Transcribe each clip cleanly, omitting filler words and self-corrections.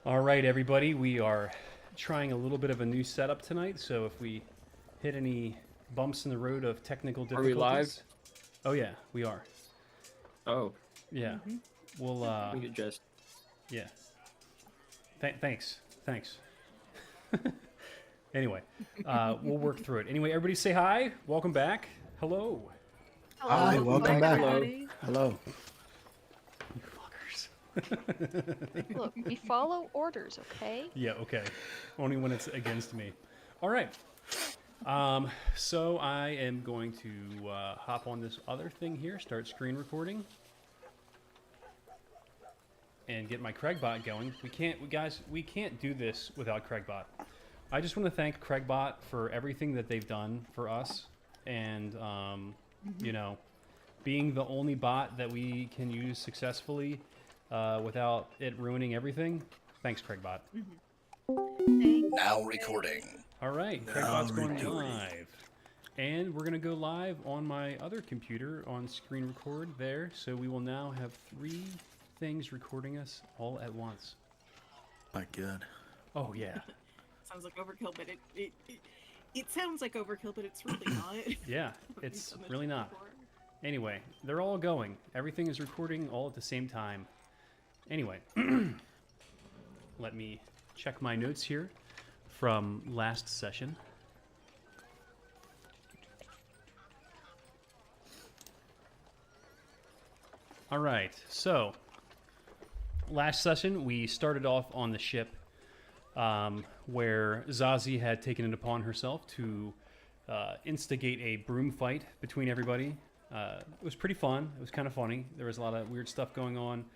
All right, everybody, we are trying a little bit of a new setup tonight, so if we hit any bumps in the road of technical Are we live? difficulties. Oh yeah, we are. Oh, Yeah. Mm-hmm. We'll we could just. yeah. Thanks. Anyway, we'll work through it. Anyway, everybody say hi. Welcome back. Hello. Hello, welcome back. everybody. Hello. You fuckers. Look, we follow orders, okay? Yeah, okay. Only when it's against me. All right. So I am going to hop on this other thing here, start screen recording, and get my Craigbot going. We can't do this without Craigbot. I just want to thank Craigbot for everything that they've done for us, and you know, being the only bot that we can use successfully without it ruining everything. Thanks, Craigbot. Now recording. All right, Craigbot's going live. And we're going to go live on my other computer on screen record there. So we will now have 3 things recording us all at once. My God. Oh, yeah. Sounds like overkill, but it sounds like overkill, but it's really not. Yeah, it's really not. Anyway, they're all going. Everything is recording all at the same time. Anyway, let me check my notes here from last session. All right, so last session we started off on the ship where Zazie had taken it upon herself to instigate a broom fight between everybody. It was pretty fun. It was kind of funny. There was a lot of weird stuff going on.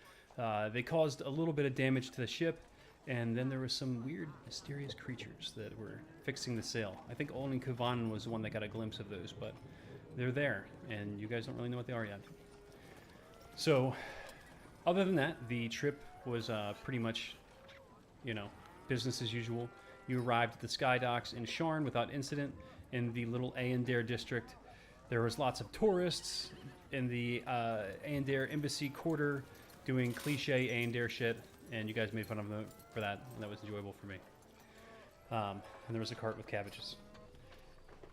They caused a little bit of damage to the ship, and then there was some weird, mysterious creatures that were fixing the sail. I think only Kavan was the one that got a glimpse of those, but they're there, and you guys don't really know what they are yet. So, other than that, the trip was pretty much, you know, business as usual. You arrived at the Sky Docks in Sharn without incident in the little Aendair district. There was lots of tourists in the Aendair Embassy Quarter doing cliche Aendair shit, and you guys made fun of them for that, and that was enjoyable for me. And there was a cart with cabbages.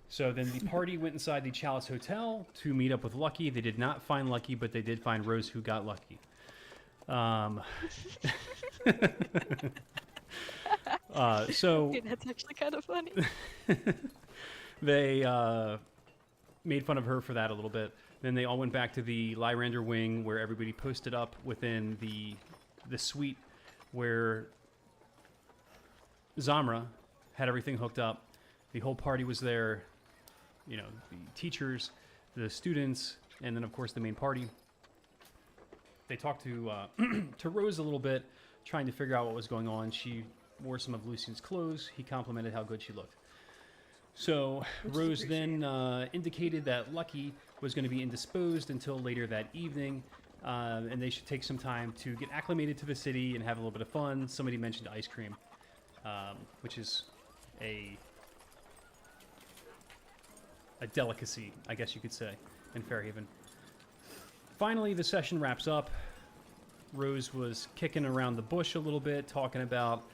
So then the party went inside the Chalice Hotel to meet up with Lucky. They did not find Lucky, but they did find Rose, who got lucky. So Okay, that's actually kind of funny. they made fun of her for that a little bit. Then they all went back to the Lyrander wing where everybody posted up within the suite where Zamra had everything hooked up. The whole party was there, you know, the teachers, the students, and then of course the main party. They talked to to Rose a little bit, trying to figure out what was going on. She wore some of Lucian's clothes. He complimented how good she looked. So Rose then indicated that Lucky was going to be indisposed until later that evening, and they should take some time to get acclimated to the city and have a little bit of fun. Somebody mentioned ice cream, which is a delicacy, I guess you could say, in Fairhaven. Finally, the session wraps up. Rose was kicking around the bush a little bit, talking about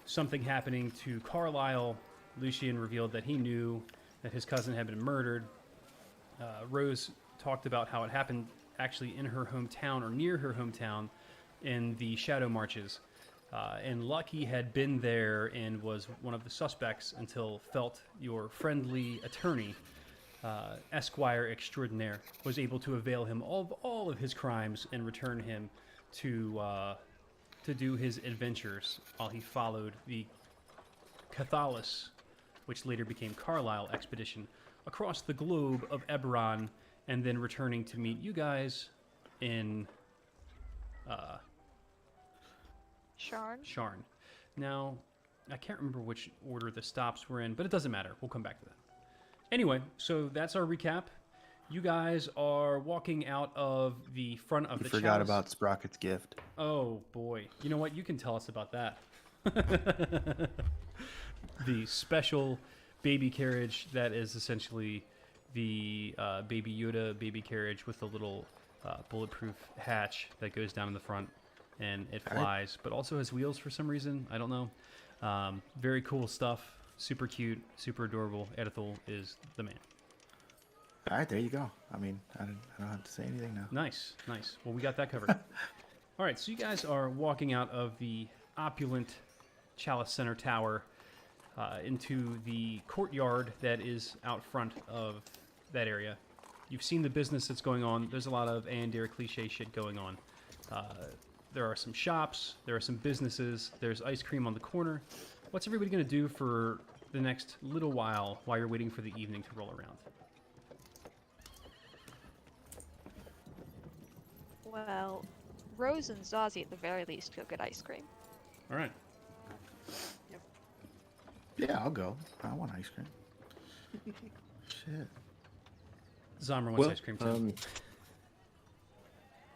something happening to Carlisle. Lucian revealed that he knew that his cousin had been murdered. Rose talked about how it happened actually in her hometown or near her hometown in the Shadow Marches. And Lucky had been there and was one of the suspects until Felt, your friendly attorney, Esquire Extraordinaire, was able to avail him of all of his crimes and return him to do his adventures while he followed the Cathalis, which later became Carlisle expedition, across the globe of Eberron, and then returning to meet you guys in Sharn? Now, I can't remember which order the stops were in, but it doesn't matter. We'll come back to that. Anyway, so that's our recap. You guys are walking out of the front of the Forgot chalice. about Sprocket's gift. Oh, boy. You know what? You can tell us about that. The special baby carriage that is essentially the Baby Yoda baby carriage with a little bulletproof hatch that goes down in the front. and it All right. flies, but also has wheels for some reason. I don't know. Very cool stuff. Super cute, super adorable. Edithel is the man. All right, there you go. I mean, I don't have to say anything now. Nice, nice. Well, we got that covered. All right, so you guys are walking out of the opulent Chalice Center Tower into the courtyard that is out front of that area. You've seen the business that's going on. There's a lot of Aendir cliche shit going on. There are some shops. There are some businesses. There's ice cream on the corner. What's everybody going to do for the next little while you're waiting for the evening to roll around? Well, Rose and Zazie at the very least go get ice cream. All right. Yeah, I'll go. I want ice cream. Shit. Zomra wants ice cream too.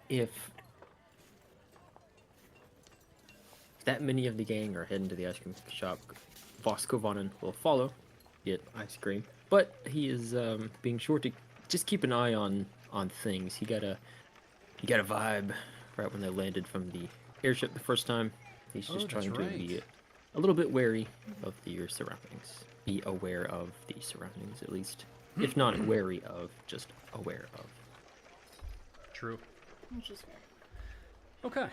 If that many of the gang are heading to the ice cream shop, Voskovanen will follow, get ice cream. But he is being sure to just keep an eye on things. He got a vibe right when they landed from the airship the first time. He's just that's trying to right. be a little bit wary of your surroundings. Be aware of the surroundings, at least. If not wary of, just aware of. True. Which is fair. Okay,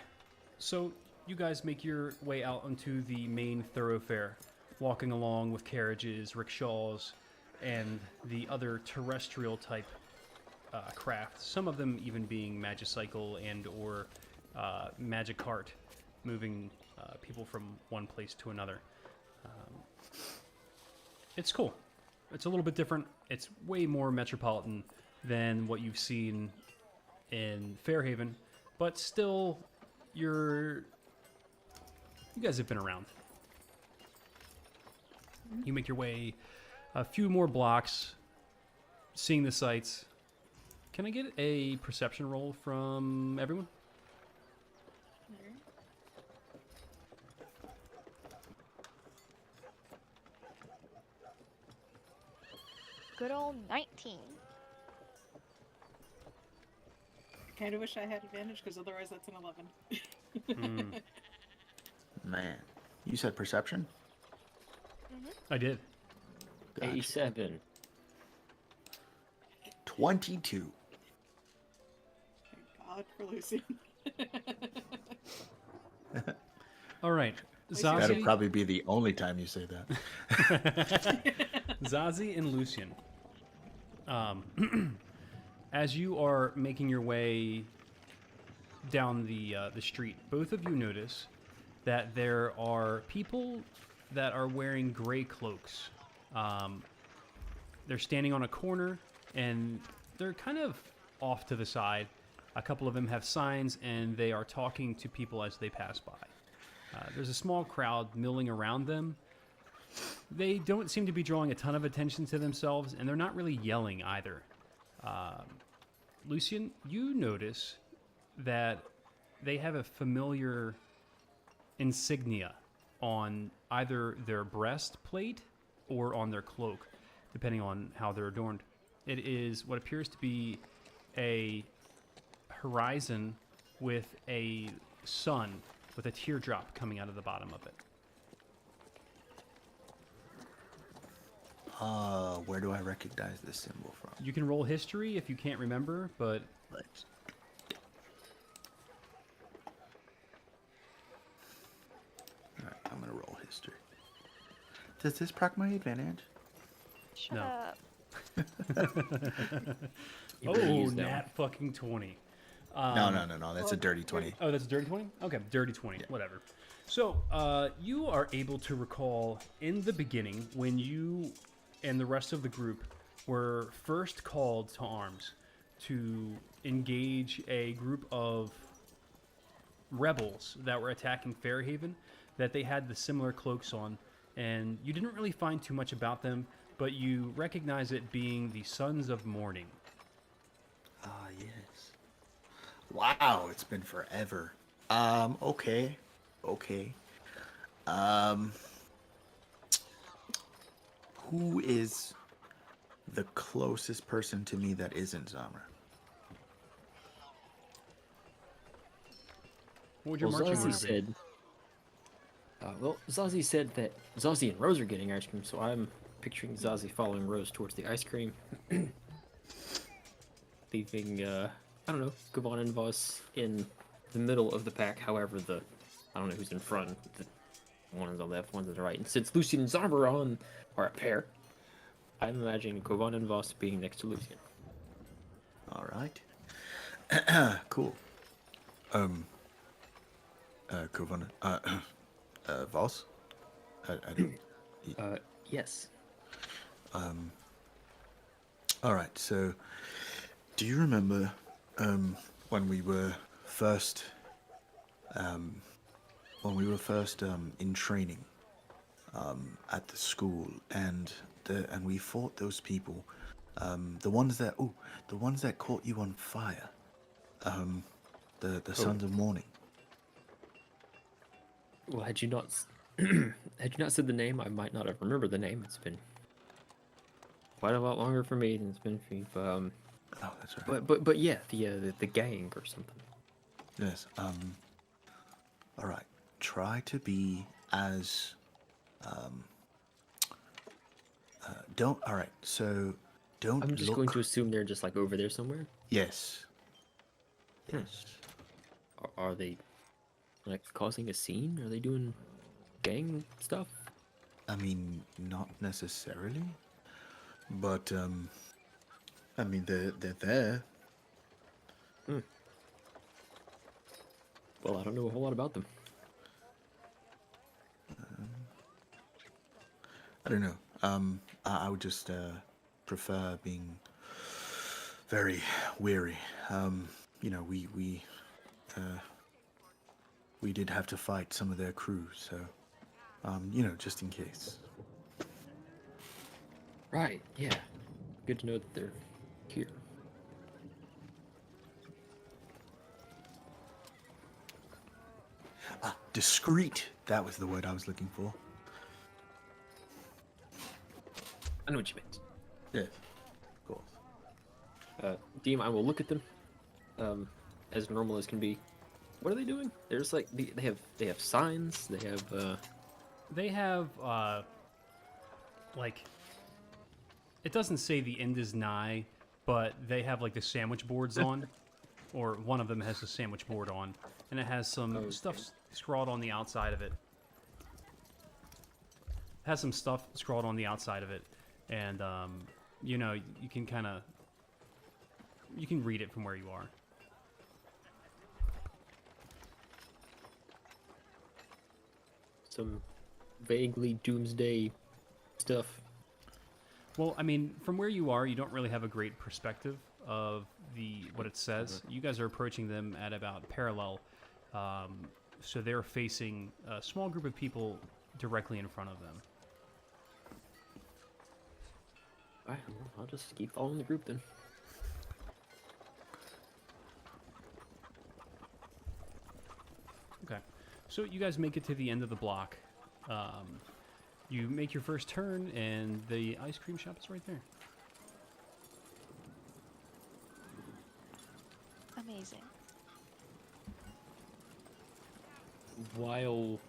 so you guys make your way out onto the main thoroughfare, walking along with carriages, rickshaws, and the other terrestrial type craft. Some of them even being Magicycle and or Magicart, moving people from one place to another. It's cool. It's a little bit different. It's way more metropolitan than what you've seen in Fairhaven, but still, you guys have been around. You make your way a few more blocks, seeing the sights. Can I get a perception roll from everyone? Alright. Good old 19. I kind of wish I had advantage because otherwise that's an 11. Man. You said perception? I did. Gotcha. 87. 22. Thank God for Lucian. All right, That'll Zazie, probably be the only time you say that. Zazie and Lucian. As you are making your way down the street, both of you notice that there are people that are wearing gray cloaks. They're standing on a corner, and they're kind of off to the side. A couple of them have signs, and they are talking to people as they pass by. There's a small crowd milling around them. They don't seem to be drawing a ton of attention to themselves, and they're not really yelling either. Lucian, you notice that they have a familiar insignia on either their breastplate or on their cloak, depending on how they're adorned. It is what appears to be a horizon with a sun with a teardrop coming out of the bottom of it. Where do I recognize this symbol from? You can roll history if you can't remember, but Let's. Alright, I'm gonna roll history. Does this proc my advantage? Shut No. up. You better oh, use that nat fucking 20. No. That's a dirty 20. Oh, that's a dirty 20? Okay, dirty 20, whatever. So, you are able to recall in the beginning when you and the rest of the group were first called to arms to engage a group of rebels that were attacking Fairhaven, that they had the similar cloaks on, and you didn't really find too much about them, but you recognize it being the Sons of Morning. Ah, yes. Wow, it's been forever. Okay. Who is the closest person to me that isn't Zamra? What would your Well, marching Zazie order be? said. Zazie said that Zazie and Rose are getting ice cream, so I'm picturing Zazie following Rose towards the ice cream, leaving I don't know, Gavon and Voss in the middle of the pack. However, I don't know who's in front. One on the left, one on the right. And since Lucian and Zarbaron are a pair, I'm imagining Gavon and Voss being next to Lucian. All right. Cool. Kovanen. Voss? I don't... Yes. All right, so do you remember when we were first in training at the school, and we fought those people, the ones that caught you on fire, the Sons of Morning. Well, had you not had you not said the name, I might not have remembered the name. It's been quite a lot longer for me than it's been for you. Oh, that's right. But yeah, the gang or something. Yes. All right. Try to be as. Don't. All right. So, don't. I'm just look... going to assume they're just like over there somewhere. Yes. Yes. Are they like causing a scene? Are they doing gang stuff? I mean, not necessarily, but I mean, they're there. Well, I don't know a whole lot about them. I don't know. I would just prefer being very weary. You know, we did have to fight some of their crew, so you know, just in case. Right. Yeah. Good to know that they're here. Discreet. That was the word I was looking for. I know what you meant. Yes. Of course. Deem, I will look at them, as normal as can be. What are they doing? There's like they have signs. They have like, it doesn't say the end is nigh, but they have like the sandwich boards on, or one of them has the sandwich board on, and it has some stuff scrawled on the outside of it. It has some stuff scrawled on the outside of it, and you know, you can read it from where you are. Some vaguely doomsday stuff. Well, I mean, from where you are, you don't really have a great perspective of what it says. You guys are approaching them at about parallel, so they're facing a small group of people directly in front of them. Alright, well, I'll just keep following the group then. Okay, so you guys make it to the end of the block. You make your first turn, and the ice cream shop is right there. Amazing. While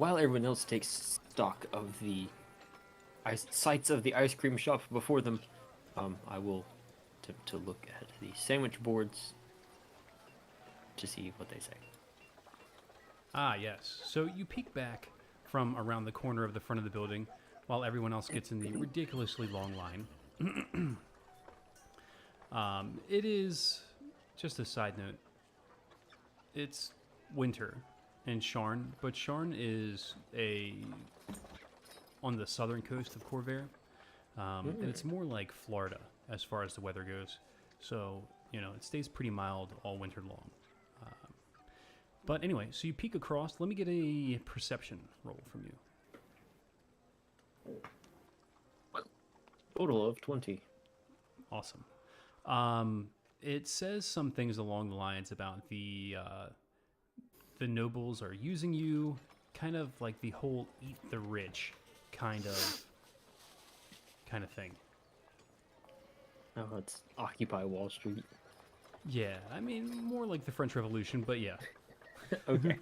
everyone else takes stock of the sights of the ice cream shop before them, I will attempt to look at the sandwich boards to see what they say. Ah, yes. So you peek back from around the corner of the front of the building while everyone else gets in the ridiculously long line. It is, just a side note, it's winter in Sharn, but Sharn is on the southern coast of Corvair, and it's more like Florida as far as the weather goes. So, you know, it stays pretty mild all winter long. But anyway, so you peek across. Let me get a perception roll from you. Total of 20. Awesome. It says some things along the lines about the nobles are using you, kind of like the whole eat the rich kind of thing. Oh, it's Occupy Wall Street. Yeah, I mean, more like the French Revolution, but yeah. Okay.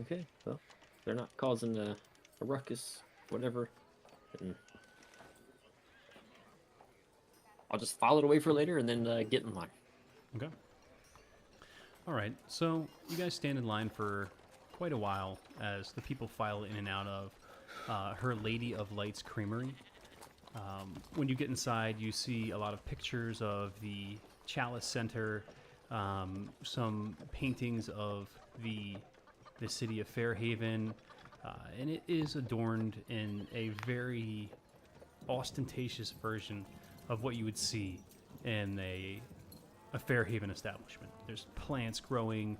Okay, well, they're not causing a ruckus, whatever. Then I'll just file it away for later and then get in line. Okay. All right. So you guys stand in line for quite a while as the people file in and out of Her Lady of Lights Creamery. When you get inside, you see a lot of pictures of the Chalice Center, some paintings of the city of Fairhaven, and it is adorned in a very ostentatious version of what you would see in a Fairhaven establishment. There's plants growing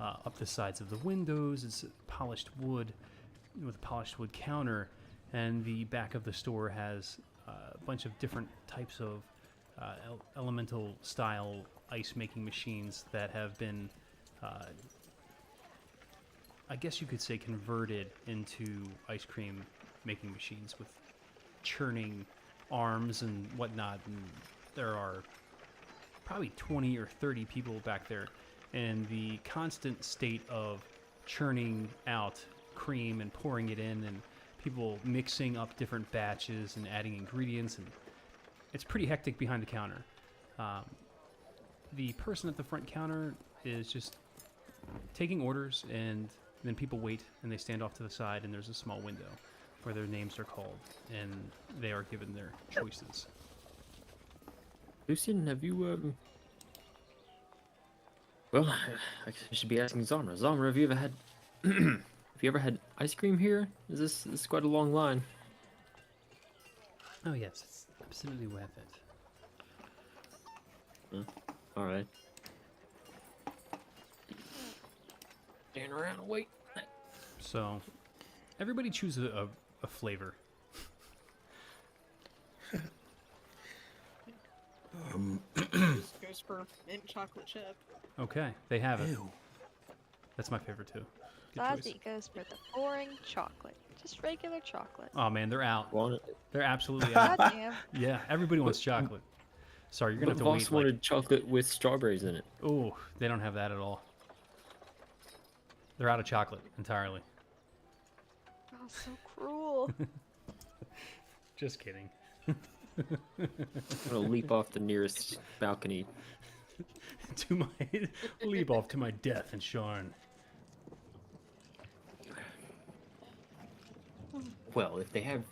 up the sides of the windows. It's polished wood with a polished wood counter, and the back of the store has a bunch of different types of elemental style ice making machines that have been, I guess you could say, converted into ice cream making machines with churning arms and whatnot. And there are probably 20 or 30 people back there, and the constant state of churning out cream and pouring it in, and people mixing up different batches and adding ingredients, and it's pretty hectic behind the counter. The person at the front counter is just taking orders, and then people wait and they stand off to the side, and there's a small window where their names are called and they are given their choices. Lucian, have you well, I should be asking Zamra. Zamra, have you ever had have you ever had ice cream here? This is quite a long line. Oh yes, it's absolutely worth it. All right. Stand around and wait. So everybody choose a flavor. Just goes for mint chocolate chip. Okay, they have it. Ew. That's my favorite too. Good choice. Zazie goes for the boring chocolate. Just regular chocolate. Oh man, they're out. Want it? They're absolutely out. God damn. Yeah, everybody wants chocolate. Sorry, you're gonna But have to Voss wait. Like, wanted chocolate with strawberries in it. oh, they don't have that at all. They're out of chocolate entirely. Oh, so cruel. Just kidding. I'm gonna leap off the nearest balcony. To my leap off to my death and Sharn. Well, if they have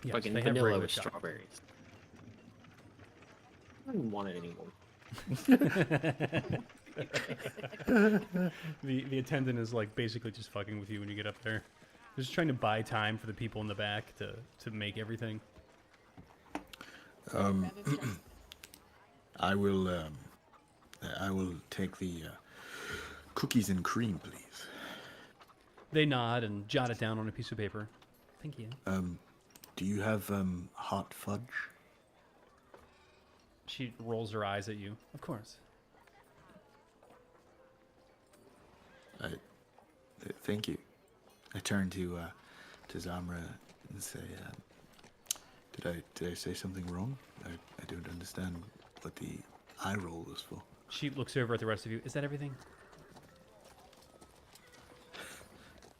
Yes, fucking they have vanilla regular with chocolate. strawberries, I don't want it anymore. The attendant is like basically just fucking with you when you get up there. They're just trying to buy time for the people in the back to make everything. That is just- I will take the cookies and cream, please. They nod and jot it down on a piece of paper. Thank you. Do you have hot fudge? She rolls her eyes at you. Of course. Thank you. I turn to Zamra and say, did I say something wrong? I don't understand what the eye roll was for. She looks over at the rest of you. Is that everything?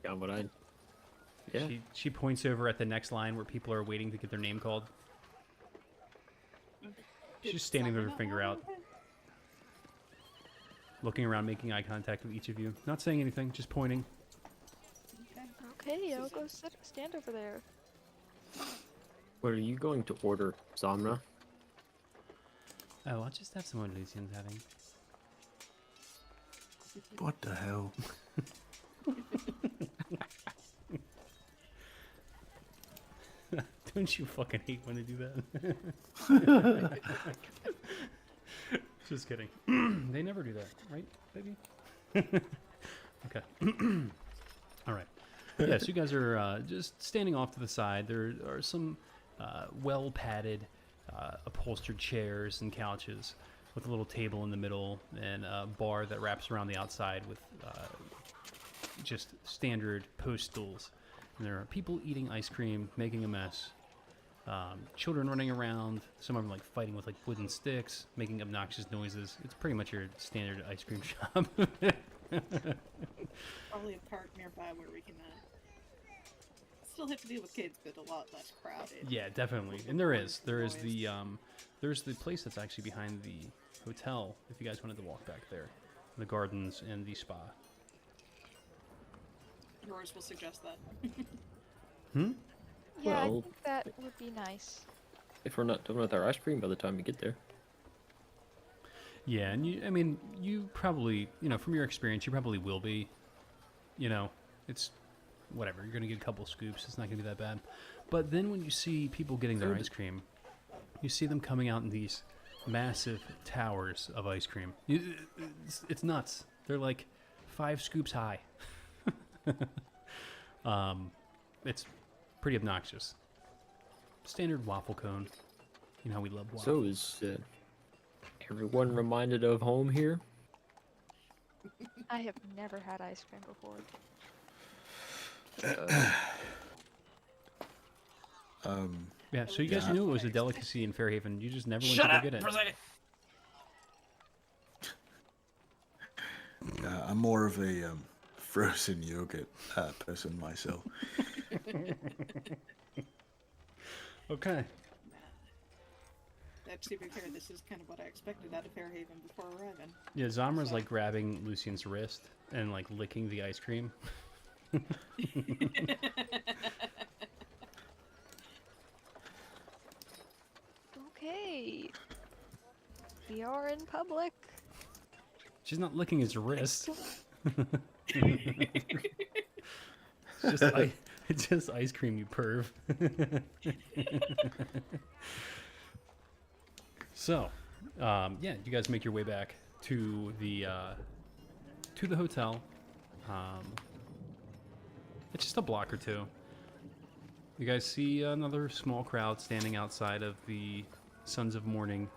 Yeah, but I. Yeah. She points over at the next line where people are waiting to get their name called. She's just standing there with her finger out, looking around, making eye contact with each of you. Not saying anything, just pointing. Okay, I'll go stand over there. What are you going to order, Zamra? Oh, I'll just have some what Lucian's having. What the hell? Don't you fucking hate when they do that? Just kidding. They never do that, right, baby? Okay. All right. Yeah, so you guys are just standing off to the side. There are some well-padded, upholstered chairs and couches with a little table in the middle and a bar that wraps around the outside with just standard post stools. And there are people eating ice cream, making a mess, children running around. Some of them like fighting with like wooden sticks, making obnoxious noises. It's pretty much your standard ice cream shop. Probably a park nearby where we can still have to deal with kids, but a lot less crowded. Yeah, definitely. And there is there's the place that's actually behind the hotel. If you guys wanted to walk back there, the gardens and the spa. Yours will suggest that. Hmm. Yeah, I Well- think that would be nice. If we're not done with our ice cream by the time we get there. Yeah, and I mean, you probably, from your experience, you probably will be. It's whatever. You're gonna get a couple scoops. It's not gonna be that bad. But then when you see people getting their ice cream, you see them coming out in these massive towers of ice cream. It's nuts. They're like 5 scoops high. It's pretty obnoxious. Standard waffle cone. You know how we love waffles. So is everyone reminded of home here? I have never had ice cream before. Yeah, so you guys Yeah. knew it was a delicacy in Fairhaven. You just never went to go get it. I'm more of a frozen yogurt person myself. Okay. To be fair, this is kind of what I expected out of Fairhaven before arriving. Yeah, Zamra's like grabbing Lucian's wrist and like licking the ice cream. Okay. We are in public. She's not licking his wrist. It's just ice cream, you perv. So, yeah, you guys make your way back to the hotel. It's just a block or two. You guys see another small crowd standing outside of the Sons of Morning,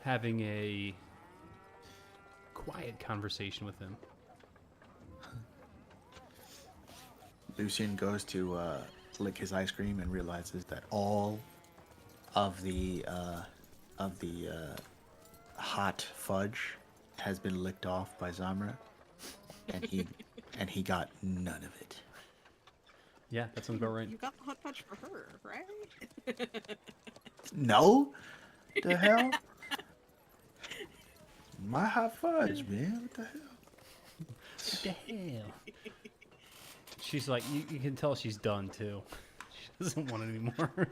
having a quiet conversation with him. Lucian goes to lick his ice cream and realizes that all of the hot fudge has been licked off by Zamra, and he got none of it. Yeah, that sounds about right. You got the hot fudge for her, right? No, the hell? My hot fudge, man. What the hell? What the hell? She's like, you can tell she's done too. She doesn't want it anymore.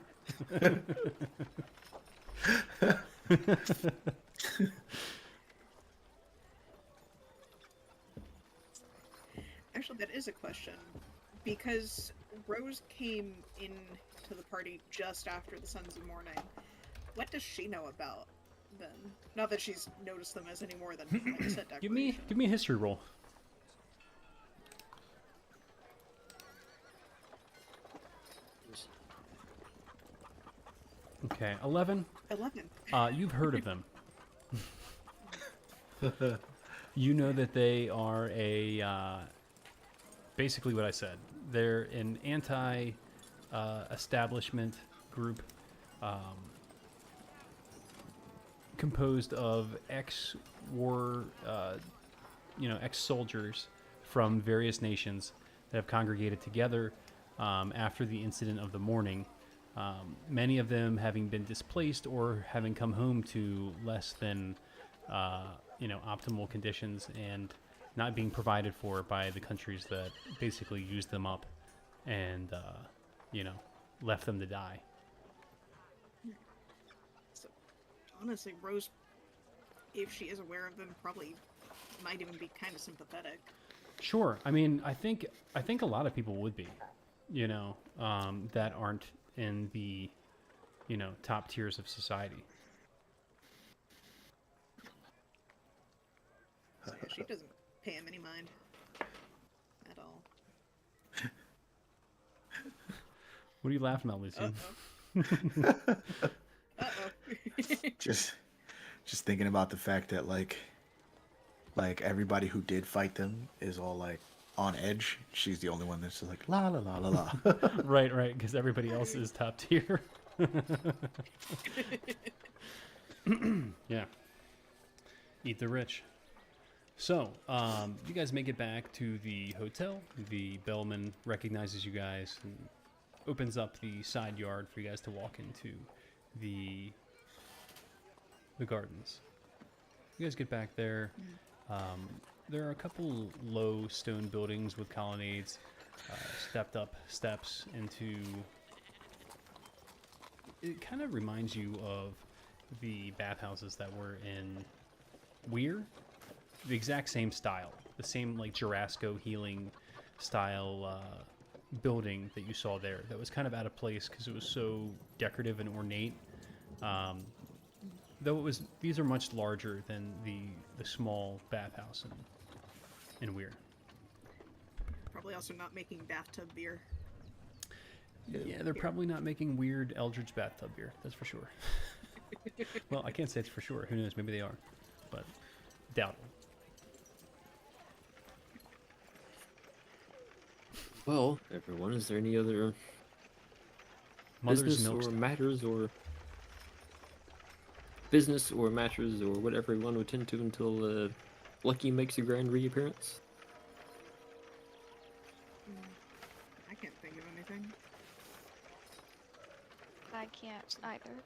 Actually, that is a question. Because Rose came into the party just after the Sons of Morning. What does she know about them? Not that she's noticed them as any more than like a set give decoration. me a history roll. Okay, 11. 11. You've heard of them. You know that they are basically what I said. They're an anti-establishment group composed of ex-war, ex-soldiers from various nations that have congregated together after the incident of the morning. Many of them having been displaced or having come home to less than, optimal conditions and not being provided for by the countries that basically used them up and, left them to die. So, honestly, Rose, if she is aware of them, probably might even be kind of sympathetic. Sure. I mean, I think a lot of people would be, that aren't in the, top tiers of society. So, yeah, she doesn't pay him any mind at all. What are you laughing at, Lucian? Uh-oh. Just thinking about the fact that like everybody who did fight them is all like on edge. She's the only one that's just like la la la la la. Right, because everybody else is top tier. Yeah. Eat the rich. So, you guys make it back to the hotel. The bellman recognizes you guys and opens up the side yard for you guys to walk into the gardens. You guys get back there. There are a couple low stone buildings with colonnades, stepped up steps into. It kind of reminds you of the bathhouses that were in Weir. The exact same style, the same like Jurassico healing style building that you saw there. That was kind of out of place because it was so decorative and ornate. Though these are much larger than the small bathhouse in Weir. Probably also not making bathtub beer. Yeah, they're probably not making weird Eldridge bathtub beer. That's for sure. Well, I can't say it's for sure. Who knows? Maybe they are, but doubt it. Well, everyone, is there any other Mother's business milk. or matters or whatever you want to attend to until Lucky makes a grand reappearance? I can't think of anything. I can't either.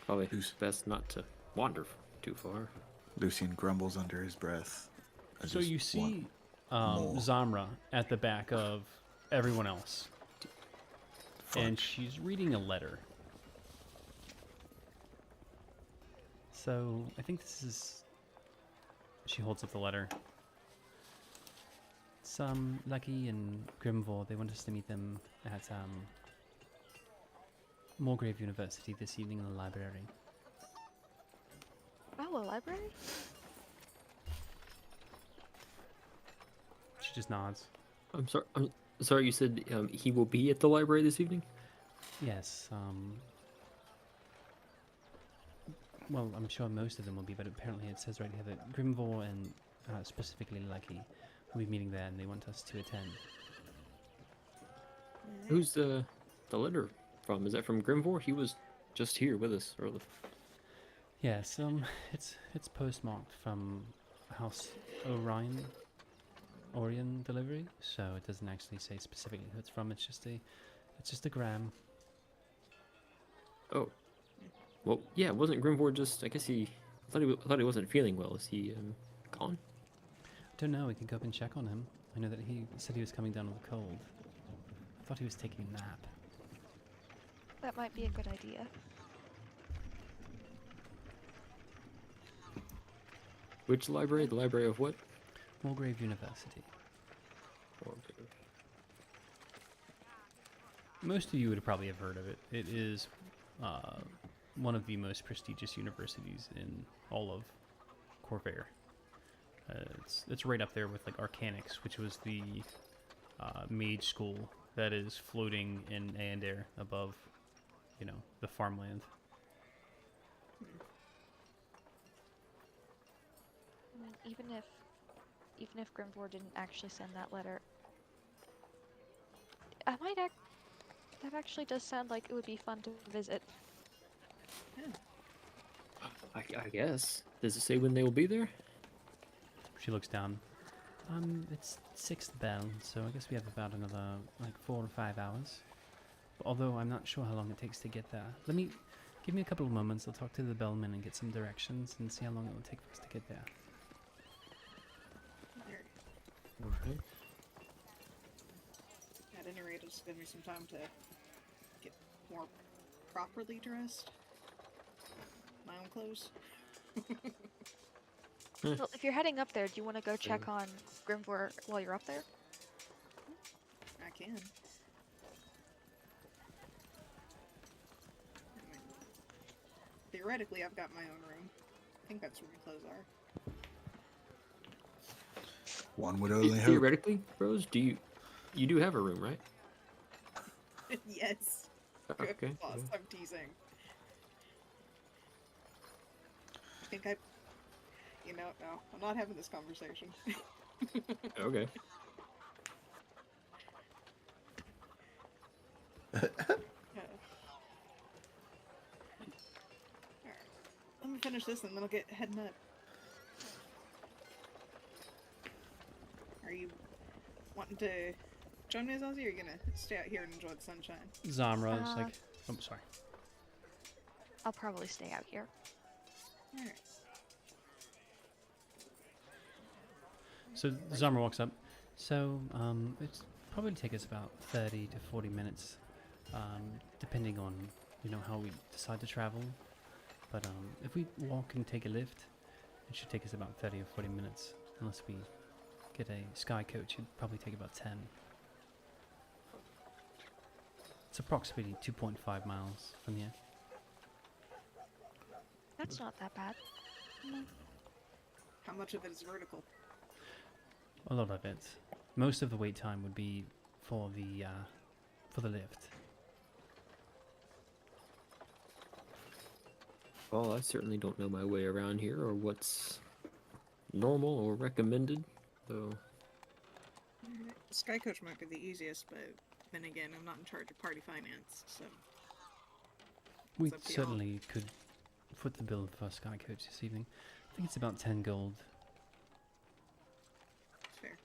Probably Who's- best not to wander too far. Lucian grumbles under his breath. "I So just you want see more." Zamra at the back of everyone else, Fuck. and she's reading a letter. So I think this is. She holds up the letter. Some Lucky and Grimvor, they want us to meet them at Mulgrave University this evening in the library. Oh, a library? She just nods. I'm sorry. You said he will be at the library this evening. Yes. Well, I'm sure most of them will be, but apparently it says right here that Grimvor and specifically Lucky will be meeting there, and they want us to attend. Who's the letter from? Is that from Grimvor? He was just here with us earlier. Yes. It's postmarked from House Orion delivery, so it doesn't actually say specifically who it's from. It's just a gram. Oh, well, yeah. Wasn't Grimvor just? I guess I thought he wasn't feeling well. Is he gone? Don't know. We can go up and check on him. I know that he said he was coming down with a cold. I thought he was taking a nap. That might be a good idea. Which library? The library of what? Mulgrave University. Okay. Most of you would probably have heard of it. It is one of the most prestigious universities in all of Corvair. It's right up there with like Arcanix, which was the mage school that is floating in Aendair above, the farmland. I mean, even if Grimvor didn't actually send that letter, that actually does sound like it would be fun to visit. I guess. Does it say when they will be there? She looks down. It's 6th bell, so I guess we have about another 4 or 5 hours. Although I'm not sure how long it takes to get there. Give me a couple of moments. I'll talk to the bellman and get some directions and see how long it will take for us to get there. Okay. At any rate, it's gonna be some time to get more properly dressed. My own clothes. Well, if you're heading up there, do you want to go check on Grimvor while you're up there? I can. I mean, theoretically, I've got my own room. I think that's where my clothes are. One would only hope. Theoretically, Rose, you do have a room, right? Yes. Okay. Boss, I'm teasing. I think no, I'm not having this conversation. Okay. Let me finish this and then I'll get heading up. Are you wanting to join me, Ozzy, or are you gonna stay out here and enjoy the sunshine? Zamra is like, oh, sorry. I'll probably stay out here. Alright. So Zamra walks up. So it's probably take us about 30 to 40 minutes, depending on how we decide to travel. But if we walk and take a lift, it should take us about 30 or 40 minutes. Unless we get a sky coach, it'd probably take about 10. It's approximately 2.5 miles from here. That's not that bad. How much of it is vertical? A lot of it. Most of the wait time would be for the lift. Well, I certainly don't know my way around here or what's normal or recommended, so Sky Coach might be the easiest, but then again, I'm not in charge of party finance, so. We It's up to y'all. certainly could foot the bill for Sky Coach this evening. I think it's about 10 gold. Fair.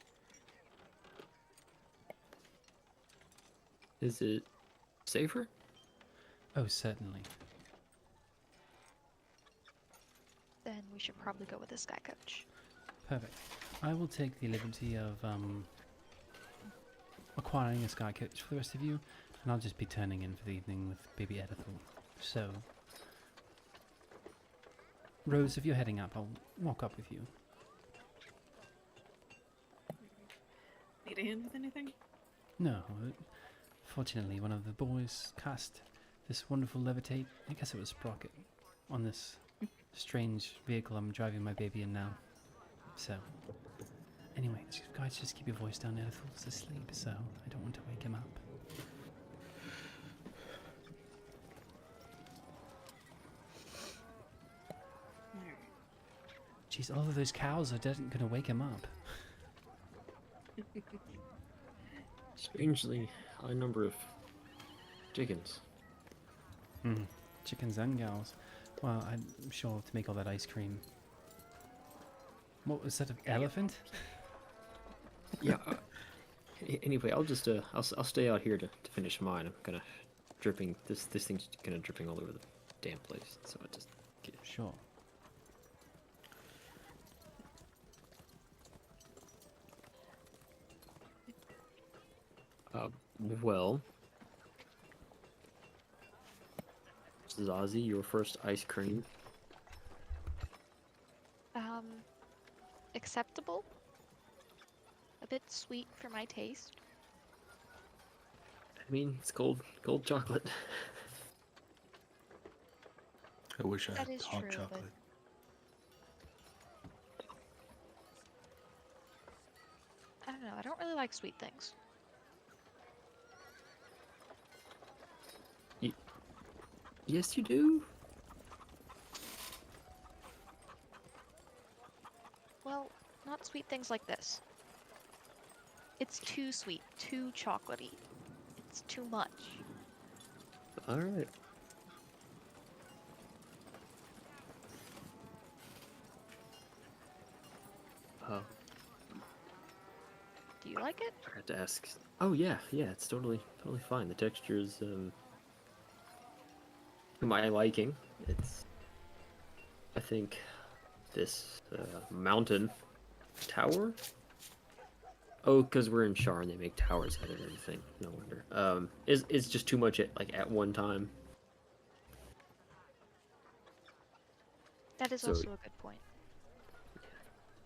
is it safer? Oh, certainly. Then we should probably go with the Sky Coach. Perfect. I will take the liberty of acquiring a Sky Coach for the rest of you, and I'll just be turning in for the evening with baby Edithel. So, Rose, if you're heading up, I'll walk up with you. Need a hand with anything? No, fortunately, one of the boys cast this wonderful levitate. I guess it was Sprocket on this strange vehicle I'm driving my baby in now. So, anyway, guys, just keep your voice down. Edithal's asleep, so I don't want to wake him up. Alright. Jeez, all of those cows are going to wake him up. Strangely high number of chickens. Chickens and cows. Well, I'm sure to make all that ice cream. What was that? An elephant? Yeah. Anyway, I'll just I'll stay out here to finish mine. I'm gonna dripping. This thing's kind of dripping all over the damn place. So I just get Sure. well. Zazie, your first ice cream. Acceptable. A bit sweet for my taste. I mean, it's cold chocolate. I wish I That had is hot true, but- chocolate. I don't know. I don't really like sweet things. Yes, you do. Well, not sweet things like this. It's too sweet, too chocolatey. It's too much. All right. Do you like it? I had to ask. Oh yeah, it's totally fine. The texture is to my liking. It's, I think, this mountain tower. Oh, because we're in Shar and they make towers out of everything. No wonder. It's just too much at one time. That is So- also a good point.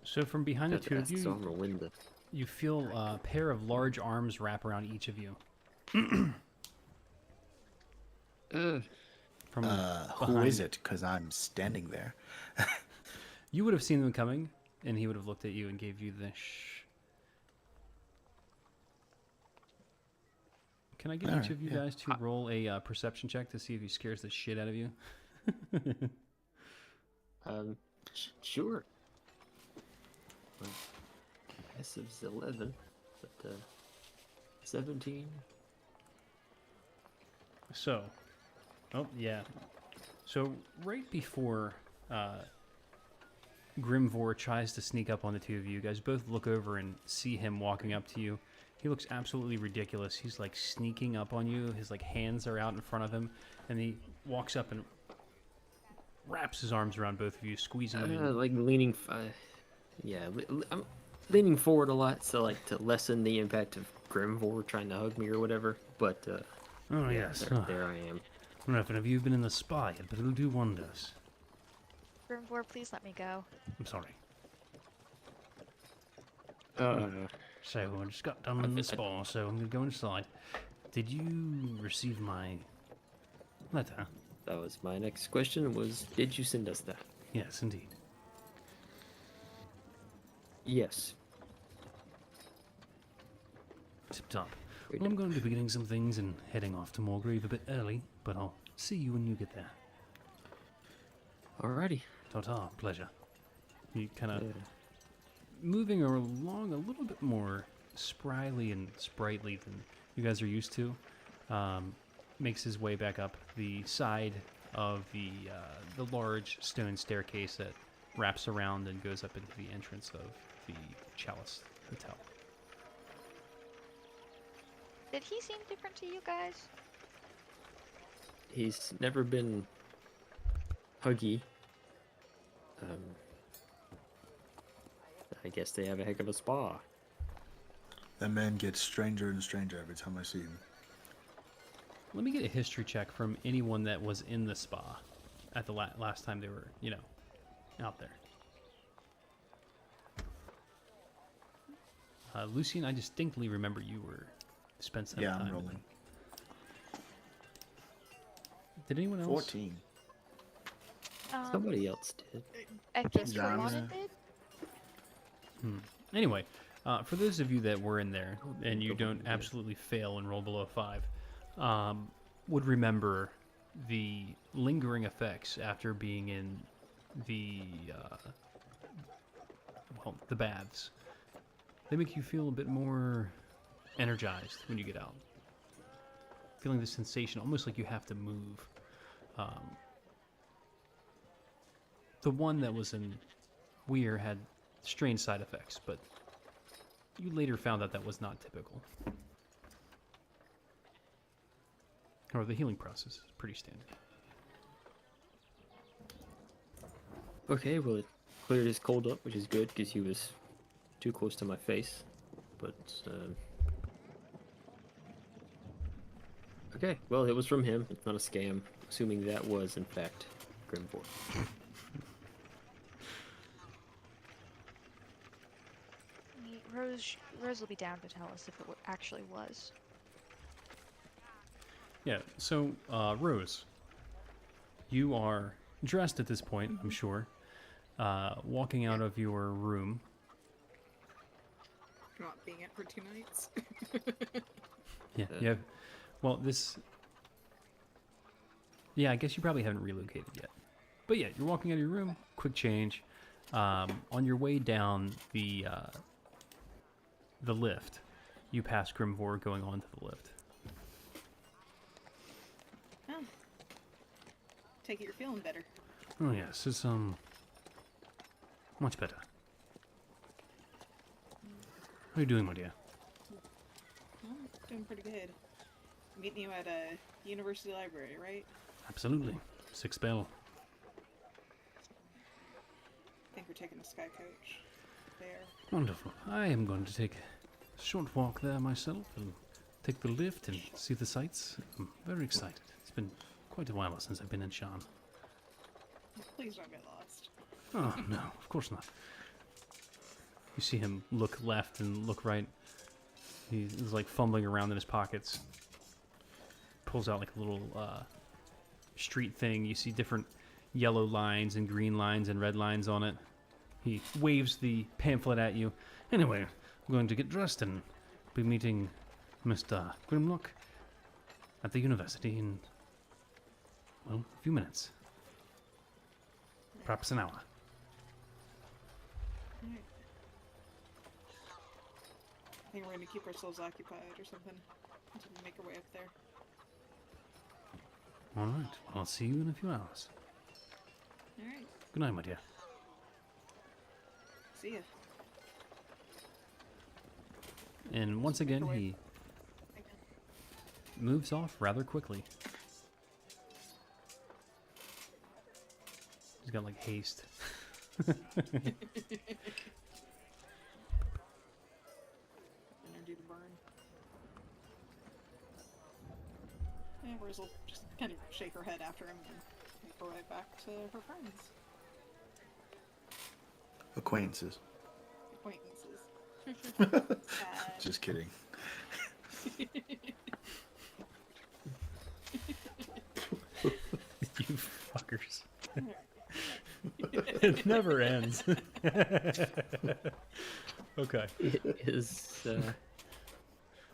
So from behind the Have to two of ask, so I'm you, gonna win the. you feel a pair of large arms wrap around each of you. From Who behind. is it? Because I'm standing there. You would have seen them coming, and he would have looked at you and gave you the shh. Can I get each Alright, of you yeah. guys to roll a perception check to see if he scares the shit out of you? Sure. Well, passive's 11, but 17. So, oh yeah. So right before Grimvor tries to sneak up on the two of you, you guys both look over and see him walking up to you. He looks absolutely ridiculous. He's like sneaking up on you. His like hands are out in front of him, and he walks up and wraps his arms around both of you, squeezing them in. Like leaning, I'm leaning forward a lot, so like to lessen the impact of Grimvor trying to hug me or whatever. But Oh yeah, yes. there I am. I don't know if any of you have been in the spa yet, but it'll do wonders. Grimvor, please let me go. I'm sorry. Uh, So I just got done in the spa, so I'm gonna go inside. Did you receive my letter? that was my next question. Was did you send us that? Yes, indeed. Yes. Tip top. We Well, I'm did. going to be getting some things and heading off to Morgrave a bit early, but I'll see you when you get there. Alrighty. Ta-ta, pleasure. You kind of Yeah. moving along a little bit more spryly and sprightly than you guys are used to. Makes his way back up the side of the large stone staircase that wraps around and goes up into the entrance of the Chalice Hotel. Did he seem different to you guys? He's never been huggy. I guess they have a heck of a spa. That man gets stranger and stranger every time I see him. Let me get a history check from anyone that was in the spa at the last time they were, out there. Lucian, I distinctly remember you spent some Yeah, time. I'm in rolling. there. Did anyone else? 14. Somebody else did. I think Just Ramona Ramona. did. Anyway, for those of you that were in there and you go don't on, yeah. absolutely fail and roll below 5, would remember the lingering effects after being in the the baths. They make you feel a bit more energized when you get out. Feeling the sensation, almost like you have to move. The one that was in Weir had strange side effects, but you later found out that was not typical. Or the healing process is pretty standard. Okay, well, it cleared his cold up, which is good because he was too close to my face. But okay, well, it was from him. It's not a scam. Assuming that was in fact Grimvor. Rose will be down to tell us if it actually was. Yeah, so, Rose, you are dressed at this point, I'm sure, walking out of your room. Not being it for 2 nights. Yeah, yeah. Well, yeah, I guess you probably haven't relocated yet. But yeah, you're walking out of your room, quick change. On your way down the lift, you pass Grimvor going onto the lift. Oh. Take it you're feeling better. Oh yes, it's much better. How are you doing, my dear? Well, doing pretty good. Meeting you at a university library, right? Absolutely. 6th bell. I think we're taking a sky coach there. Wonderful. I am going to take a short walk there myself and take the lift and see the sights. I'm very excited. It's been quite a while since I've been in Shan. Please don't get lost. Oh, no, of course not. You see him look left and look right. He's like fumbling around in his pockets. Pulls out like a little street thing. You see different yellow lines and green lines and red lines on it. He waves the pamphlet at you. Anyway, I'm going to get dressed and be meeting Mr. Grimlock at the university in, well, a few minutes. Perhaps an hour. Alright. I think we're gonna keep ourselves occupied or something until we make our way up there. All right. I'll see you in a few hours. Alright, Good night, my dear. see ya. And once again, he moves off rather quickly. He's got like haste. Energy to burn. Yeah, Rose will just kind of shake her head after him and make her way back to her friends, Acquaintances. acquaintances. Sad. Just kidding. You fuckers. It never ends. Okay. It is.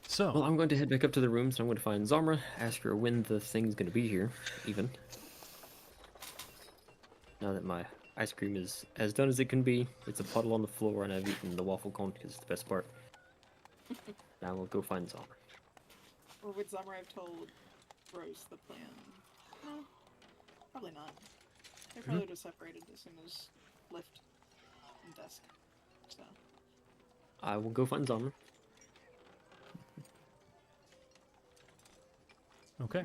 So, Well, I'm going to head back up to the room, so I'm going to find Zamra, ask her when the thing's going to be here, even. Now that my ice cream is as done as it can be, it's a puddle on the floor, and I've eaten the waffle cone because it's the best part. Now we'll go find Zamra. Or would Zamra have told Rose the plan? No, probably not. They probably would have separated as soon as lift and desk. So, I will go find Zamra. okay.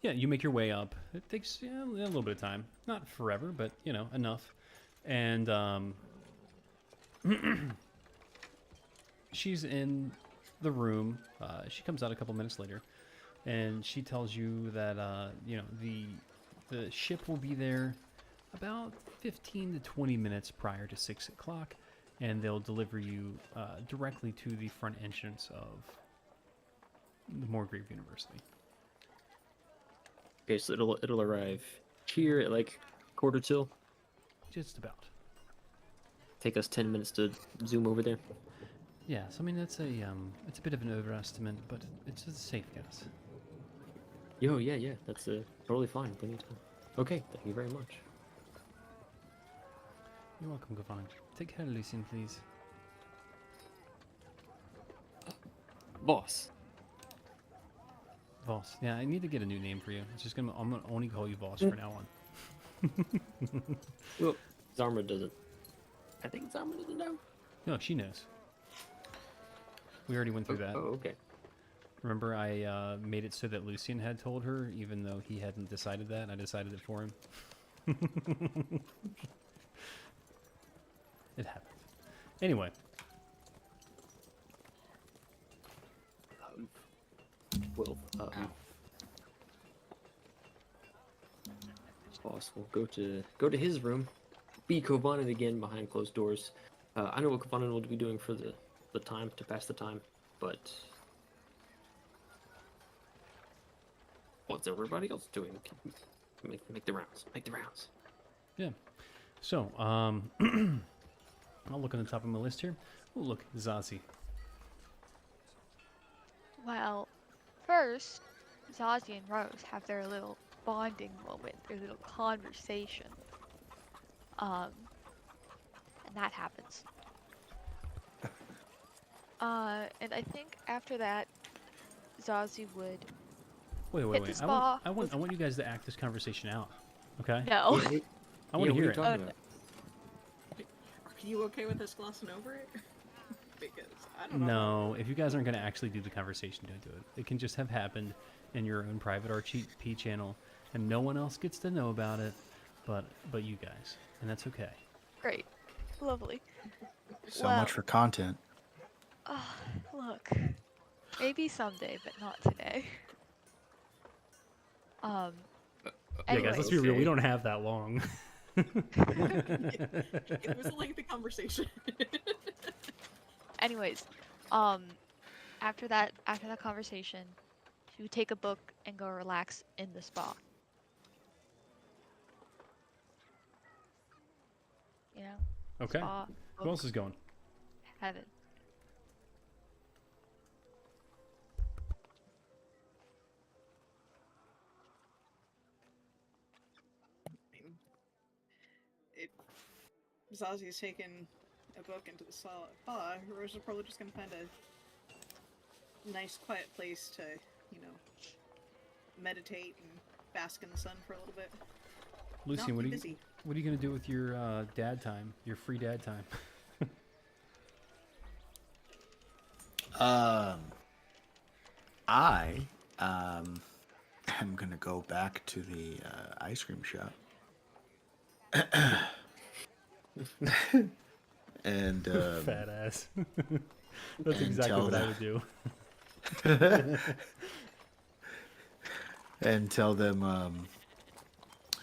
Yeah, you make your way up. It takes a little bit of time. Not forever, but, you know, enough. And she's in the room. She comes out a couple minutes later, and she tells you that, you know, the ship will be there about 15 to 20 minutes prior to 6 o'clock, and they'll deliver you directly to the front entrance of the Morgrave University. Okay, so it'll arrive here at like quarter till. Just about. Take us 10 minutes to zoom over there. Yeah, so I mean it's a bit of an overestimate, but it's a safe guess. Yo, yeah, that's totally fine. Plenty of time. Okay, thank you very much. You're welcome, Gavan. Take care, Lucien, please. Boss. Voss. Yeah, I need to get a new name for you. I'm gonna only call you Voss from now on. Well, Zamra doesn't. I think Zamra doesn't know. No, she knows. We already went through that. Oh, okay. Remember, I made it so that Lucien had told her, even though he hadn't decided that. I decided it for him. It happens. Anyway, Well, boss will go to his room, be Kovanen again behind closed doors. I know what Kovanen will be doing for the time to pass the time, but what's everybody else doing? Make the rounds. Make the rounds. yeah. So, I'll look on the top of my list here. Oh, look, Zazie. Well, first, Zazie and Rose have their little bonding moment, their little conversation. And that happens. And I think after that, Zazie would Wait. Hit the I spa want you guys to act this conversation out. Okay? no. I want to hear what it. are you talking about? are you okay with us glossing over it? Because I don't know. No, if you guys aren't going to actually do the conversation, don't do it. It can just have happened in your own private RP channel, and no one else gets to know about it, but you guys, and that's okay. Great, lovely. So Well- much for content. Look, maybe someday, but not today. Yeah, guys, let's be Anyways. real. We don't have that long. It was a lengthy conversation. Anyways, after that conversation, she would take a book and go relax in the spa. You know, Okay. spa, Who else book, is going? heaven. If Zazie's taken a book into the spa, Rose is probably just gonna find a nice, quiet place to, you know, meditate and bask in the sun for a little bit. Lucian, Not what be are you busy. what are you gonna do with your dad time? Your free dad time? I am gonna go back to the ice cream shop. And Fat ass. That's and exactly tell what I them- would do. and tell them,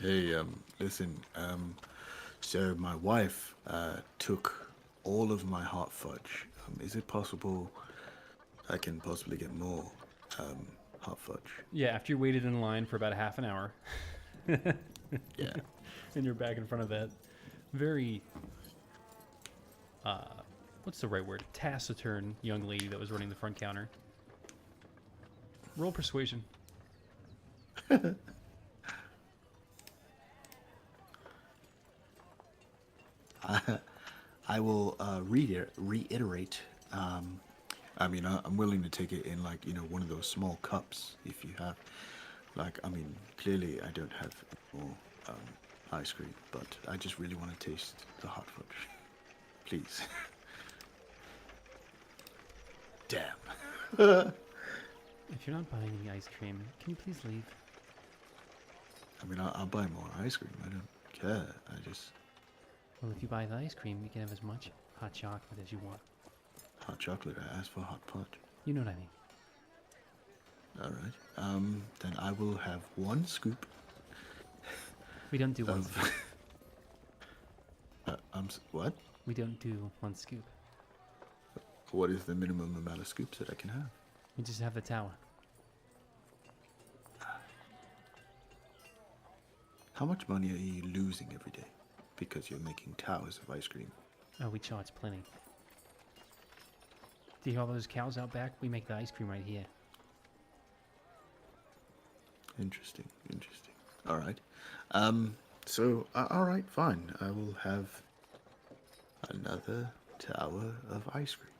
hey, listen, so my wife took all of my hot fudge. Is it possible I can possibly get more hot fudge? Yeah, after you waited in line for about a half an hour, Yeah. and you're back in front of that very what's the right word? Taciturn young lady that was running the front counter. Roll persuasion. I will reiterate. I mean, I'm willing to take it in, like, one of those small cups if you have. Like, I mean, clearly I don't have more ice cream, but I just really want to taste the hot fudge. Please. Damn. If you're not buying any ice cream, can you please leave? I mean, I'll buy more ice cream. I don't care. I just Well, if you buy the ice cream, you can have as much hot chocolate as you want. hot chocolate. I asked for hot fudge. You know what I mean. All right. Then I will have one scoop We don't do one of. scoop. What? We don't do one scoop. What is the minimum amount of scoops that I can have? We just have the tower. How much money are you losing every day because you're making towers of ice cream? Oh, we charge plenty. Do you hear all those cows out back? We make the ice cream right here. Interesting. All right. All right, fine. I will have another tower of ice cream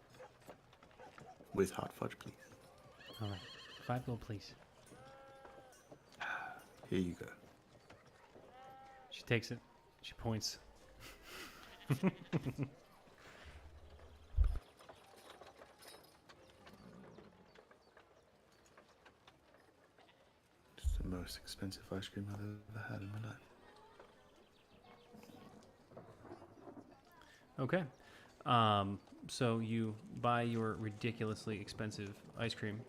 with hot fudge, please. All right. 5 gold, please. Here you go. She takes it. She points. It's the most expensive ice cream I've ever had in my life. Okay. So you buy your ridiculously expensive ice cream.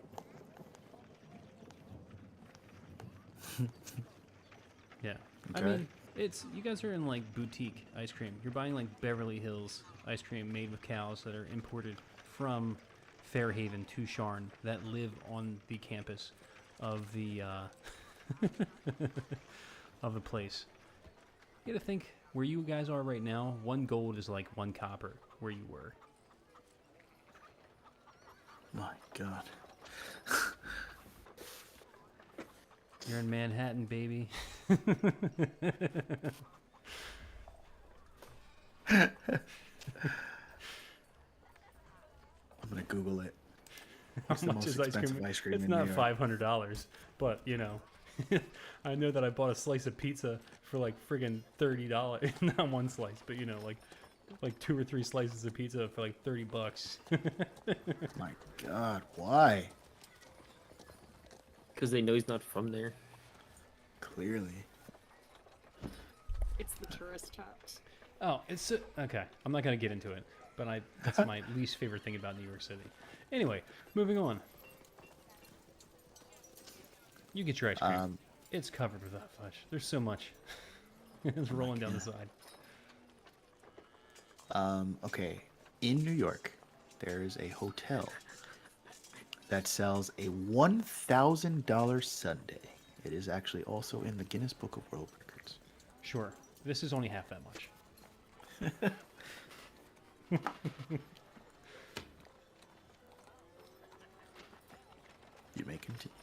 Yeah. I Okay. mean, it's you guys are in like boutique ice cream. You're buying like Beverly Hills ice cream made with cows that are imported from Fairhaven to Sharn that live on the campus of the of the place. You gotta think where you guys are right now. 1 gold is like 1 copper where you were. My God. You're in Manhattan, baby. I'm gonna Google it. How What's the much most is ice expensive cream? ice cream It's in not New York? $500, but you know, I know that I bought a slice of pizza for like friggin' $30. Not one slice, but you know, like 2 or 3 slices of pizza for like $30. My God, why? Because they know he's not from there. Clearly. It's the tourist tax. Oh, it's okay. I'm not gonna get into it, but that's my least favorite thing about New York City. Anyway, moving on. You get your ice cream. It's covered with hot fudge. There's so much. It's rolling down the side. Okay. In New York, there is a hotel that sells a $1,000 sundae. It is actually also in the Guinness Book of World Records. Sure. This is only half that much. You may continue.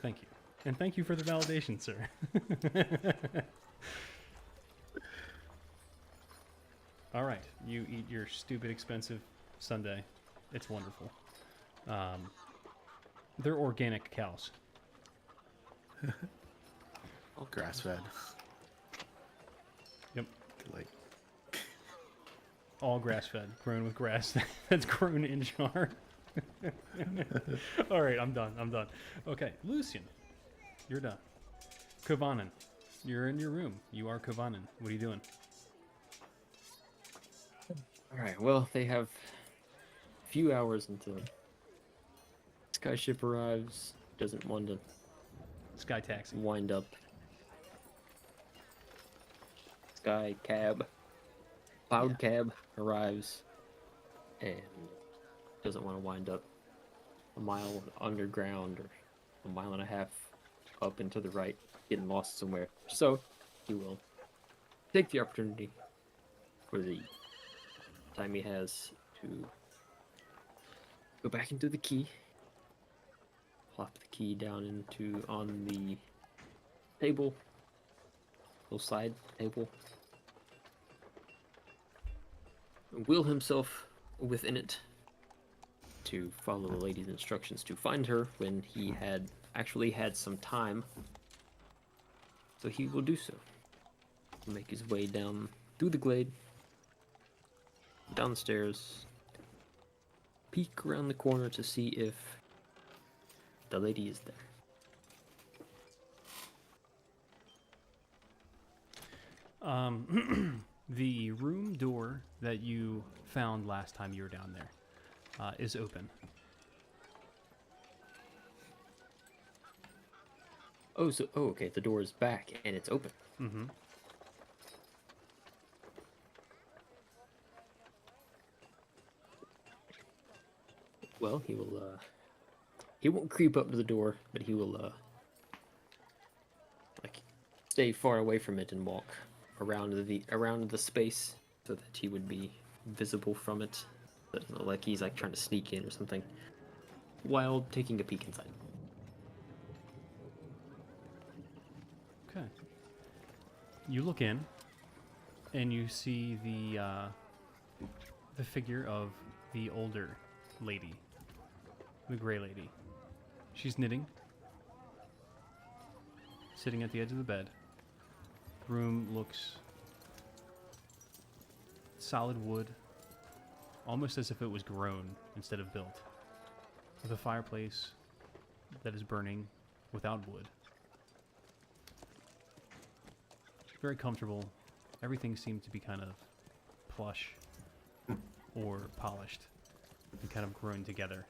Thank you. And thank you for the validation, sir. All right. You eat your stupid expensive sundae. It's wonderful. They're organic cows. Grass fed. Yep. Like, All grass fed, grown with grass that's grown in jar. All right, I'm done. Okay, Lucian, you're done. Kovanen, you're in your room. You are Kovanen. What are you doing? Alright, well, they have a few hours until Skyship arrives. Doesn't want to Sky taxi. wind up. Sky cab. Cloud cab arrives and doesn't want to wind up a mile underground or a mile and a half up and to the right, getting lost somewhere. So he will take the opportunity for the time he has to go back into the key, plop the key down on the table, little side table, will himself within it to follow the lady's instructions to find her when he had actually had some time. So he will do so. Make his way down through the glade, down the stairs, peek around the corner to see if the lady is there. The room door that you found last time you were down there is open. Oh, okay, the door is back and it's open. Mm-hmm. Well, he won't creep up to the door, but he will, like, stay far away from it and walk around the space so that he would be visible from it, but like he's like trying to sneak in or something, while taking a peek inside. Okay. You look in, and you see the figure of the older lady, the gray lady. She's knitting, sitting at the edge of the bed. The room looks solid wood, almost as if it was grown instead of built, with a fireplace that is burning without wood. Very comfortable. Everything seemed to be kind of plush or polished and kind of grown together.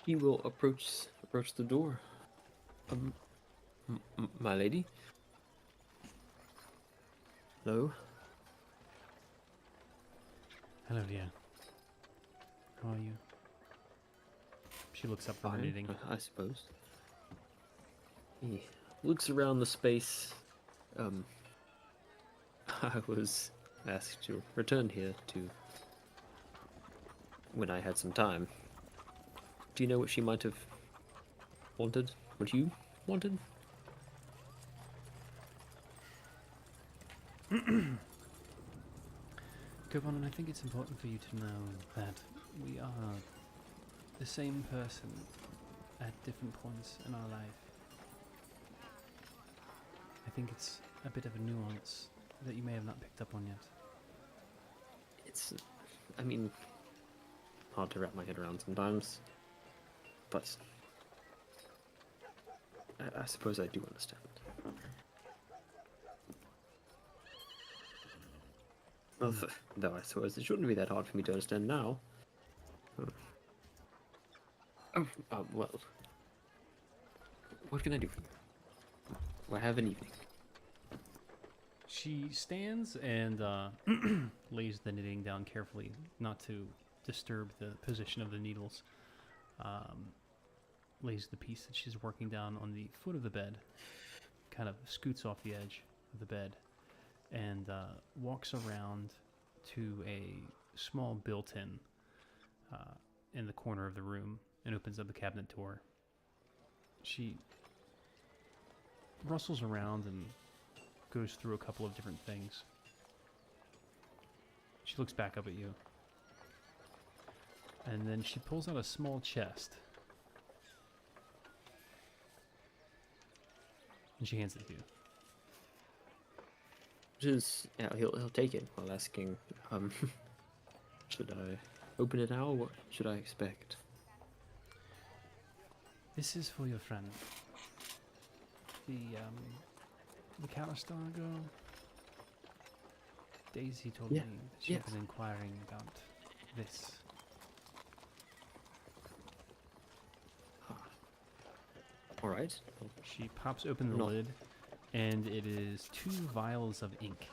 He will approach the door. My lady. Hello. Hello, dear. How are you? She looks up from her Fine, knitting. I suppose. He looks around the space. I was asked to return here to when I had some time. Do you know what she might have wanted? What you wanted? Gobon, and I think it's important for you to know that we are the same person at different points in our life. I think it's a bit of a nuance that you may have not picked up on yet. It's, I mean, hard to wrap my head around sometimes, but I suppose I do understand. Well, though I suppose it shouldn't be that hard for me to understand now. Well, what can I do for you? Well, have an evening. She stands and lays the knitting down carefully, not to disturb the position of the needles. Lays the piece that she's working down on the foot of the bed, kind of scoots off the edge of the bed, and walks around to a small built-in in the corner of the room and opens up the cabinet door. She rustles around and goes through a couple of different things. She looks back up at you. And then she pulls out a small chest. And she hands it to you. Just yeah, he'll take it while asking, should I open it now? What should I expect? This is for your friend. The Calistar girl. Daisy told Yeah, me that she yes. was inquiring about this. All right. She pops open the No. lid, and it is 2 vials of ink.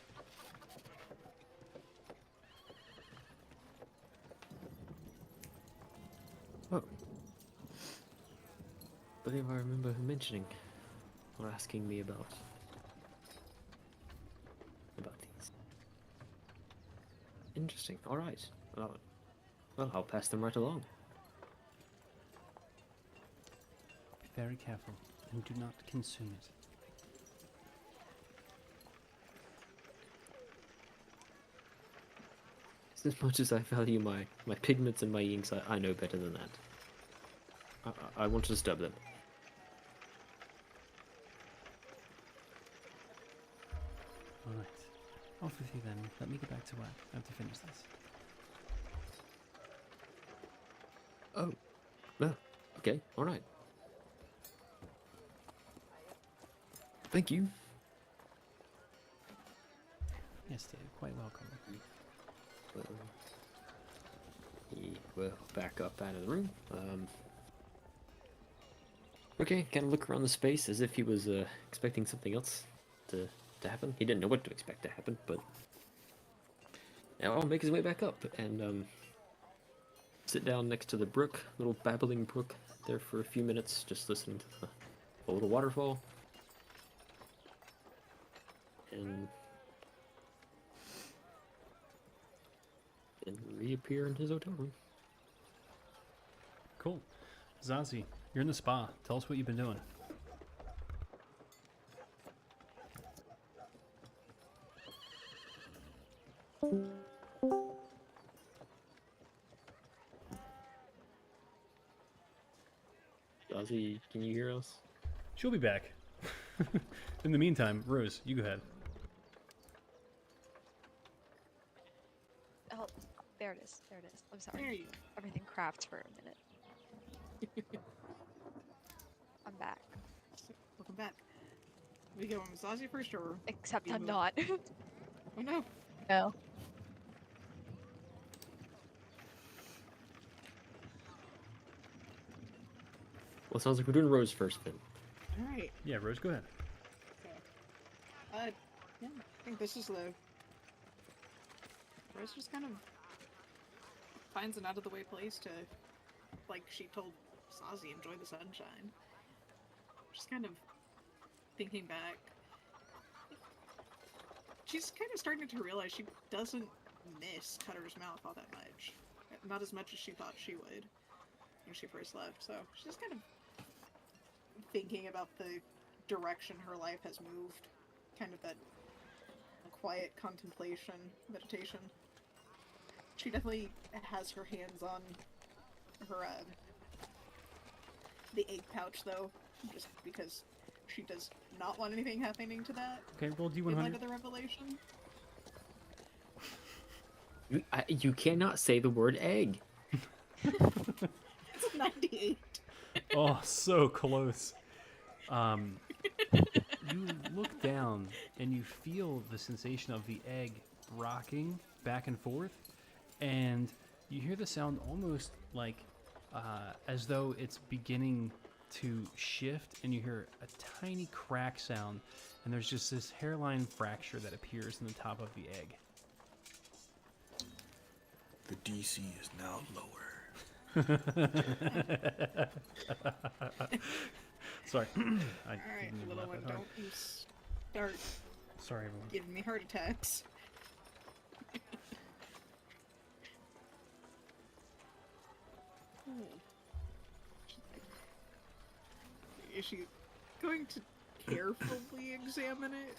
Oh. I believe I remember her mentioning or asking me about these. Interesting. All right. Well, I'll pass them right along. Be very careful and do not consume it. As much as I value my pigments and my inks, I know better than that. I want to stub them. Alright. Off with you then. Let me get back to work. I have to finish this. Oh. Well, okay. All right. Thank you. Yes, dear. Quite welcome. He will back up out of the room. Okay, kind of look around the space as if he was expecting something else to happen. He didn't know what to expect to happen, but now I'll make his way back up and sit down next to the brook, little babbling brook, there for a few minutes, just listening to the little waterfall, and reappear in his hotel room. Cool. Zazie, you're in the spa. Tell us what you've been doing. Ozzy, can you hear us? She'll be back. In the meantime, Rose, you go ahead. Oh, there it is. There it is. I'm sorry. There you Everything crapped for a minute. I'm back. go. Welcome back. We go with Zazie first, or Except You I'm move. not. oh no? No. Well, it sounds like we're doing Rose first then. All right. Yeah, Rose, go ahead. Yeah, I think this is the. Rose just kind of finds an out of the way place to, like she told Zazie, enjoy the sunshine. Just kind of thinking back. She's kind of starting to realize she doesn't miss Cutter's mouth all that much. Not as much as she thought she would when she first left. So she's kind of thinking about the direction her life has moved. Kind of that quiet contemplation, meditation. She definitely has her hands on her, the egg pouch, though, just because she does not want anything happening to that Okay, roll in light D100. of the revelation. You cannot say the word egg. It's a 98. Oh, so close. You look down and you feel the sensation of the egg rocking back and forth, and you hear the sound almost like as though it's beginning to shift, and you hear a tiny crack sound, and there's just this hairline fracture that appears in the top of the egg. The DC is now lower. Sorry. I Alright, didn't mean to little laugh one, that hard. don't you start Sorry, everyone. giving me heart attacks. Is she going to carefully examine it?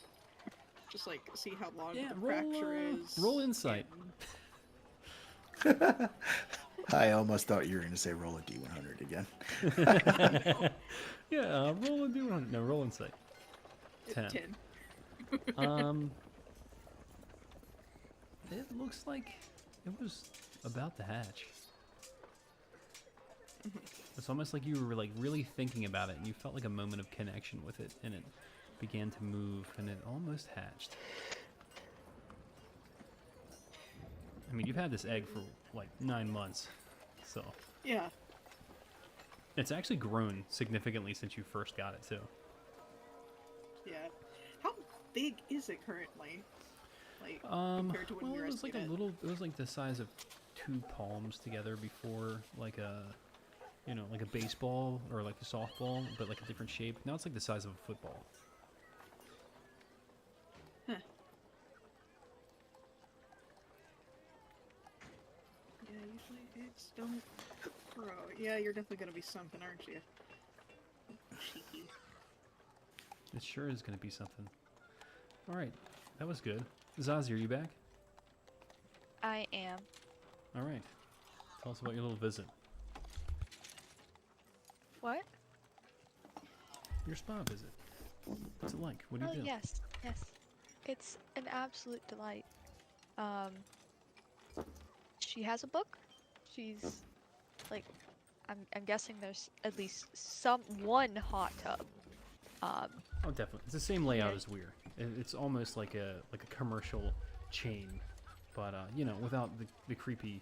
Just like see how long Yeah, the roll, fracture is. roll insight. and- I almost thought you were going to say roll a d100 again. Yeah, roll and do one. No, roll and say. 10. 10. It looks like it was about to hatch. It's almost like you were like really thinking about it, and you felt like a moment of connection with it, and it began to move, and it almost hatched. I mean, you've had this egg for like 9 months, so Yeah. it's actually grown significantly since you first got it too. Yeah. How big is it currently? Like, compared to when Well, you it was like rescued a it? little. It was like the size of 2 palms together before, like a, you know, like a baseball or like a softball, but like a different shape. Now it's like the size of a football. Huh. Yeah, usually eggs don't grow. Yeah, you're definitely gonna be something, aren't you? Cheeky. It sure is going to be something. All right, that was good. Zazie, are you back? I am. All right. Tell us about your little visit. What? Your spa visit. What's it like? What do you Oh do? yes, yes. It's an absolute delight. Um, she has a book. She's like, I'm guessing there's at least one hot tub. Oh, definitely. It's the same layout Yeah. as Weir. It's almost like a commercial chain, but you know, without the creepy,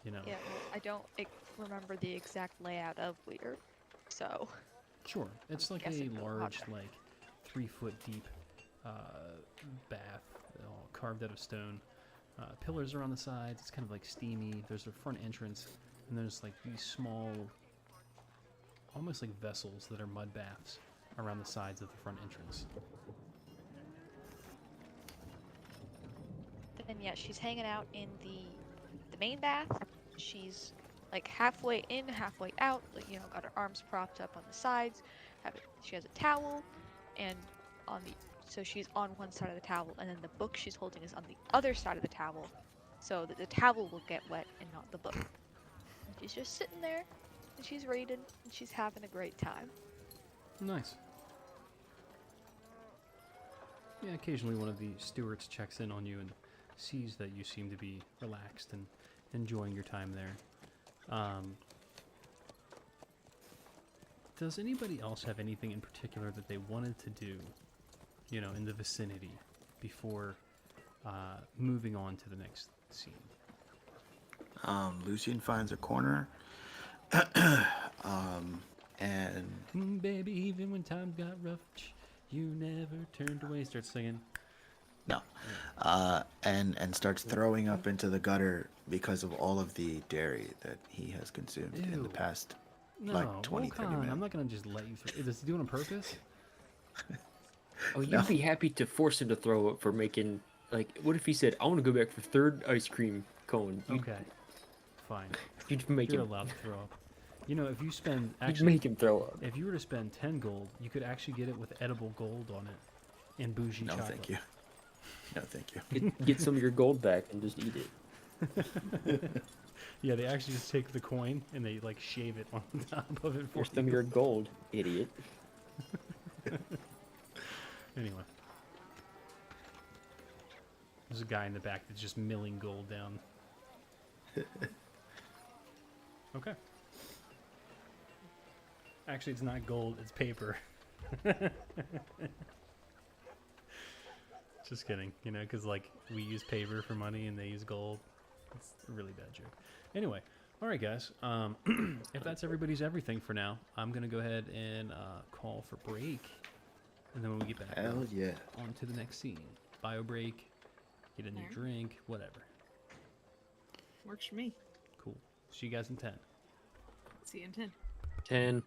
you know. Yeah, well, I don't remember the exact layout of Weir, so Sure, it's like a guessing no hot large, tub. like 3-foot deep bath, all carved out of stone. Pillars are on the sides. It's kind of like steamy. There's a front entrance, and there's like these small, almost like vessels that are mud baths around the sides of the front entrance. and yeah, she's hanging out in the main bath. She's like halfway in, halfway out. Like, you know, got her arms propped up on the sides. She has a towel, and so she's on one side of the towel, and then the book she's holding is on the other side of the towel, so that the towel will get wet and not the book. And she's just sitting there, and she's reading, and she's having a great time. Nice. Yeah, occasionally one of the stewards checks in on you and sees that you seem to be relaxed and enjoying your time there. Does anybody else have anything in particular that they wanted to do, you know, in the vicinity before moving on to the next scene? Lucian finds a corner. And Baby, even when times got rough, you never turned away. Start singing. no, and starts throwing up into the gutter because of all of the dairy that he has consumed in Ew. the past. No, Like 20, 30 Wokan, minutes. I'm not gonna just let you through. Is he doing it on purpose? Oh, you'd No. be happy to force him to throw up for making, like, what if he said, I want to go back for third ice cream cone? Okay, fine. You'd make You're him. allowed to throw up. You know, if you spend You'd actually, make him throw up. if you were to spend 10 gold, you could actually get it with edible gold on it, and bougie No, chocolate. thank you. No, thank you. Get some of your gold back and just eat it. Yeah, they actually just take the coin and they like shave it on top of it for Here's some of you. your gold, idiot. Anyway, there's a guy in the back that's just milling gold down. Okay. Actually, it's not gold; it's paper. Just kidding, you know, because like we use paper for money and they use gold. It's a really bad joke. Anyway, all right, guys. If that's everybody's everything for now, I'm gonna go ahead and call for break, and then when we get back, Hell yeah. on to the next scene. Bio break, get a new Alright. drink, whatever. Works for me. Cool. See you guys in 10. See you in 10. 10.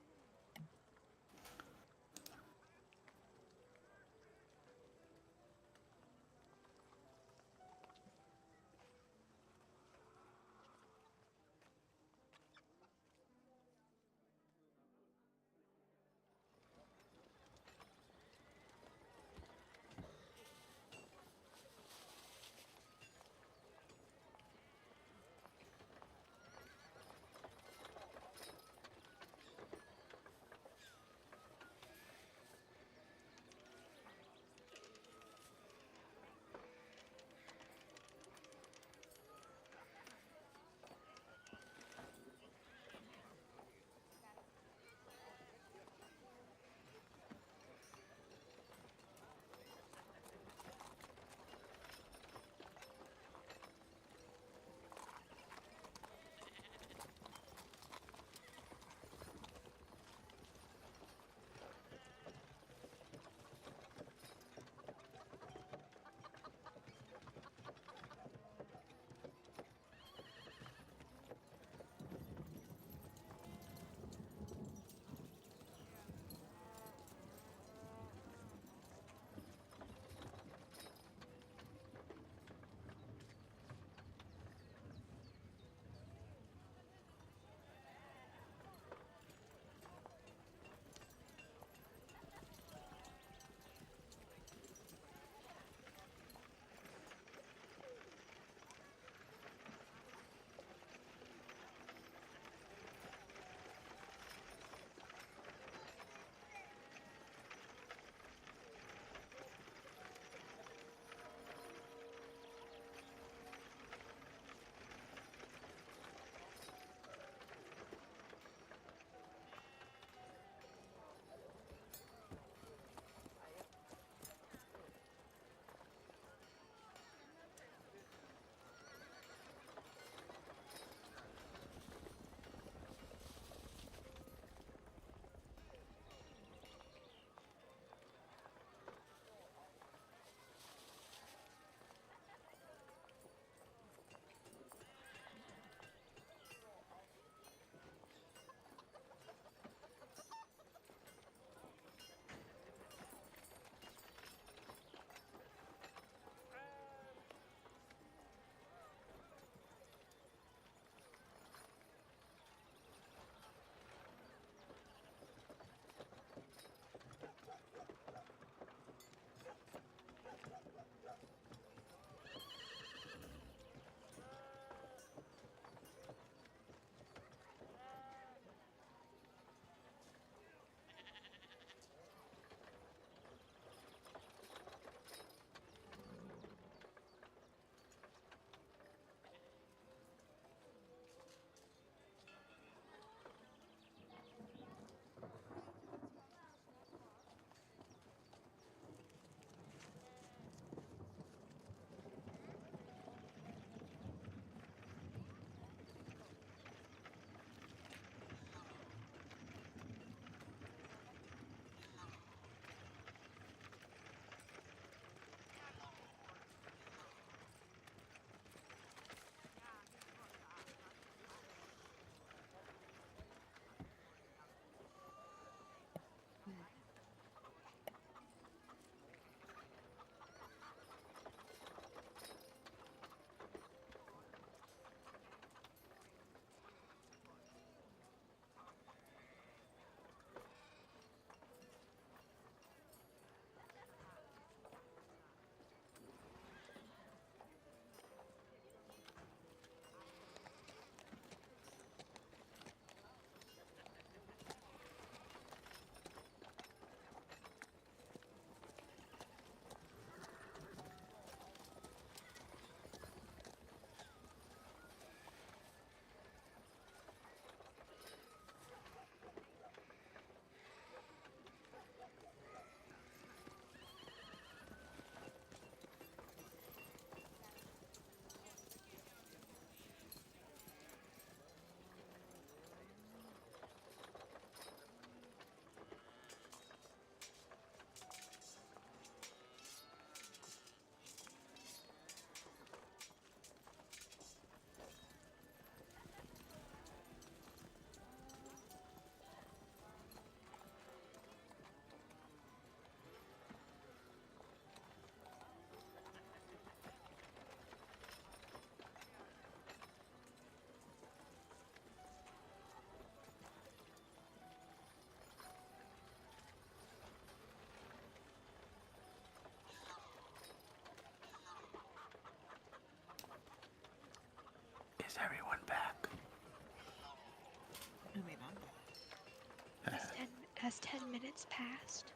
Has 10 minutes passed?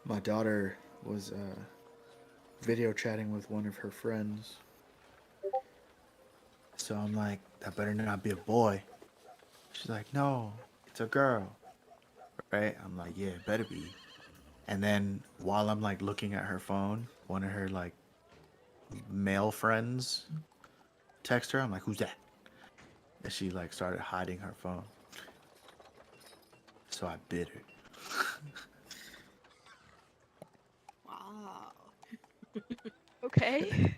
My daughter was video chatting with one of her friends. So I'm like, that better not be a boy. She's like, no, it's a girl. Right? I'm like, yeah, it better be. And then while I'm like looking at her phone, one of her like male friends text her. I'm like, who's that? And she like started hiding her phone. So I bit her. Wow. Okay.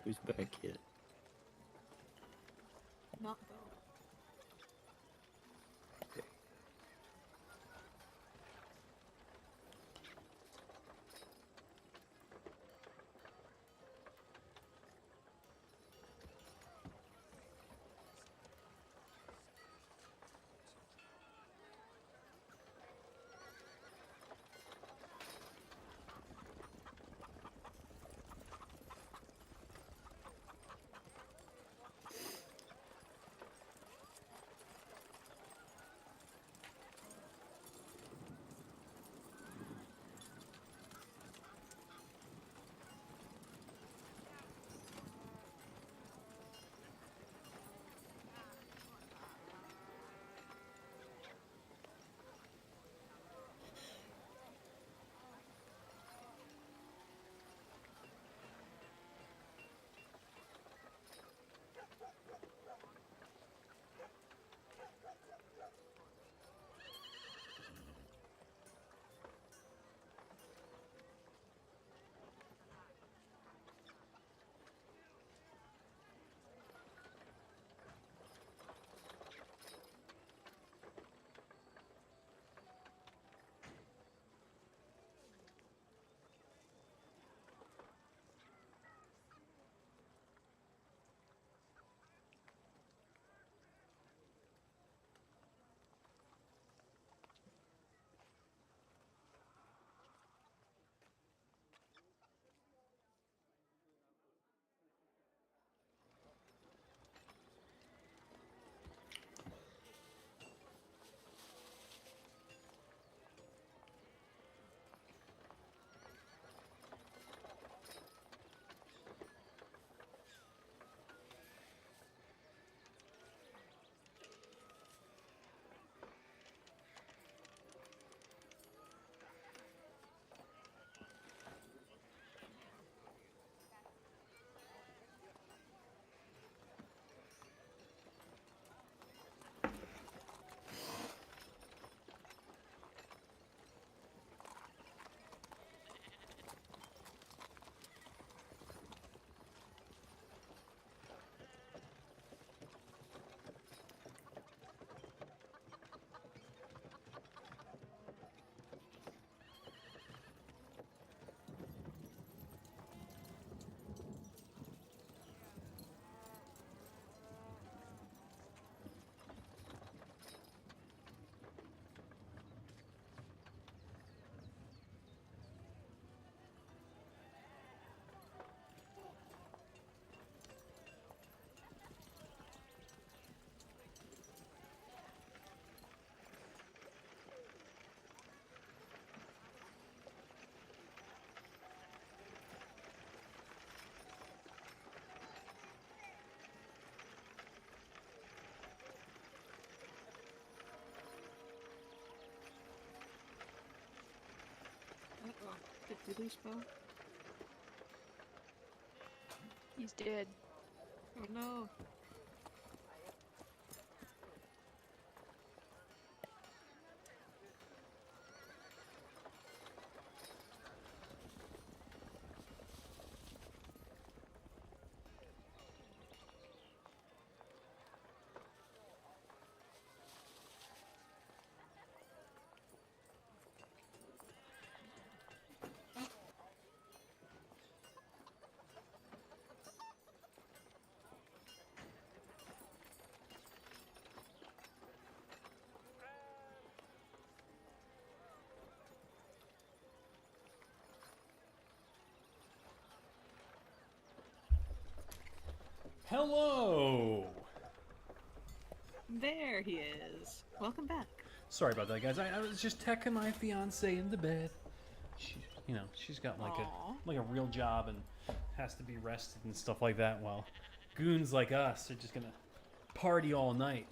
Who's back yet? Not though. Kuzpo? He's dead. Oh no. Hello. There he is. Welcome back. Sorry about that, guys. I was just teching my fiance into bed. She, she's got Aw. like a real job and has to be rested and stuff like that. While goons like us are just gonna party all night.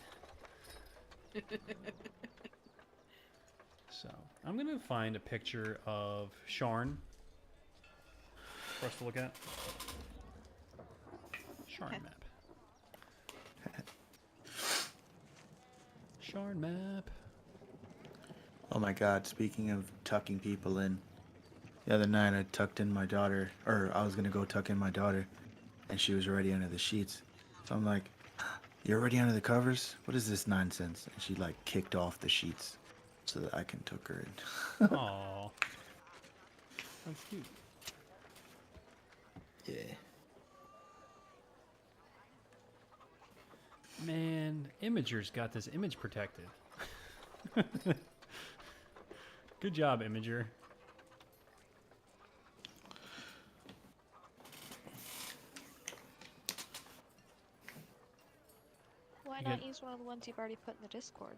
So I'm gonna find a picture of Sharn for us to look at. Sharn map. Sharn map. Oh my god, speaking of tucking people in, the other night I tucked in my daughter, or I was gonna go tuck in my daughter, and she was already under the sheets. So I'm like, "You're already under the covers? What is this nonsense?" And she like kicked off the sheets so that I can tuck her in. Aww. That's cute. Yeah. Man, Imager's got this image protected. Good job, Imager. Why You not get- use one of the ones you've already put in the Discord?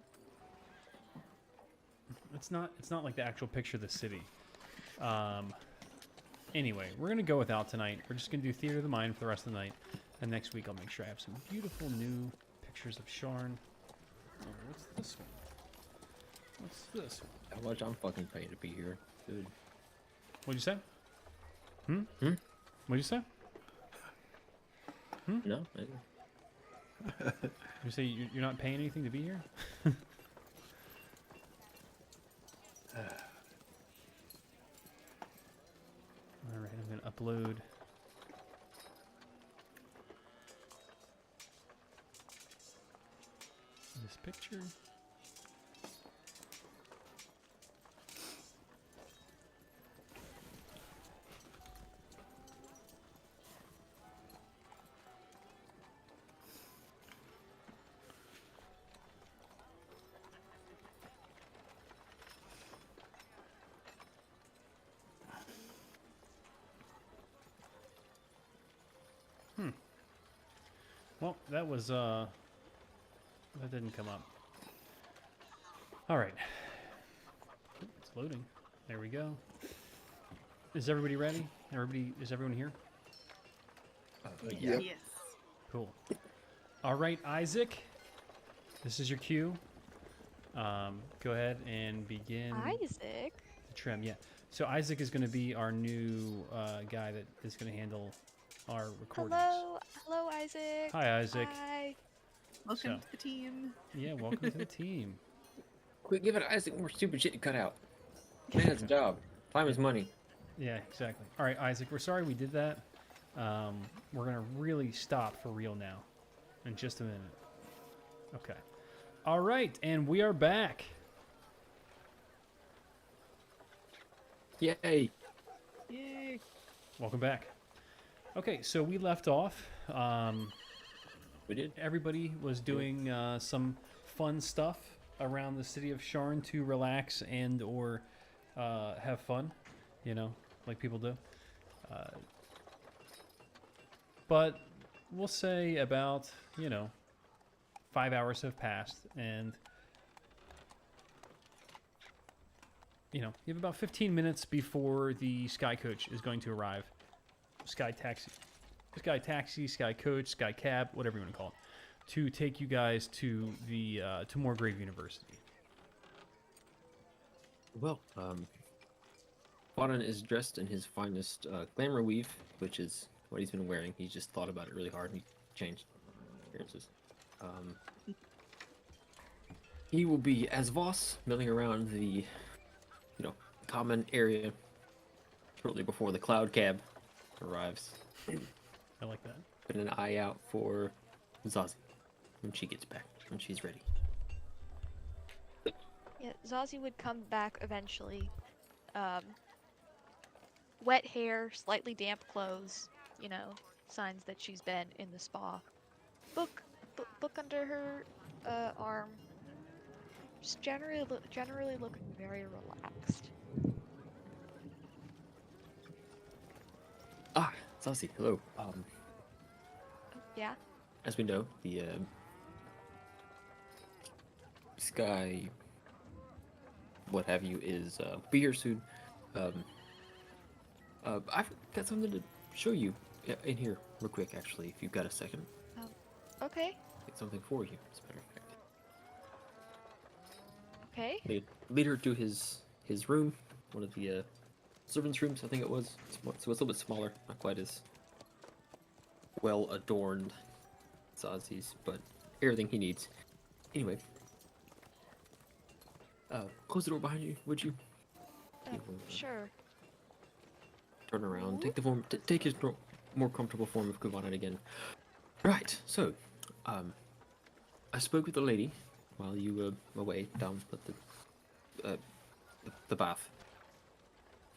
It's not like the actual picture of the city. Anyway, we're gonna go without tonight. We're just gonna do Theater of the Mind for the rest of the night. And next week I'll make sure I have some beautiful new pictures of Sharn. Oh, what's this one? What's this one? How much I'm fucking paying to be here, dude. What'd you say? Hmm? What'd you say? No, You say you're not paying anything to be here? Alright, I'm gonna upload. This picture. Well, that was that didn't come up. All right. It's loading. There we go. Is everybody ready? Is everyone here? yeah. Yes. Cool. All right, Isaac. This is your cue. Go ahead and begin Isaac? the trim. Yeah. So Isaac is going to be our new guy that is going to handle our recordings. Hello, Isaac. Hi, Isaac. Hi. Welcome So. to the team. Yeah, welcome to the team. Quit giving Isaac more stupid shit to cut out. Man has a job. Time is money. Yeah, exactly. All right, Isaac, we're sorry we did that. We're going to really stop for real now in just a minute. Okay. All right, and we are back. Yay. Yay. Welcome back. Okay, so we left off. We did. Everybody was doing some fun stuff around the city of Sharn to relax and or have fun, like people do. But we'll say about, 5 hours have passed, and you have about 15 minutes before the Sky Coach is going to arrive. Sky Taxi, Sky Coach, Sky Cab, whatever you want to call it, to take you guys to the to Moorgrave University. Well, Bonin is dressed in his finest glamour weave, which is what he's been wearing. He just thought about it really hard and he changed appearances. He will be as Voss, milling around the, common area shortly before the cloud cab arrives. I like that. Put an eye out for Zazie when she gets back, when she's ready. Yeah, Zazie would come back eventually. Wet hair, slightly damp clothes, signs that she's been in the spa. Book under her arm. Just generally looking very relaxed. Ah, Zazie, hello. Yeah? As we know, the sky, what have you, is be here soon. I've got something to show you in here, real quick. Actually, if you've got a second, Okay. get something for you. As a matter of fact, Okay. lead her to his room, one of the servants' rooms, I think it was. So it's a little bit smaller, not quite as well adorned as Ozzy's, but everything he needs. Anyway, close the door behind you, would you? He will, Sure. turn around, take the form, take his more comfortable form of Kuvanan again. Right. So, I spoke with the lady while you were away down at the bath.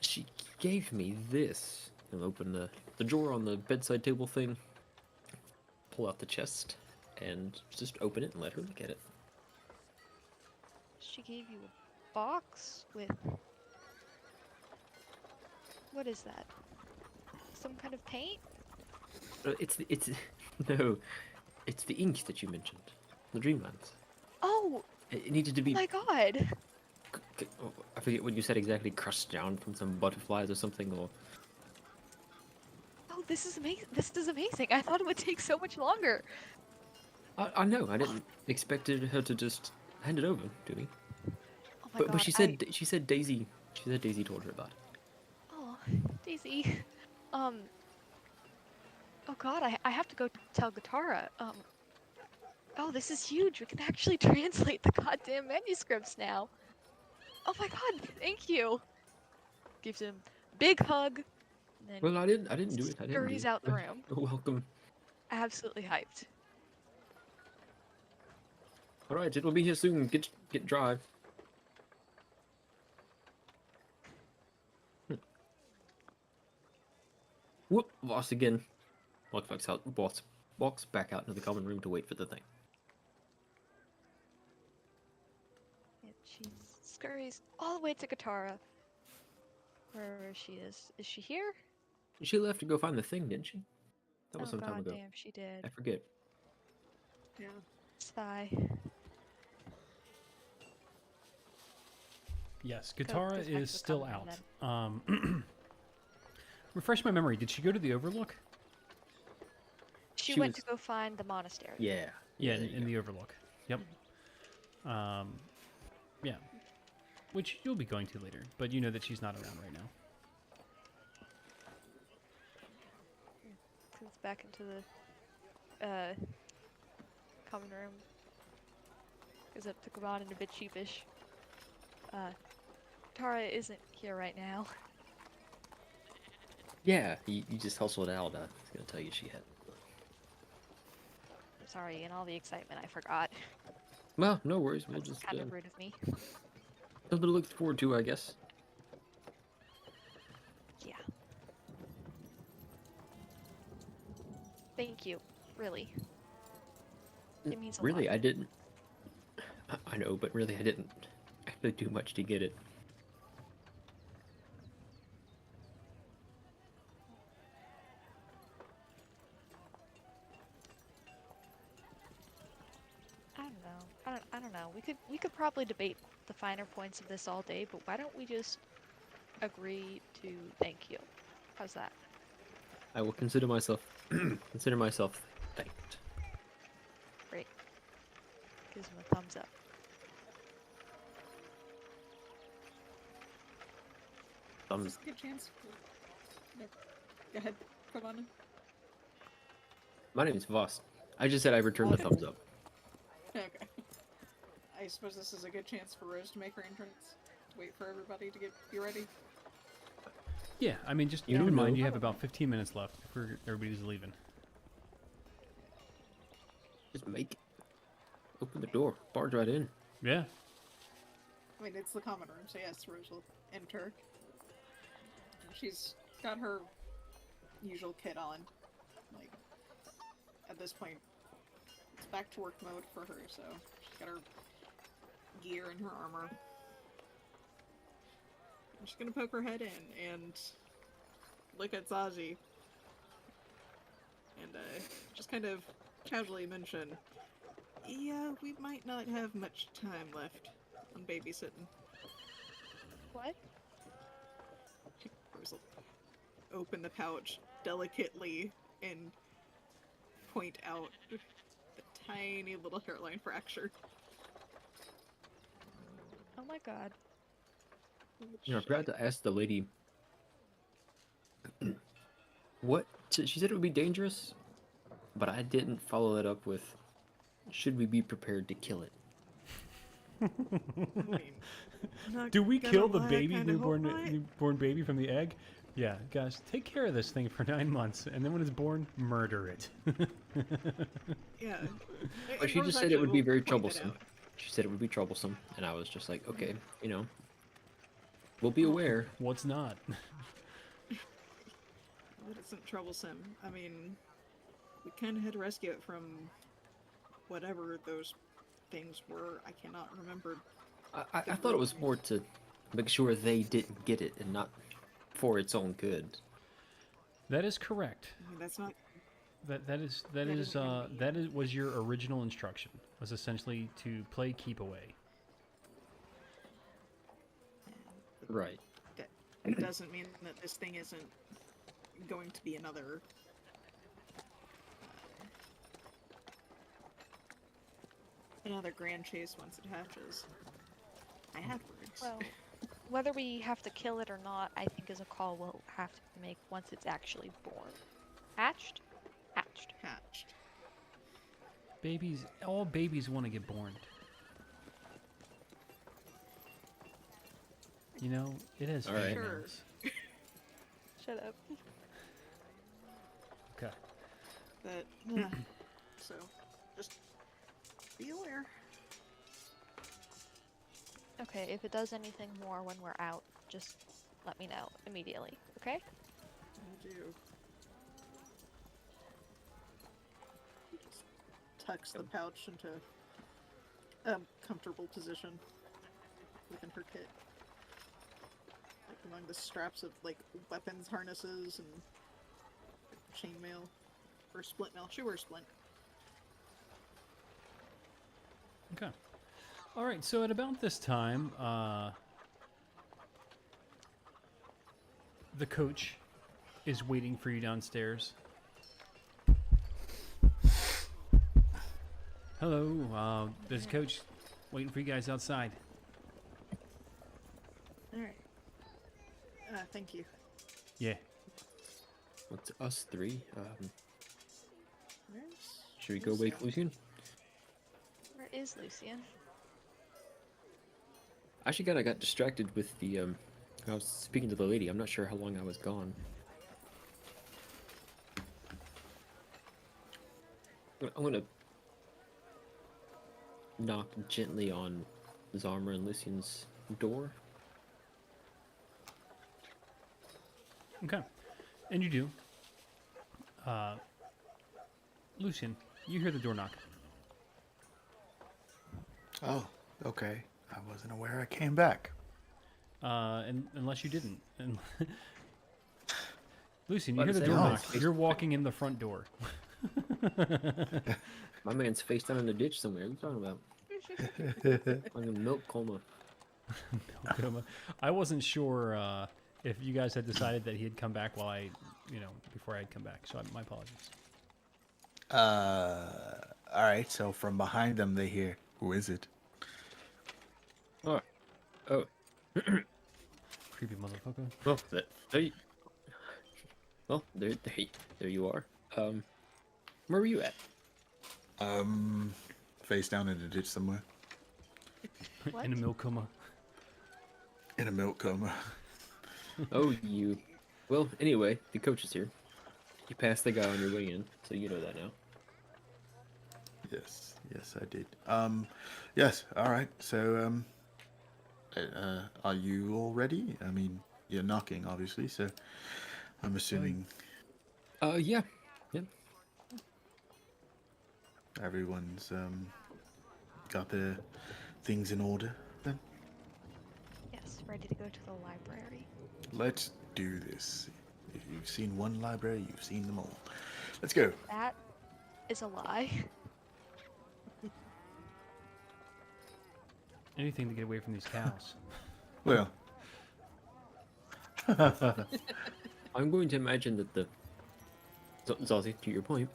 She gave me this. I'll open the drawer on the bedside table thing, pull out the chest, and just open it and let her look at it. She gave you a box with... What is that? Some kind of paint? It's no, it's the ink that you mentioned, the Dreamlands. Oh! It needed to be. My god! I forget what you said exactly. Crushed down from some butterflies or something, or. Oh, this is amazing. This is amazing. I thought it would take so much longer. I know. I didn't expected her to just hand it over to me. Oh my But god. she said Daisy. She said Daisy told her about it. Oh, Daisy. Oh god, I have to go tell Katara. Oh, this is huge. We can actually translate the goddamn manuscripts now. Oh my god, thank you. Gives him big hug. And then Well, I didn't do it. I didn't. scurries do it. out the room. You're welcome. Absolutely hyped. All right, it'll be here soon. Get dry. Whoop! Lost again. Walks back out into the common room to wait for the thing. And she scurries all the way to Katara. Wherever she is. Is she here? She left to go find the thing, didn't she? That was Oh some time god ago. damn, she did. I forget. Yeah. Sigh. Yes, goes Katara back to is the still common out. Refresh my memory. Did she go to the Overlook? She She went was- to go find the monastery. Yeah. Yeah, there in you go. the Overlook. Yep. Yeah. Which you'll be going to later, but you know that she's not around right now. Comes back into the common room. Goes up to Kavan a bit sheepish. Tara isn't here right now. Yeah, you just hustled out. I was gonna tell you she had. I'm sorry, in all the excitement I forgot. Well, no worries. We'll That's just kind of rude of me. something to look forward to, I guess. Yeah. Thank you. Really. It means a Really, lot. I didn't. I know, but really, I didn't actually do much to get it. I don't know. I don't know. We could probably debate the finer points of this all day, but why don't we just agree to thank you? How's that? I will consider myself thanked. Great. Gives him a thumbs up. thumbs. This is a good chance. No. Go ahead. Come on in. My name is Voss. I just said I returned the thumbs up. Okay. I suppose this is a good chance for Rose to make her entrance. Wait for everybody to be ready. Yeah, I mean, just You keep in know. mind you have about 15 minutes left before everybody's leaving. Just make it. Open the door. Barge right in. Yeah. I mean, it's the common room, so yes, Rose will enter. She's got her usual kit on. Like, at this point, it's back to work mode for her, so she's got her gear and her armor. And she's gonna poke her head in and look at Zaji. And, just kind of casually mention, yeah, we might not have much time left on babysitting. What? Rose will open the pouch delicately and point out the tiny little hairline fracture. Oh my god. You know, I forgot to ask the lady. What? She said it would be dangerous, but I didn't follow it up with, should we be prepared to kill it? I mean, not Do we gonna kill the lie, I baby, kinda hope not. newborn baby from the egg? Yeah, guys, take care of this thing for 9 months, and then when it's born, murder it. Yeah. But she Rose just said it actually would be will very point that troublesome. out. She said it would be troublesome, and I was just like, okay, you know, we'll be aware. What's not? It isn't troublesome. I mean, we kind of had to rescue it from whatever those things were. I cannot remember. I thought it was more to make sure they didn't get it and not for its own good. That is correct. I mean, that's not. That was your original instruction. Was essentially to play keep away. Right. That doesn't mean that this thing isn't going to be another grand chase once it hatches. I had words. Well, whether we have to kill it or not, I think is a call we'll have to make once it's actually born. Hatched? Hatched. Hatched. All babies want to get born. You know, it has All right. females. Shut up. Okay. But, so, just be aware. Okay, if it does anything more when we're out, just let me know immediately, okay? I do. Just tucks the pouch into a comfortable position within her kit. Like among the straps of like weapons harnesses and chainmail. Or splint mail. She wears splint. Okay. All right. So at about this time, the coach is waiting for you downstairs. Hello. There's a coach waiting for you guys outside. Alright. Thank you. Yeah. Well, to us three, Where's should we go wake Lucian? Where is Lucian? Actually, I got distracted with the I was speaking to the lady. I'm not sure how long I was gone. I'm gonna knock gently on Zarma and Lucian's door. Okay. And you do. Lucian, you hear the door knock. Oh, okay. I wasn't aware I came back. And unless you didn't. And Lucian, you About hear to the say, door no. knock. You're walking in the front door. My man's face down in the ditch somewhere. What are you talking about? Like a milk coma. Coma. I wasn't sure if you guys had decided that he had come back while before I had come back. So my apologies. All right. So from behind them, they hear, "Who is it?" Oh. Creepy motherfucker. Well, there you are. Where were you at? Face down in a ditch somewhere. What? In a milk coma. In a milk coma. Oh, you. Well, anyway, the coach is here. You passed the guy on your way in, so you know that now. Yes, I did. Yes. All right. So, are you all ready? I mean, you're knocking, obviously. So, I'm assuming Yeah. everyone's got their things in order. Then Yes, ready to go to the library. let's do this. If you've seen one library, you've seen them all. Let's go. That is a lie. Anything to get away from these cows. Well, I'm going to imagine that the... Zazie, to your point,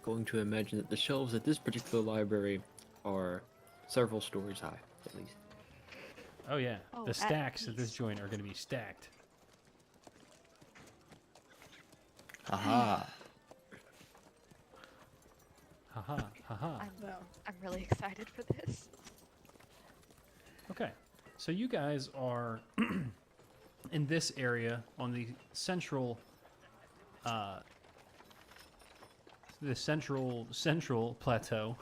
going to imagine that the shelves at this particular library are several stories high, at least. Oh yeah, Oh, the at stacks at this least. joint are going to be stacked. haha. Haha, haha. Well, I'm really excited for this. Okay, so you guys are in this area on the central plateau.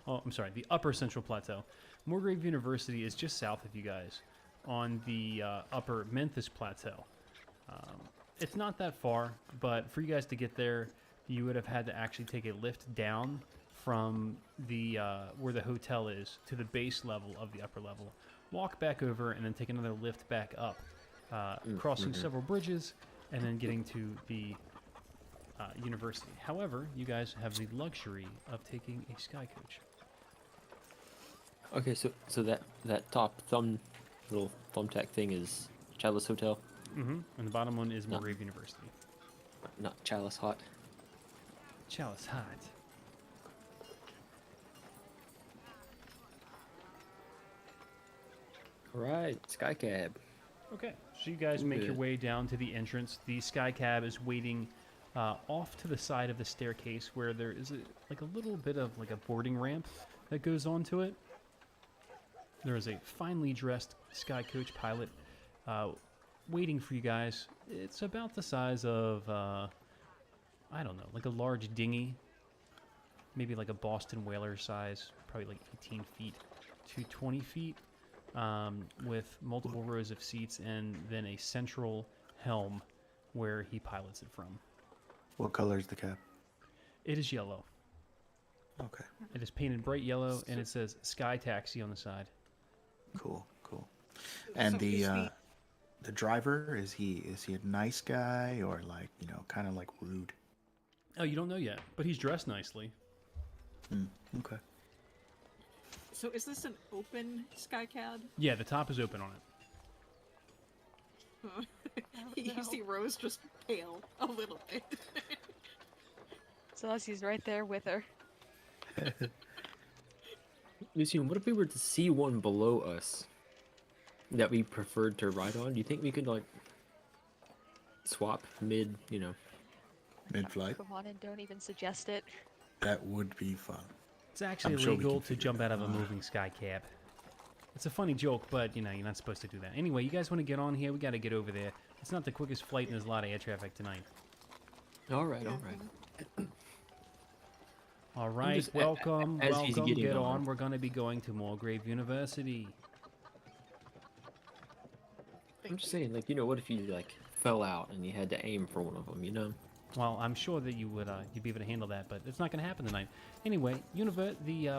Oh, I'm sorry, the upper central plateau. Moorgrave University is just south of you guys on the upper Memphis plateau. It's not that far, but for you guys to get there, you would have had to actually take a lift down from the where the hotel is to the base level of the upper level. Walk back over and then take another lift back up, crossing several bridges, and then getting to the university. However, you guys have the luxury of taking a sky coach. Okay, so that top little thumbtack thing is Chalice Hotel, And the bottom one is No. Moorgrave University. not Chalice Hot. Chalice Hot. Alright, Sky Cab. Okay, so you guys make your Good. way down to the entrance. The sky cab is waiting off to the side of the staircase where there is like a little bit of like a boarding ramp that goes onto it. There is a finely dressed sky coach pilot waiting for you guys. It's about the size of, I don't know, like a large dinghy. Maybe like a Boston whaler size, probably like 18 feet to 20 feet. With multiple rows of seats and then a central helm where he pilots it from. What color is the cap? It is yellow. Okay. It is painted bright yellow and it says Sky Taxi on the side. Cool. And So the is the driver, is he a nice guy or like, kind of like rude? Oh, you don't know yet, but he's dressed nicely. Okay. So is this an open skycad? Yeah, the top is open on it. You see Rose just pale a little bit. Celestia's right there with her. Lucian, what if we were to see one below us that we preferred to ride on? Do you think we could, like, swap mid, Mid-flight. Come on and don't even suggest it. That would be fun. It's actually I'm sure we illegal can to figure jump that out of a out. moving sky cab. It's a funny joke, but you're not supposed to do that. Anyway, you guys want to get on here? We got to get over there. It's not the quickest flight and there's a lot of air traffic tonight. Alright. All right, just- welcome, as he's welcome. getting Get on. on. We're going to be going to Moorgrave University. I'm just saying, like, what if you, like, fell out and you had to aim for one of them, Well, I'm sure that you would you'd be able to handle that, but it's not going to happen tonight. Anyway, the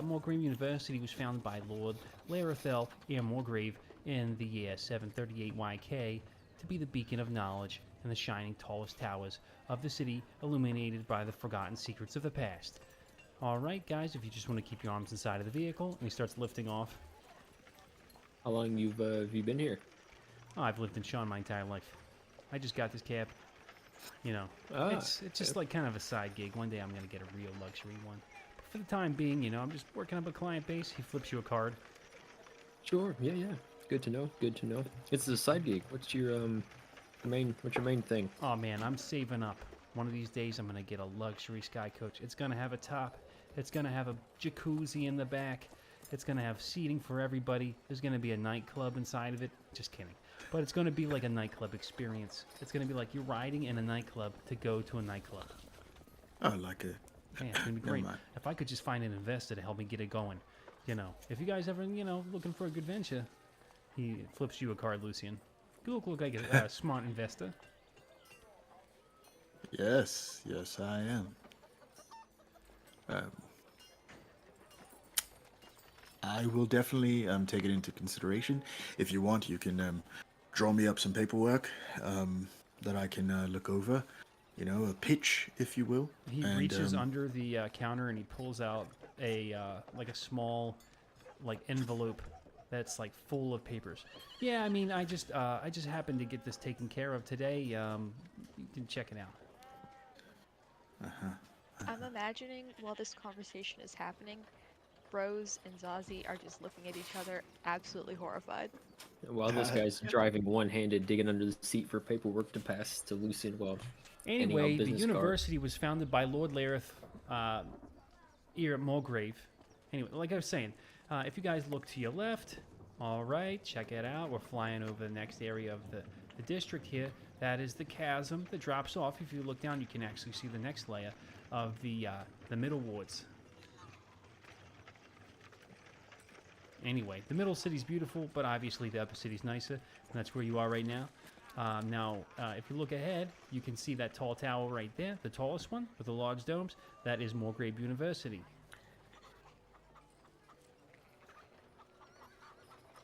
Moorgrave University was founded by Lord Larethel Air Moorgrave in the year 738 YK to be the beacon of knowledge and the shining tallest towers of the city, illuminated by the forgotten secrets of the past. All right, guys, if you just want to keep your arms inside of the vehicle, and he starts lifting off. How long have you been here? Oh, I've lived in Sean my entire life. I just got this cab. Ah, It's just like kind of a side gig. One day I'm gonna get a real luxury one. But for the time being, I'm just working up a client base. He flips you a card. Sure, yeah. Good to know. Good to know. It's a side gig. What's your main thing? Oh man, I'm saving up. One of these days, I'm gonna get a luxury sky coach. It's gonna have a top. It's gonna have a jacuzzi in the back. It's gonna have seating for everybody. There's gonna be a nightclub inside of it. Just kidding. But it's gonna be like a nightclub experience. It's gonna be like you're riding in a nightclub to go to a nightclub. Oh, like a. Man, it's gonna be Never great. mind. If I could just find an investor to help me get it going, you know. If you guys ever, you know, looking for a good venture, he flips you a card, Lucian. You look like a smart investor. Yes, yes, I am. I will definitely take it into consideration. If you want, you can draw me up some paperwork that I can look over. You know, a pitch, if you will. He And, reaches under the counter and he pulls out a like a small like envelope that's like full of papers. Yeah, I mean, I just happened to get this taken care of today. You can check it out. I'm imagining while this conversation is happening, Rose and Zazie are just looking at each other, absolutely horrified. While this guy's driving one-handed, digging under the seat for paperwork to pass to Lucian. Well, Anyway, the business card. university was founded by Lord Lareth here at Mulgrave. Anyway, like I was saying, if you guys look to your left, all right, check it out. We're flying over the next area of the district here. That is the chasm that drops off. If you look down, you can actually see the next layer of the middle wards. Anyway, the middle city's beautiful, but obviously the upper city's nicer, and that's where you are right now. If you look ahead, you can see that tall tower right there, the tallest one with the large domes. That is Mulgrave University.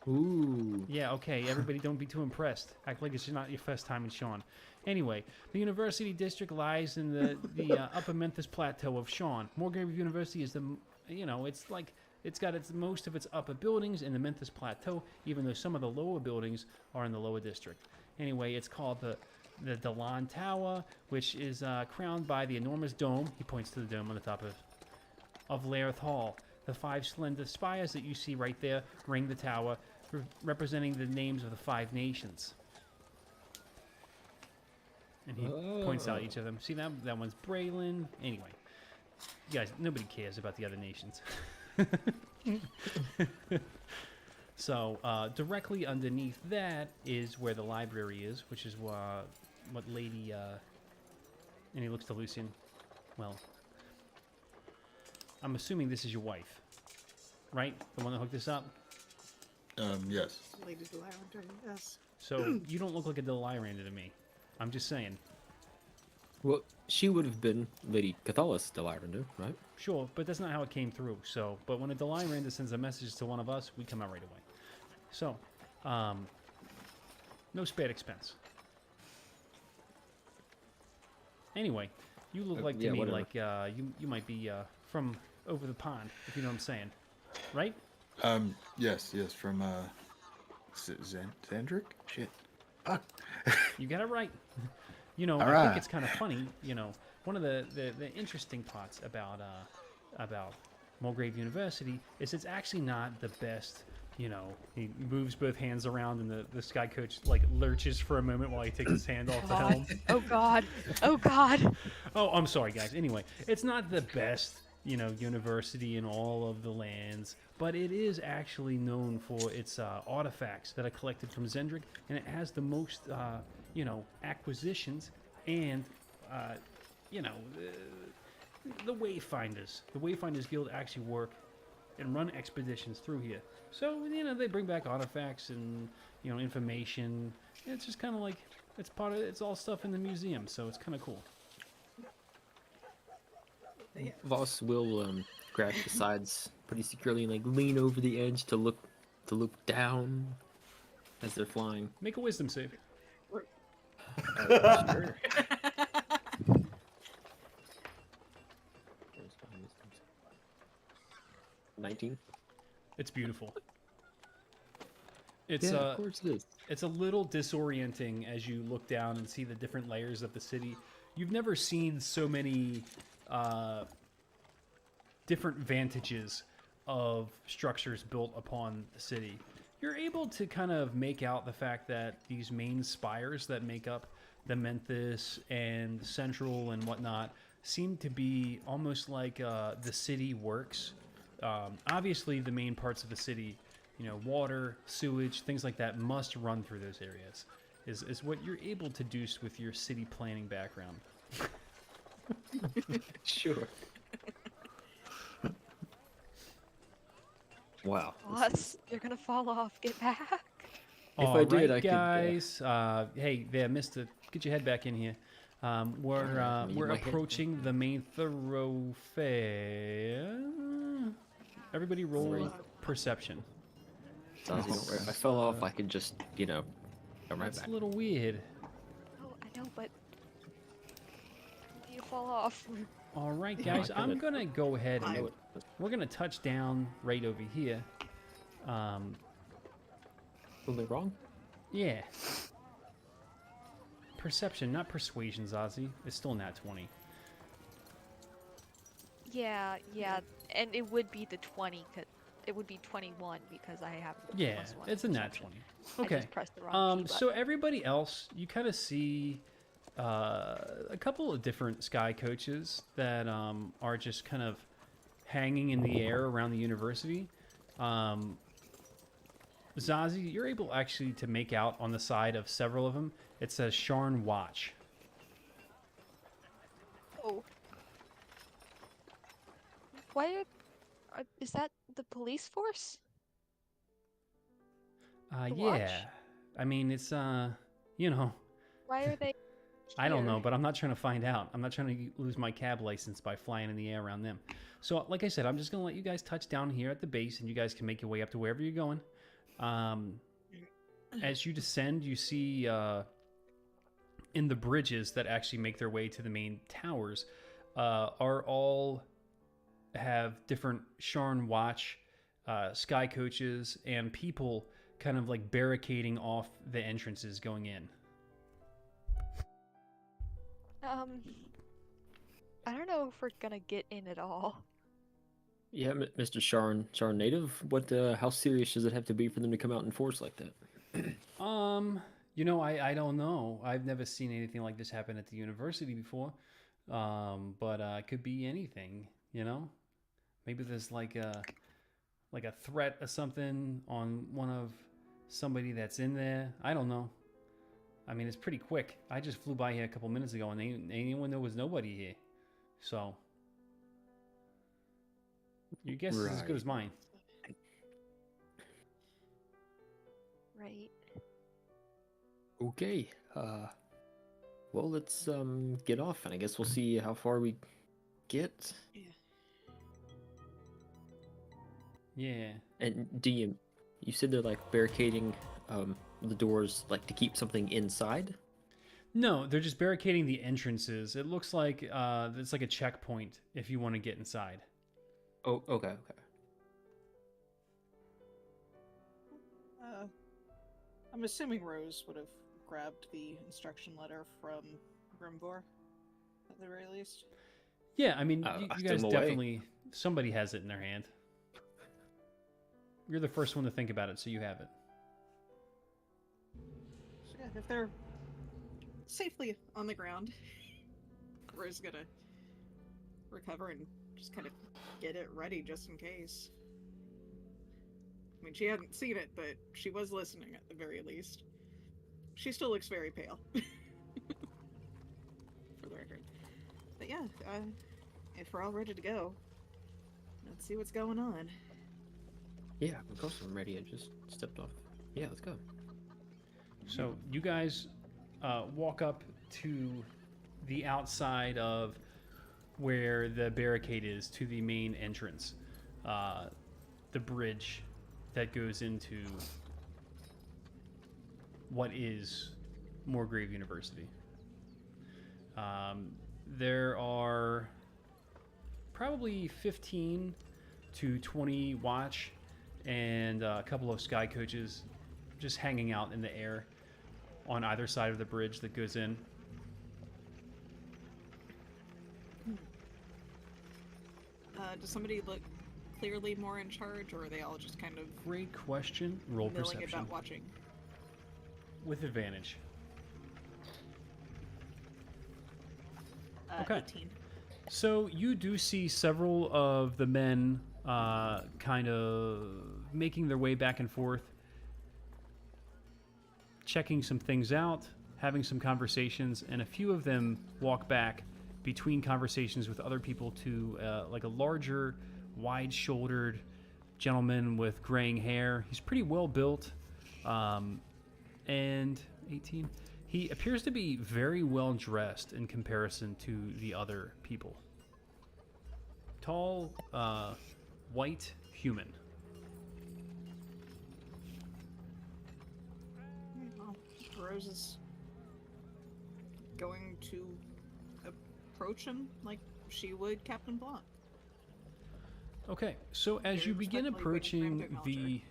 ooh, Yeah, okay, everybody don't be too impressed. Act like it's not your first time in Sean. Anyway, the university district lies in the upper Memphis plateau of Sean. Mulgrave University is it's like, it's got most of its upper buildings in the Memphis plateau, even though some of the lower buildings are in the lower district. Anyway, it's called the Delan Tower, which is crowned by the enormous dome. He points to the dome on the top of Lareth Hall. The 5 slender spires that you see right there ring the tower, representing the names of the 5 nations. And he points out each of them. See that one's Braylon. Anyway, you guys, nobody cares about the other nations. So directly underneath that is where the library is, which is what Lady. And he looks to Lucian. Well, I'm assuming this is your wife, right? The one that hooked this up. Yes. Lady Delander, yes. So you don't look like a Delirander to me. I'm just saying. well, she would have been Lady Cathalis Delirander, right? Sure, but that's not how it came through. So, but when a Delirander sends a message to one of us, we come out right away. So, no spared expense. Anyway, you look like to yeah, me whatever. like you might be from over the pond, if you know what I'm saying, right? Yes, from Zendrick? Shit. Fuck. You got it right. You know, All I right. think it's kind of funny. You know, one of the interesting parts about Mulgrave University is it's actually not the best. You know, he moves both hands around, and the sky coach like lurches for a moment while he takes his hand off the helm. Oh god. Oh god. Oh, I'm sorry, guys. Anyway, it's not the best, you know, university in all of the lands, but it is actually known for its artifacts that are collected from Zendrick, and it has the most, acquisitions and, the Wayfinders. The Wayfinders Guild actually work and run expeditions through here. So, they bring back artifacts and, information. It's just kind of like, it's all stuff in the museum, so it's kind of cool. Voss will grab the sides pretty securely and like lean over the edge to look down as they're flying. Make a wisdom save. Sure. 19. It's beautiful. It's Yeah, of course it is. it's a little disorienting as you look down and see the different layers of the city. You've never seen so many different vantages of structures built upon the city. you're able to kind of make out the fact that these main spires that make up the Memphis and Central and whatnot seem to be almost like the city works. Obviously, the main parts of the city, you know, water, sewage, things like that, must run through those areas. Is what you're able to deduce with your city planning background. Sure. Wow. Boss, you're gonna fall off. Get back. If All I did, right, I could, guys. Hey, there, Mister. Get your head back in here. We're need we're my head. approaching the main thoroughfare. Everybody, roll Three. perception. Sounds don't worry. If I fell off, I could just, you know, come right That's back. a little weird. Oh, I know, but you fall off. All right, Yeah, I guys. I'm kinda- gonna go ahead I and know it. we're gonna touch down right over here. Only wrong? Yeah. Perception, not persuasion, Zazie. It's still nat 20. Yeah, and it would be the 20, cause it would be 21 because I have. the Yeah, +1 it's a nat perception. 20. I Okay. just pressed the wrong key So button. everybody else, you kind of see a couple of different sky coaches that are just kind of hanging in the air around the university. Zazie, you're able actually to make out on the side of several of them. It says Sharn Watch. Oh. Why is that the police force? The watch? Yeah. I mean, it's you know, Why are they? I don't know, here? but I'm not trying to find out. I'm not trying to lose my cab license by flying in the air around them. So, like I said, I'm just going to let you guys touch down here at the base, and you guys can make your way up to wherever you're going. As you descend, you see in the bridges that actually make their way to the main towers are all have different Sharn Watch sky coaches and people kind of like barricading off the entrances going in. I don't know if we're gonna get in at all. Yeah, Mr. Sharn native. What? How serious does it have to be for them to come out in force like that? You know, I don't know. I've never seen anything like this happen at the university before. But it could be anything, you know? Maybe there's like a threat or something on one of somebody that's in there. I don't know. I mean, it's pretty quick. I just flew by here a couple minutes ago and anyone there was nobody here. So your guess is as good Right. as mine. Right. Okay. Well, let's get off, and I guess we'll see how far we get. Yeah. And you said they're like barricading the doors, like to keep something inside? No, they're just barricading the entrances. It looks like it's like a checkpoint if you want to get inside. Oh, okay. I'm assuming Rose would have grabbed the instruction letter from Grimvor, at the very least. Yeah, I mean, I you threw guys 'em away. definitely, somebody has it in their hand. You're the first one to think about it, so you have it. So yeah, if they're safely on the ground, Rose is gonna recover and just kind of get it ready just in case. I mean, she hadn't seen it, but she was listening at the very least. She still looks very pale. For the record. But yeah, if we're all ready to go, let's see what's going on. Yeah, of course I'm ready. I just stepped off. Yeah, let's go. So you guys walk up to the outside of where the barricade is to the main entrance, the bridge that goes into what is Moorgrave University. There are probably 15 to 20 watch and a couple of sky coaches just hanging out in the air on either side of the bridge that goes in. Does somebody look clearly more in charge, or are they all just kind of Great question. Roll milling perception about watching? with advantage. Okay. 18. So you do see several of the men kind of making their way back and forth, checking some things out, having some conversations, and a few of them walk back between conversations with other people to like a larger, wide-shouldered gentleman with graying hair. He's pretty well built, and 18. He appears to be very well dressed in comparison to the other people. Tall, white human. Well, Rose is going to approach him like she would Captain Blunt. Okay, so as Very you begin respectfully waiting for him to approaching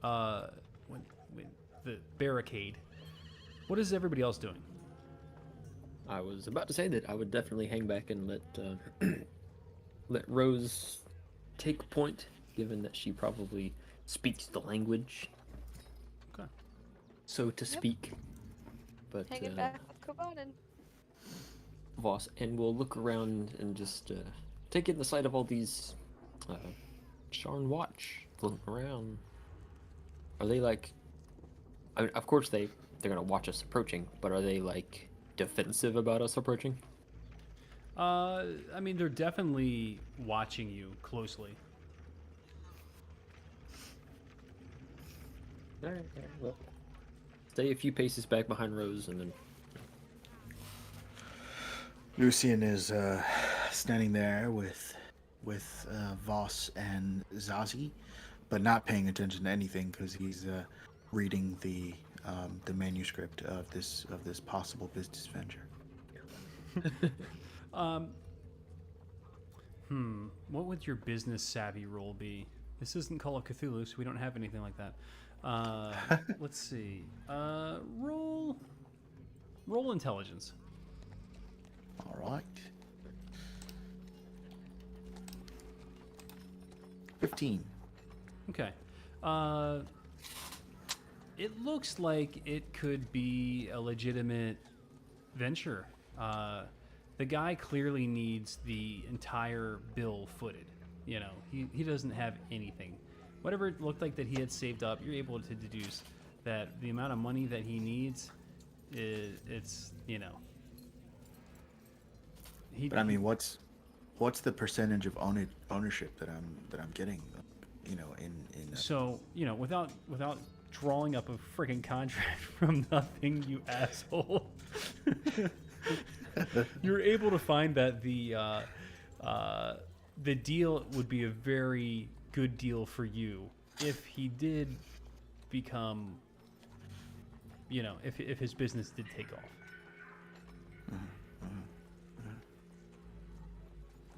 acknowledge the barricade, what is everybody else doing? I was about to say that I would definitely hang back and let let Rose take point, given that she probably speaks the language, Okay. so to speak. But Hanging back with Kovanen. Voss, and we'll look around and just take in the sight of all these Sharn Watch floating around. Are they like? I mean, of course they're gonna watch us approaching, but are they like defensive about us approaching? I mean, they're definitely watching you closely. Alright, well, stay a few paces back behind Rose, and then Lucian is standing there with Voss and Zazie, but not paying attention to anything because he's reading the manuscript of this possible business venture. What would your business savvy roll be? This isn't Call of Cthulhu, so we don't have anything like that. Let's see. Roll intelligence. All right. 15. Okay. It looks like it could be a legitimate venture. The guy clearly needs the entire bill footed. You know, he doesn't have anything. Whatever it looked like that he had saved up, you're able to deduce that the amount of money that he needs it's, you know. But I mean, what's the percentage of ownership that I'm getting? You know, in So, you know, without drawing up a freaking contract from nothing, you asshole. You're able to find that the deal would be a very good deal for you if he did become, you know, if his business did take off.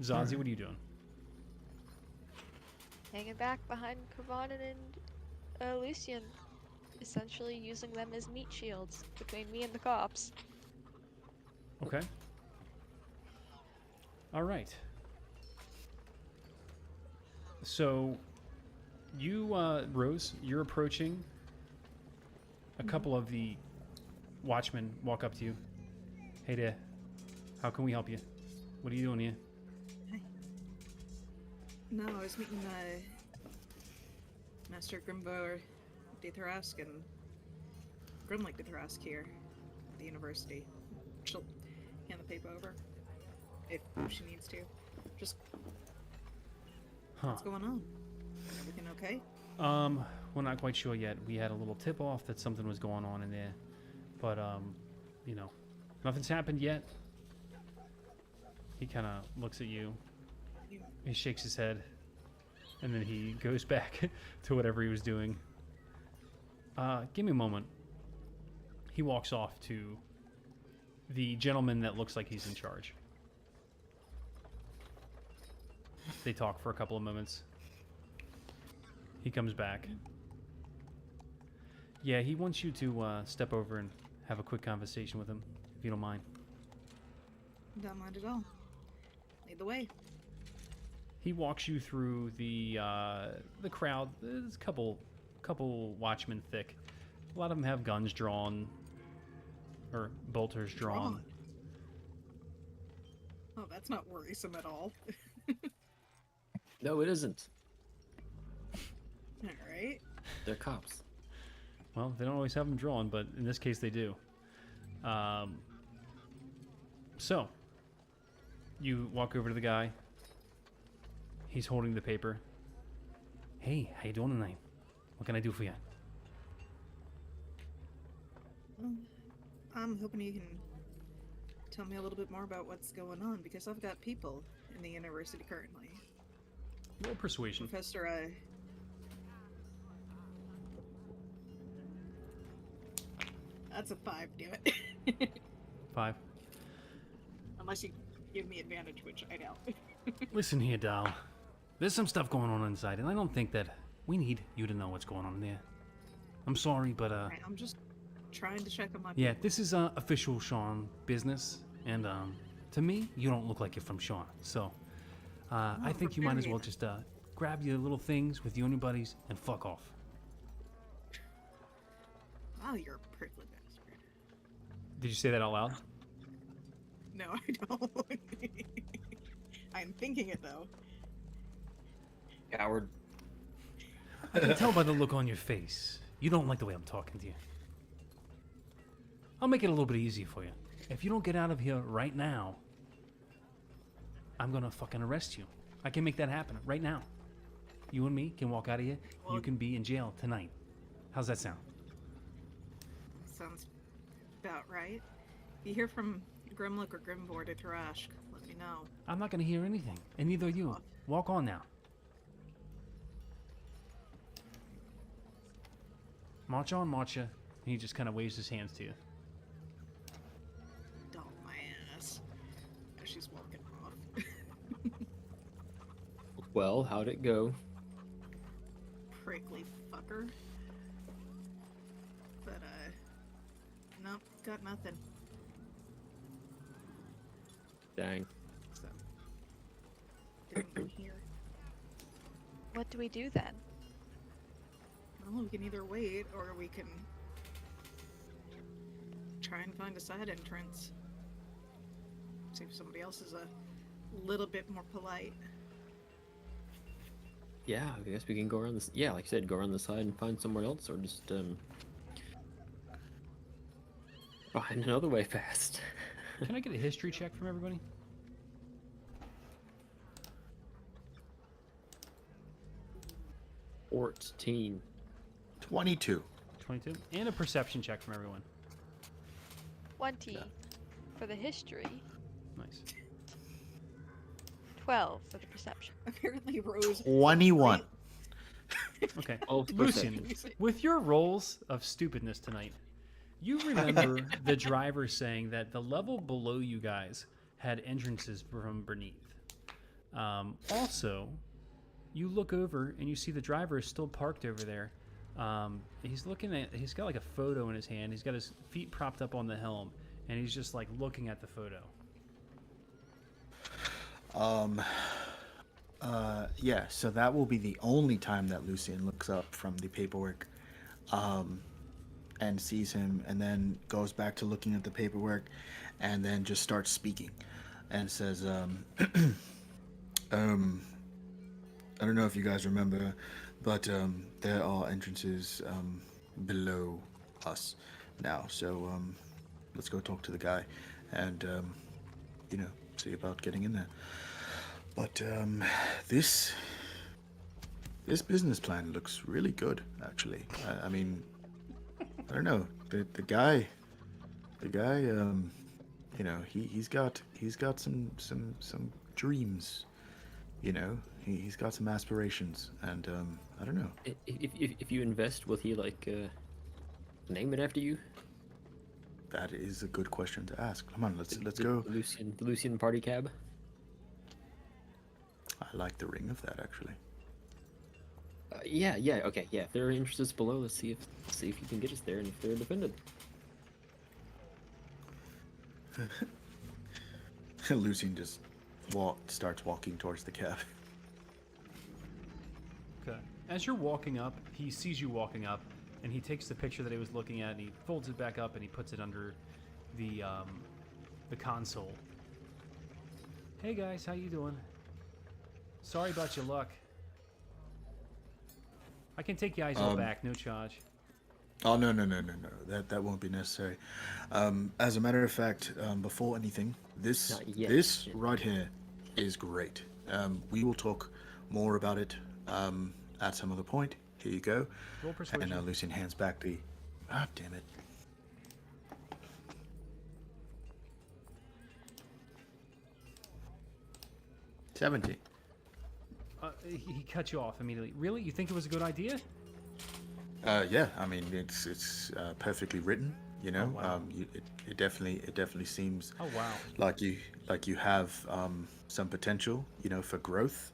Zazie, what are you doing? Hanging back behind Kovanen and Lucian. Essentially using them as meat shields between me and the cops. Okay. All right. So, you, Rose, you're approaching. A couple of the watchmen walk up to you. Hey there. How can we help you? What are you doing here? No, I was meeting Master Grimvor de Thrask and Grimlik de Thrask here at the university. She'll hand the paper over if she needs to. Just Huh. what's going on? Everything okay? We're not quite sure yet. We had a little tip off that something was going on in there. But, you know, nothing's happened yet. He kind of looks at you. He shakes his head. And then he goes back to whatever he was doing. Give me a moment. He walks off to the gentleman that looks like he's in charge. They talk for a couple of moments. He comes back. Yeah, he wants you to step over and have a quick conversation with him, if you don't mind. Don't mind at all. Lead the way. He walks you through the crowd. There's a couple watchmen thick. A lot of them have guns drawn, or bolters drawn. Oh, that's not worrisome at all. No, it isn't. All right. They're cops. Well, they don't always have them drawn, but in this case they do. So, you walk over to the guy. He's holding the paper. Hey, how you doing tonight? What can I do for you? I'm hoping you can tell me a little bit more about what's going on, because I've got people in the university currently. Roll persuasion. Professor, That's a 5, damn it. 5. Unless you give me advantage, which I doubt. Listen here, doll. There's some stuff going on inside, and I don't think that we need you to know what's going on there. I'm sorry, but Right, I'm just trying to check on my yeah, people. this is official Sean business, and to me, you don't look like you're from Sean. So, I think you might as well just grab your little things with you and your buddies and fuck off. Wow, you're a prickly bastard. Did you say that out loud? No, I don't. I'm thinking it though. Coward. I can tell by the look on your face. You don't like the way I'm talking to you. I'll make it a little bit easier for you. If you don't get out of here right now, I'm gonna fucking arrest you. I can make that happen right now. You and me can walk out of here. You Well- can be in jail tonight. How's that sound? Sounds about right. If you hear from Grimlook or Grimvor to Tarashk, let me know. I'm not gonna hear anything, and neither are you. Walk on now. March on, Marcha. And he just kind of waves his hands to you. Dump my ass. As she's walking off. Well, how'd it go? Prickly fucker. But, nope, got nothing. Dang. So, didn't come here. What do we do then? Well, we can either wait or we can try and find a side entrance. See if somebody else is a little bit more polite. Yeah, I guess we can go around this. Yeah, like I said, go around the side and find somewhere else, or just find another way past. Can I get a history check from everybody? Teen. 22. 22. And a perception check from everyone. 20 for the history, Nice. 12 for the perception. Apparently, Rose. 21. Okay. Oh, Lucian, with your rolls of stupidness tonight, you remember the driver saying that the level below you guys had entrances from beneath. Also, you look over and you see the driver is still parked over there. He's got like a photo in his hand. He's got his feet propped up on the helm, and he's just like looking at the photo. Yeah, so that will be the only time that Lucian looks up from the paperwork, and sees him, and then goes back to looking at the paperwork, and then just starts speaking, and says, I don't know if you guys remember, but there are entrances below us now, so let's go talk to the guy, and see about getting in there. But this business plan looks really good, actually. I mean, I don't know, the guy, he's got some dreams, he's got some aspirations, and I don't know. If you invest, will he like name it after you? That is a good question to ask. Come on, let's go. The Lucian party cab. I like the ring of that, actually. Yeah, okay, yeah. If there are entrances below, let's see if you can get us there, and if they're defended. Lucian just starts walking towards the cab. Okay. As you're walking up, he sees you walking up, and he takes the picture that he was looking at, and he folds it back up, and he puts it under the console. Hey guys, how you doing? Sorry about your luck. I can take you guys all back, no charge. Oh no. That won't be necessary. As a matter of fact, before anything, this Not yet. this right here is great. We will talk more about it at some other point. Here you go. Roll persuasion. And Lucian hands back the. Ah, damn it. $70. He cut you off immediately. Really? You think it was a good idea? Yeah, I mean it's perfectly written. You know, wow. it definitely seems Oh wow. like you have some potential. You know, for growth.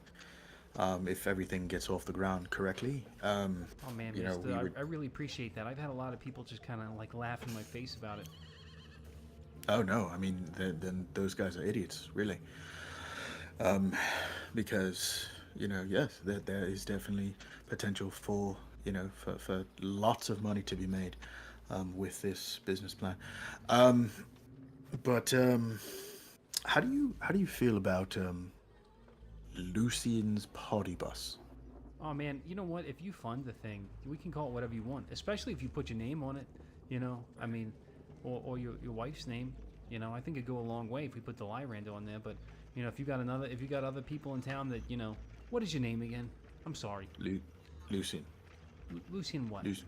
If everything gets off the ground correctly. Oh man, you know, Mister, I really appreciate that. I've had a lot of people just kind of like laugh in my face about it. Oh no, I mean then those guys are idiots, really. Because you know, yes, there is definitely potential for for lots of money to be made with this business plan. But how do you feel about Lucian's party bus? Oh man, you know what? If you fund the thing, we can call it whatever you want. Especially if you put your name on it. You know, I mean, or your wife's name. You know, I think it'd go a long way if we put the Lyrand on there. But you know, if you got other people in town that what is your name again? I'm sorry, Lucian. Lucian what? Lucian.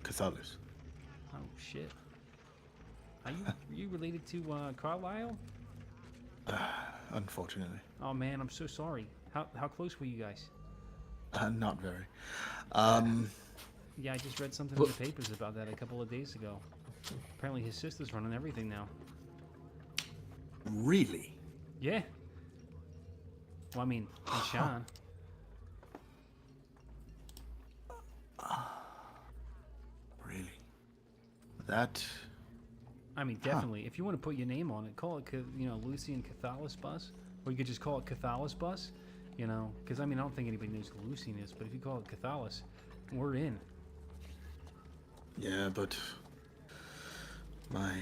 Cathalis. Oh shit. Are you related to Carlisle? Unfortunately. Oh man, I'm so sorry. How close were you guys? Not very. Yeah, I just read something in the papers about that a couple of days ago. Apparently his sister's running everything now. Really? Yeah. Well, I mean, and Sean. Really? That. I mean, definitely. If you want to put your name on it, call it, Lucian Cathalis Bus, or you could just call it Cathalis Bus. You know, because I mean, I don't think anybody knows who Lucian is, but if you call it Cathalis, we're in. Yeah, but my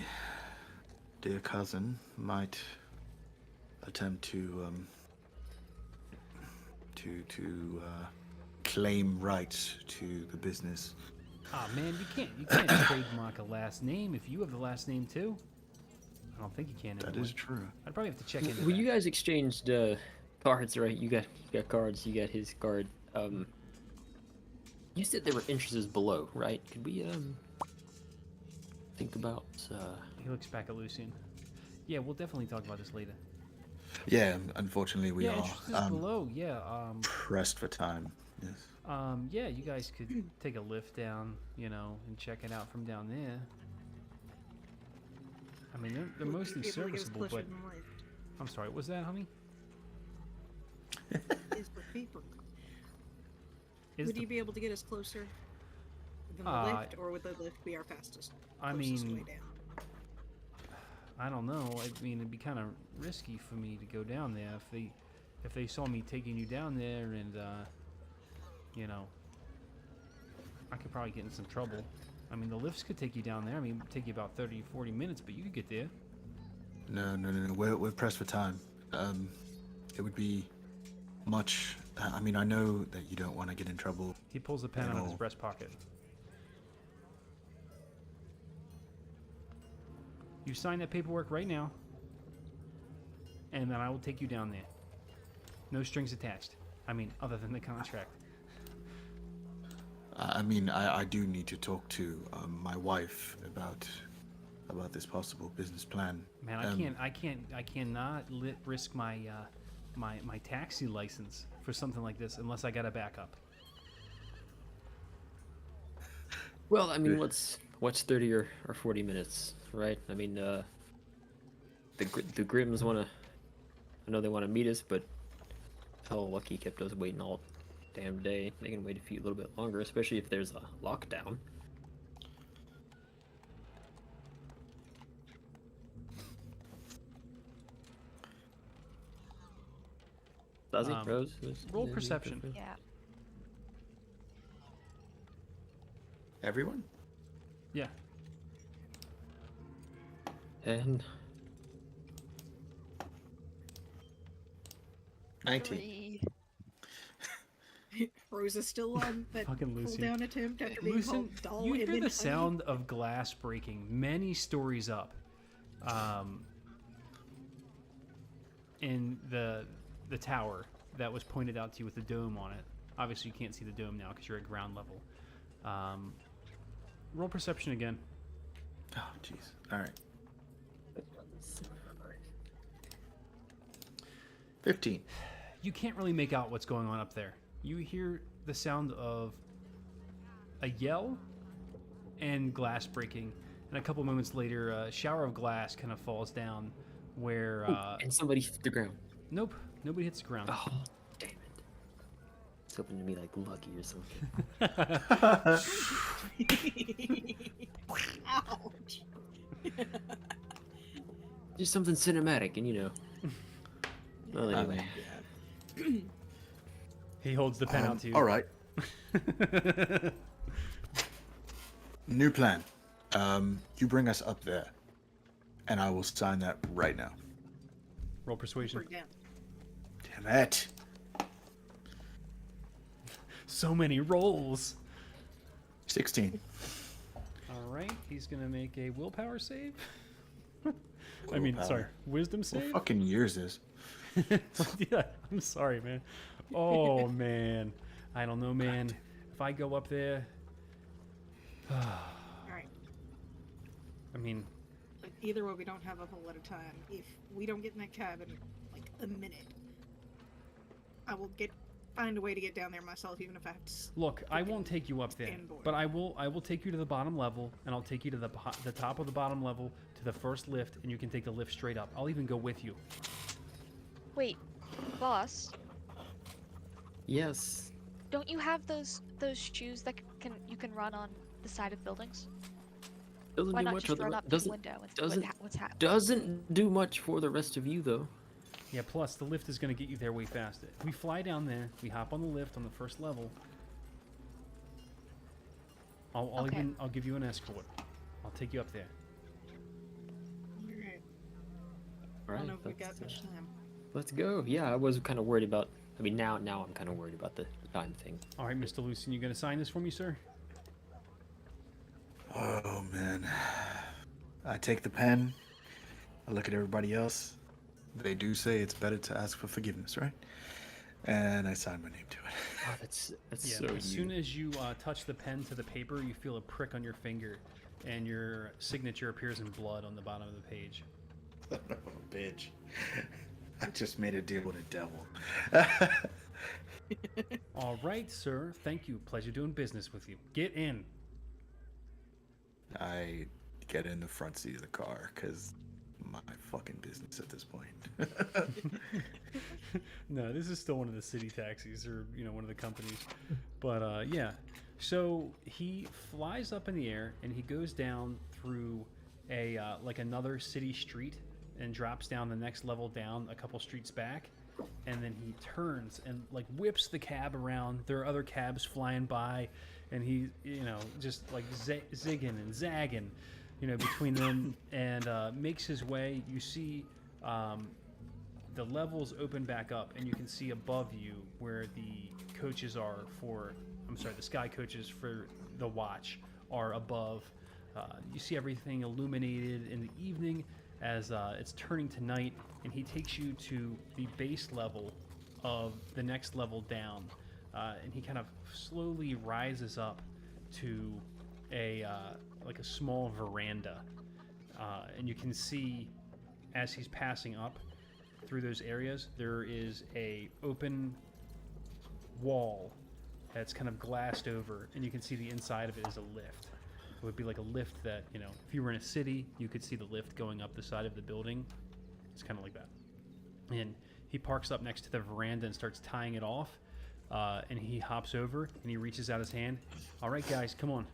dear cousin might attempt to claim rights to the business. Ah man, you can't trademark a last name if you have the last name too. I don't think you can. That anyway. is true. I'd probably have to check into Well, that. you guys exchanged cards, right? You got cards. You got his card. You said there were entrances below, right? Could we think about? He looks back at Lucian. Yeah, we'll definitely talk about this later. Yeah, unfortunately we yeah, are entrances below. Yeah. pressed for time. Yes. Yeah, you guys could take a lift down, and check it out from down there. I mean, they're mostly serviceable, but I'm sorry. What was that, honey? Is the paper? Is Would the- you be able to get us closer than the lift, or would the lift be our fastest? I closest mean, way down? I don't know. I mean, it'd be kind of risky for me to go down there if they saw me taking you down there, and I could probably get in some trouble. I mean, the lifts could take you down there. I mean, it'd take you about 30, 40 minutes, but you could get there. No. We're pressed for time. It would be much. I mean, I know that you don't want to get in trouble. He pulls a pen out of his No. breast pocket. You sign that paperwork right now, and then I will take you down there. No strings attached. I mean, other than the contract. I mean, I do need to talk to my wife about this possible business plan. Man, I cannot risk my my taxi license for something like this unless I got a backup. Well, I mean, what's 30 or 40 minutes, right? I mean, the Grims want to. I know they want to meet us, but hell, Lucky kept us waiting all damn day. They can wait a little bit longer, especially if there's a lockdown. Does he? Um, Rose? roll perception. Yeah. Everyone? Yeah. And 19. 3. Rose is still on that Fucking pull Lucy. down attempt after being Lucen, called dull you and hear then the tiny. sound of glass breaking many stories up, in the tower that was pointed out to you with the dome on it. Obviously, you can't see the dome now because you're at ground level. Roll perception again. Oh, jeez. All right. 15. You can't really make out what's going on up there. You hear the sound of a yell and glass breaking, and a couple moments later, a shower of glass kind of falls down where and somebody hit the ground. nope, nobody hits the ground. Oh, damn it! It's hoping to be like lucky or something. Ouch. Just something cinematic, and you know. Well, I anyway. mean, He holds the pen out to you. all right. New plan. You bring us up there, and I will sign that right now. Roll persuasion. We're down. Damn it. So many rolls. 16. All right, he's gonna make a willpower save. I mean, sorry, Willpower. wisdom What save. fucking years is? Yeah, I'm sorry, man. Oh man, I don't know, man. If I go up there, Alright. I mean, But either way, we don't have a whole lot of time. If we don't get in that cabin, like, a minute, I will find a way to get down there myself, even if I have to. look, I won't take you up there, Fanboy. but I will take you to the bottom level, and I'll take you to the top of the bottom level to the first lift, and you can take the lift straight up. I'll even go with you. Wait, boss, Yes. don't you have those shoes that you can run on the side of buildings? Doesn't Why do not much for just the run re- up to the doesn't window and doesn't- what's happening? doesn't do much for the rest of you though. Yeah, plus the lift is going to get you there way faster. If we fly down there, we hop on the lift on the first level. Okay. I'll give you an escort. I'll take you up there. Alright. I Right. don't know if we let's, got much time. let's go. Yeah, I was kind of worried about. I mean, now I'm kind of worried about the time thing. All right, Mr. Lucien, you going to sign this for me, sir? Oh, man. I take the pen. I look at everybody else. They do say it's better to ask for forgiveness, right? And I sign my name to it. Oh, that's Yeah. so As soon as you touch the pen to the paper, you feel a prick on your finger, and your signature appears in blood on the bottom of the page. Son of a bitch. I just made a deal with a devil. All right, sir. Thank you. Pleasure doing business with you. Get in. I get in the front seat of the car because my fucking business at this point. No, this is still one of the city taxis, or one of the companies. But yeah, so he flies up in the air and he goes down through a like another city street and drops down the next level down a couple streets back, and then he turns and like whips the cab around. There are other cabs flying by, and he just like zigging and zagging between them, and makes his way. You see the levels open back up, and you can see above you where the coaches are the sky coaches for the watch are above. You see everything illuminated in the evening as it's turning to night, and he takes you to the base level of the next level down, and he kind of slowly rises up to a like a small veranda, and you can see as he's passing up through those areas, there is a open wall that's kind of glassed over, and you can see the inside of it is a lift. It would be like a lift that, if you were in a city, you could see the lift going up the side of the building. It's kind of like that. And he parks up next to the veranda and starts tying it off, and he hops over and he reaches out his hand. All right, guys, come on.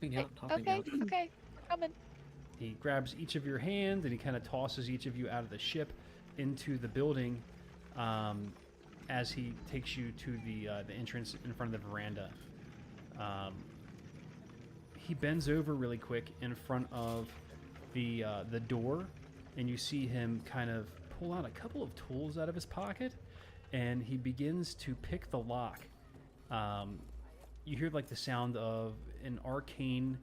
Okay, coming. He grabs each of your hands and he kind of tosses each of you out of the ship into the building, as he takes you to the entrance in front of the veranda. He bends over really quick in front of the door, and you see him kind of pull out a couple of tools out of his pocket, and he begins to pick the lock. You hear like the sound of an arcane,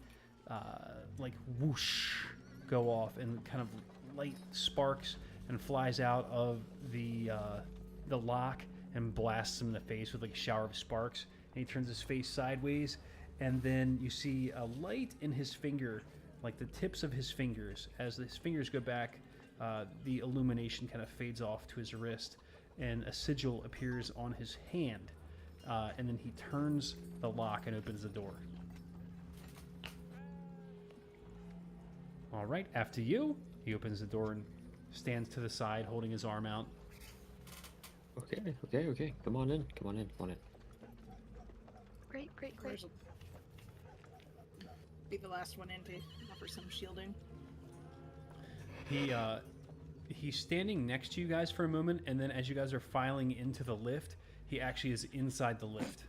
like whoosh, go off, and kind of light sparks and flies out of the lock and blasts him in the face with like a shower of sparks. And he turns his face sideways, and then you see a light in his finger, like the tips of his fingers. As his fingers go back, the illumination kind of fades off to his wrist, and a sigil appears on his hand. And then he turns the lock and opens the door. All right, after you, he opens the door and stands to the side, holding his arm out. Okay. Come on in. Great. Rose will be the last one in to offer some shielding. He's standing next to you guys for a moment, and then as you guys are filing into the lift, he actually is inside the lift.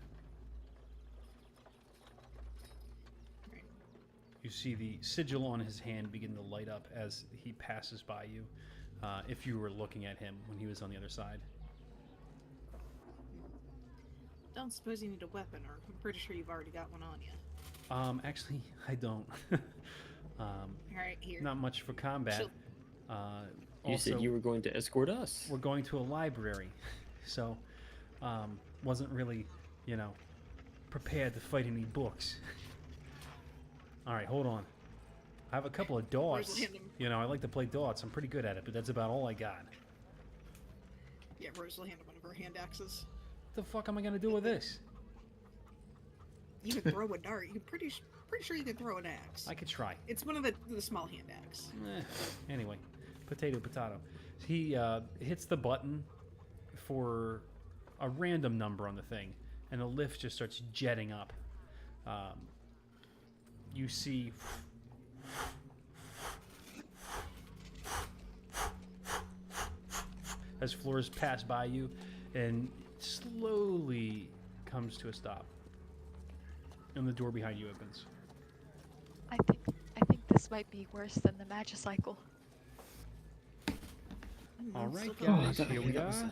Right. You see the sigil on his hand begin to light up as he passes by you, if you were looking at him when he was on the other side. Don't suppose you need a weapon, or I'm pretty sure you've already got one on you. Actually, I don't. Alright, here. Not much for combat. Chill. You Also, said you were going to escort us. we're going to a library, so wasn't really, prepared to fight any books. All right, hold on. I have a couple of darts. hand him- I like to play darts. I'm pretty good at it, but that's about all I got. Yeah, Rose will hand him one of her hand axes. What the fuck am I gonna do with this? You can throw a dart. You're pretty sure you can throw an axe. I could try. It's one of the small hand axe. Anyway, potato. He hits the button for a random number on the thing, and the lift just starts jetting up. You see as floors pass by you, and slowly comes to a stop. And the door behind you opens. I think this might be worse than the Magicycle. All right, Still guys, that- here we that was- are.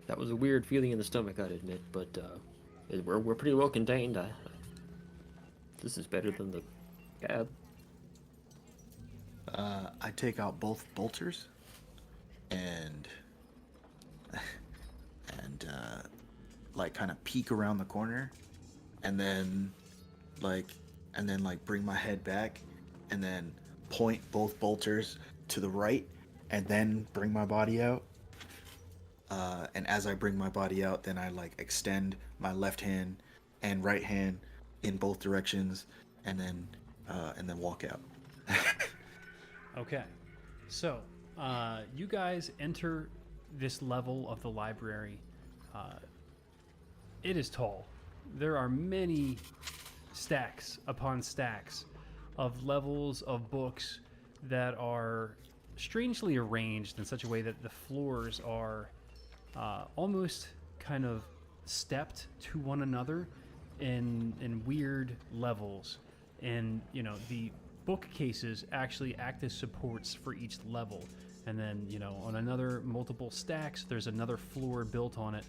That was a weird feeling in the stomach, I'd admit, but we're pretty well contained. This is better than the cab. I take out both bolters and like kind of peek around the corner, and then bring my head back, and then point both bolters to the right, and then bring my body out. And as I bring my body out, then I extend my left hand and right hand in both directions, and then walk out. Okay, so you guys enter this level of the library. It is tall. There are many stacks upon stacks of levels of books that are strangely arranged in such a way that the floors are almost kind of stepped to one another in weird levels. And the bookcases actually act as supports for each level, and then on another multiple stacks there's another floor built on it,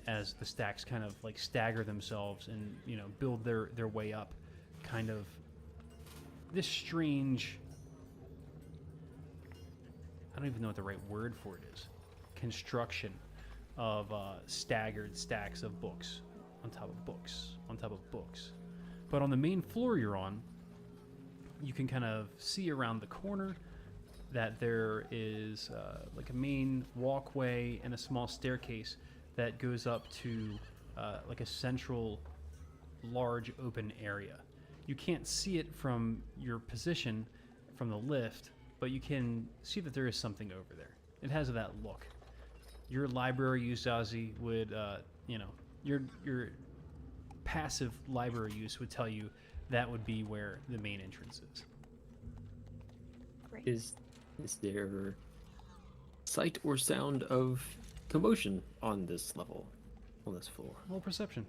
as the stacks kind of stagger themselves and build their way up, kind of this strange, I don't even know what the right word for it is, construction of staggered stacks of books on top of books on top of books. But on the main floor you're on, you can kind of see around the corner that there is a main walkway and a small staircase that goes up to a central large open area. You can't see it from your position from the lift, but you can see that there is something over there. It has that look. Your library use, Ozzy, would your passive library use would tell you that would be where the main entrance is. Great. Is there sight or sound of commotion on this level, on this floor? Roll perception.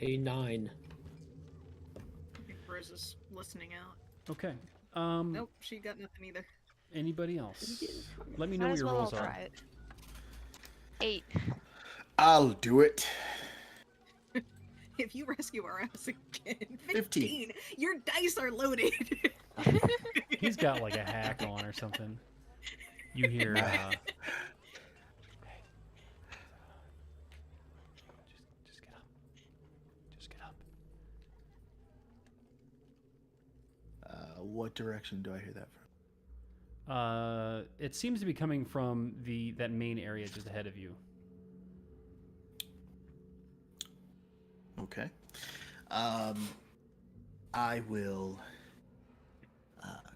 A 9. I think Rose is listening out. Okay. Nope, she got nothing either. Anybody else? Let me know Might what as your well rolls all are. try it. 8. I'll do it. If you rescue our ass again, 15. 15. Your dice are loaded. He's got like a hack on or something. You hear, just get up. Just get up. What direction do I hear that from? It seems to be coming from that main area just ahead of you. Okay. I will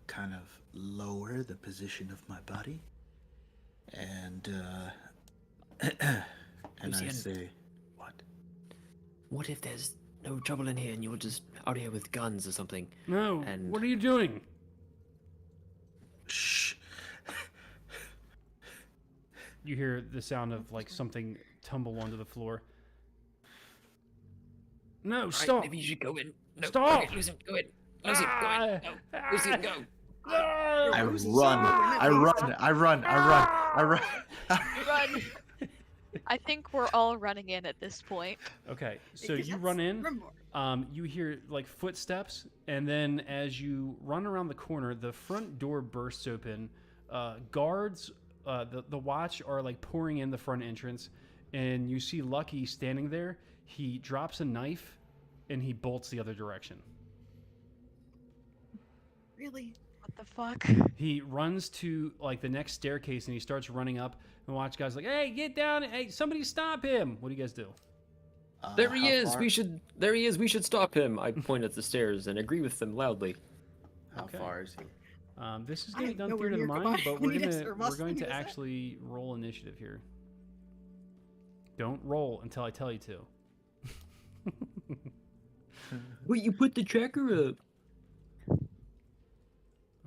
kind of lower the position of my body, and I Lucian. say, "What? What if there's no trouble in here and you're just out here with guns or something? No, And- what are you doing? Shh." You hear the sound of like something tumble onto the floor. No, Right, stop! maybe you should go in. No, Stop! Okay, Lucian, go in. Lucian, go in. No, Lucian, go. No! I Rose is run. so I run. I run. I run. I run. Run! I think we're all running in at this point. Okay, so Because you that's run in. Grimvor. You hear like footsteps, and then as you run around the corner, the front door bursts open. Guards, the watch are like pouring in the front entrance, and you see Lucky standing there. He drops a knife, and he bolts the other direction. Really? What the fuck? He runs to like the next staircase, and he starts running up. And the watch guy's like, "Hey, get down! Hey, somebody stop him!" What do you guys do? There he How is. far- We should. There he is. We should stop him. I point at the stairs and agree with them loudly. How Okay. far is he? This is I going to am be done nowhere theater of the near mind, Kabak. but We we're need going to to Must we're going do to that. actually roll initiative here. Don't roll until I tell you to. Wait, you put the tracker up.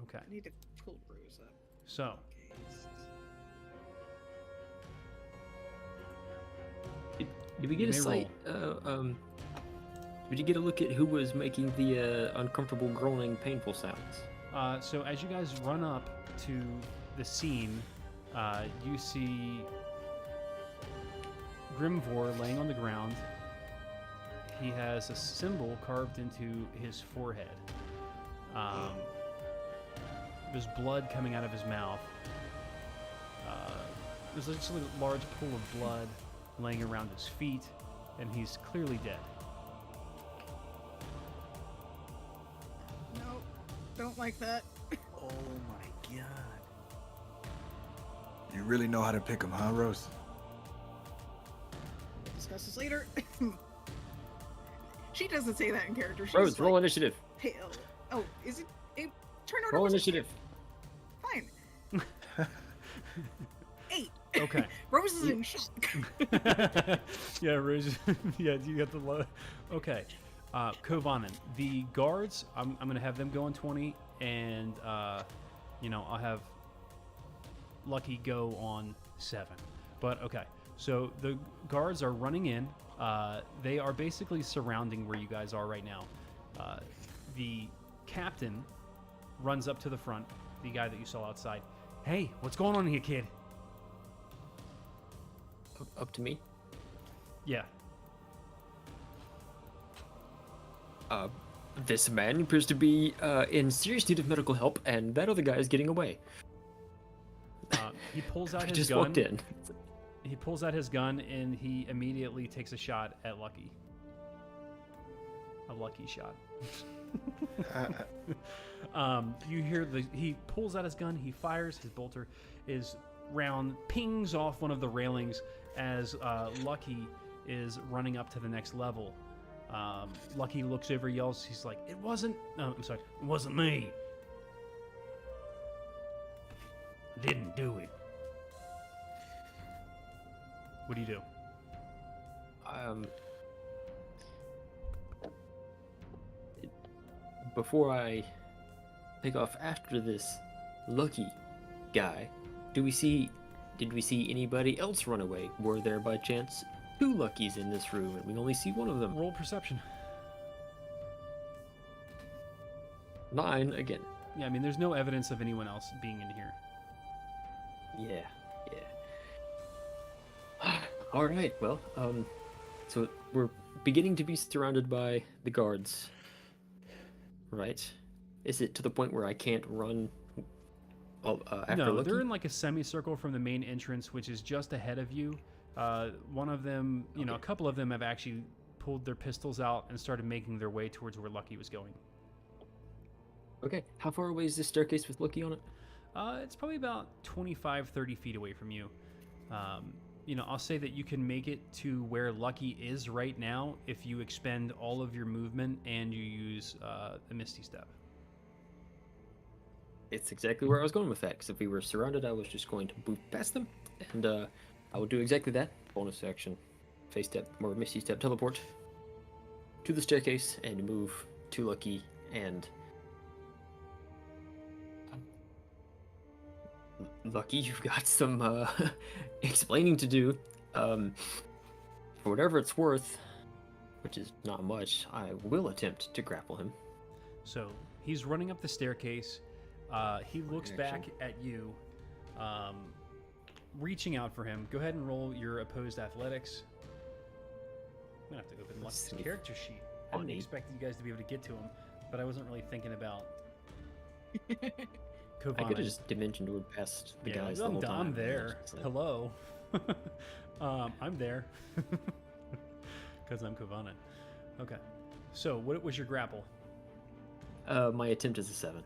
Okay, I need to pull Rose up. so Did we get You a may sight? Did you get a look at who was making the uncomfortable, groaning, painful sounds? so as you guys run up to the scene, you see Grimvor laying on the ground. He has a symbol carved into his forehead. There's blood coming out of his mouth. There's just a large pool of blood laying around his feet, and he's clearly dead. No, don't like that. Oh my god. You really know how to pick him, huh, Rose? We'll discuss this later. She doesn't say that in character. She's Rose, roll like, initiative. pale. Oh, is it a turn order? Roll was it? initiative. Fine. 8. Okay. Rose is in shock. Yeah, Rose. Yeah, you got the low. Okay. Kovanen, the guards, I'm going to have them go on 20, and, I'll have Lucky go on 7. But, okay. So the guards are running in. They are basically surrounding where you guys are right now. The captain runs up to the front, the guy that you saw outside. Hey, what's going on here, kid? Up to me. Yeah. This man appears to be in serious need of medical help, and that other guy is getting away. He pulls out I his just gun. walked in. He pulls out his gun and he immediately takes a shot at Lucky. A lucky shot. You hear he pulls out his gun, he fires, his bolter, his round pings off one of the railings as Lucky is running up to the next level. Lucky looks over, yells, he's like, it wasn't me. Didn't do it. What do you do? Before I take off after this lucky guy, did we see anybody else run away? Were there by chance two Luckies in this room, and we only see one of them. Roll perception. 9 again. Yeah, I mean, there's no evidence of anyone else being in here. Yeah. All right. Well, so we're beginning to be surrounded by the guards. Right? Is it to the point where I can't run? After No, Lucky? they're in like a semicircle from the main entrance, which is just ahead of you. One of them, you know, a Okay. couple of them have actually pulled their pistols out and started making their way towards where Lucky was going. Okay. How far away is this staircase with Lucky on it? It's probably about 25, 30 feet away from you. You know, I'll say that you can make it to where Lucky is right now if you expend all of your movement and you use the Misty Step. It's exactly where I was going with that. Because if we were surrounded, I was just going to move past them, and I would do exactly that. Bonus action, face step or Misty Step, teleport to the staircase and move to Lucky and. Lucky, you've got some explaining to do. For whatever it's worth, which is not much, I will attempt to grapple him. So he's running up the staircase. He looks back Reaction. at you, reaching out for him. Go ahead and roll your opposed athletics. I'm gonna have to open Let's Lucky's see. character sheet. I didn't Funny. expect you guys to be able to get to him, but I wasn't really thinking about I could Kovanen. have just dimension toured past the Yeah, guys the I'm, whole time. I'm there. It's like, Hello. I'm there. Because I'm Kovanen. Okay. So, what was your grapple? my attempt is a 7.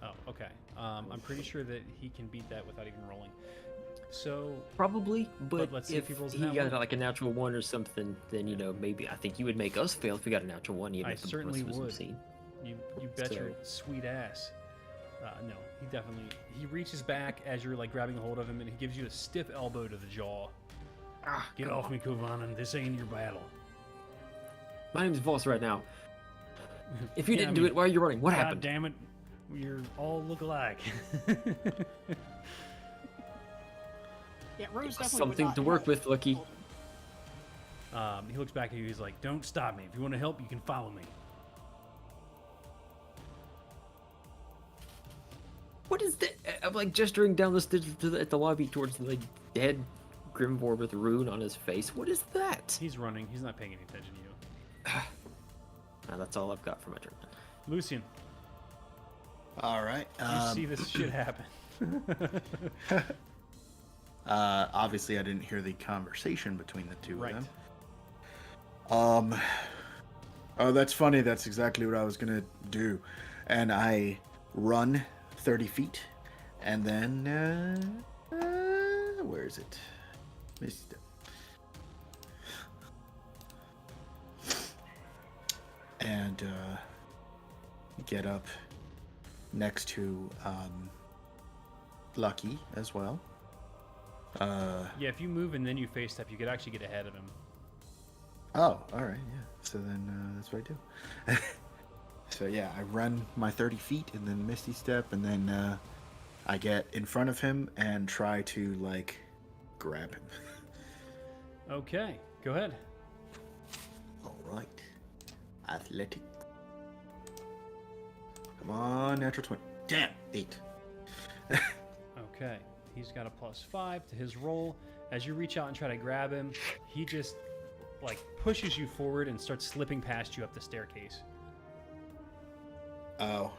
Oh, okay. I'm pretty sure that he can beat that without even rolling. So, Probably, but let's see if if he rolls a he nat got one. like a natural 1 or something, then maybe I think you would make us fail if we got a natural 1. You'd I make the certainly most of us would. obscene. you bet your So- sweet ass. No, he reaches back as you're like grabbing hold of him, and he gives you a stiff elbow to the jaw. Get come off on. me, Kovanen. This ain't your battle. My name's Voss right now. If you Yeah, I didn't do mean, it, why are you running? What God happened? damn it. You're all look alike. Yeah, Rose definitely would Something not to work help. with, Lucky. He looks back at you. He's like, "Don't stop me. If you want to help, you can follow me." What is that? I'm like gesturing down the stairs at the lobby towards the like, dead Grimvor with rune on his face. What is that? He's running. He's not paying any attention to you. Nah, that's all I've got for my turn. Lucian, All right. you see this shit happen. Obviously, I didn't hear the conversation between the two Right. of them. Oh, that's funny. That's exactly what I was gonna do, and I run 30 feet, and then where is it? Missed it. And get up next to Lucky as well. Yeah, if you move and then you face step, you could actually get ahead of him. Oh, all right, yeah. So then that's what I do. So yeah, I run my 30 feet and then Misty Step, and then I get in front of him and try to like grab him. Okay, go ahead. All right, athletic. Come on, natural 20. Damn, 8. Okay, he's got a +5 to his roll. As you reach out and try to grab him, he just like pushes you forward and starts slipping past you up the staircase. Oh.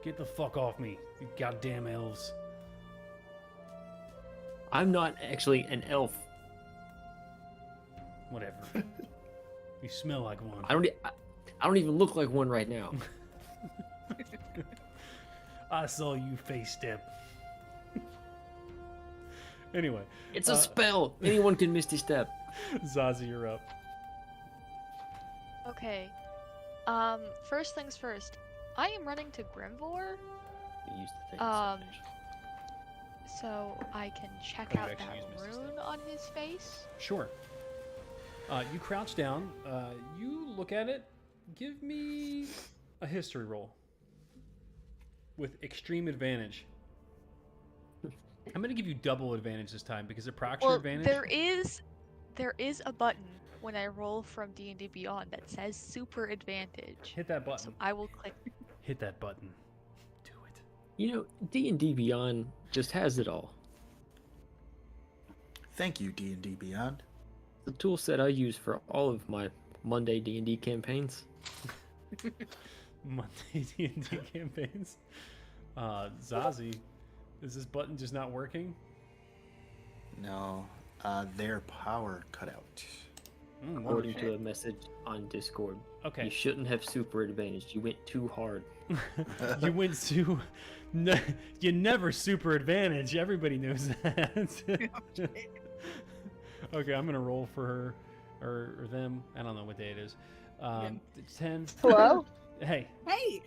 Get the fuck off me, you goddamn elves. I'm not actually an elf. Whatever. You smell like one. I don't even look like one right now. I saw you face step. Anyway, It's a spell. Anyone can Misty Step. Zazie, you're up. Okay. First things first. I am running to Grimvor, We used to take Um, this so I can check Oh, you out actually that use Misty Step. rune on his face. Sure. You crouch down. You look at it. Give me a history roll with extreme advantage. I'm going to give you double advantage this time because it procs your Well, advantage. there is a button when I roll from D&D Beyond that says super advantage. Hit that So button. I will click. Hit that button. Do it. You know, D&D Beyond just has it all. Thank you, D&D Beyond. The tool set I use for all of my Monday D&D campaigns. Monday D&D campaigns. Zazie, is this button just not working? No, their power cut out. According to a message on Discord. Okay. You shouldn't have super advantage. You went too hard. You went to. No, you never super advantage. Everybody knows that. Okay, I'm gonna roll for her or them. I don't know what day it is. 10. Hello? Hey, Hey,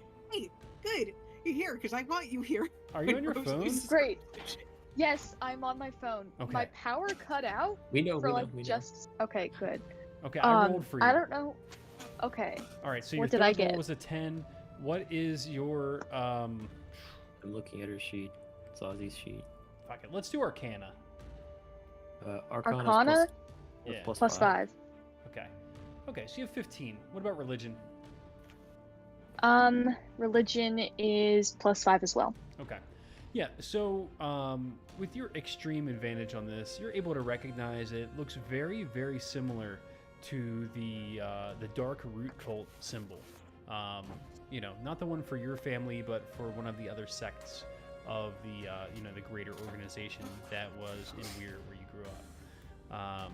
good. You're here because I want you here. are you on your Rose phone? uses- Great. Yes, I'm on my phone. Okay. My power cut out We know, for we know, like we know. just okay, good. Okay, I rolled for you. I don't know. Okay. All right, so your What did third I roll get? was a 10. What is your I'm looking at her sheet. Zazie's sheet. Fuck it. Let's do Arcana. Arcana's Arcana? Yeah. Plus 5. Okay. Okay, so you have 15. What about religion? Religion is plus 5 as well. Okay. Yeah, so with your extreme advantage on this, you're able to recognize it looks very, very similar to the dark root cult symbol. You know, not the one for your family, but for one of the other sects of the you know, the greater organization that was in Weir where you grew up.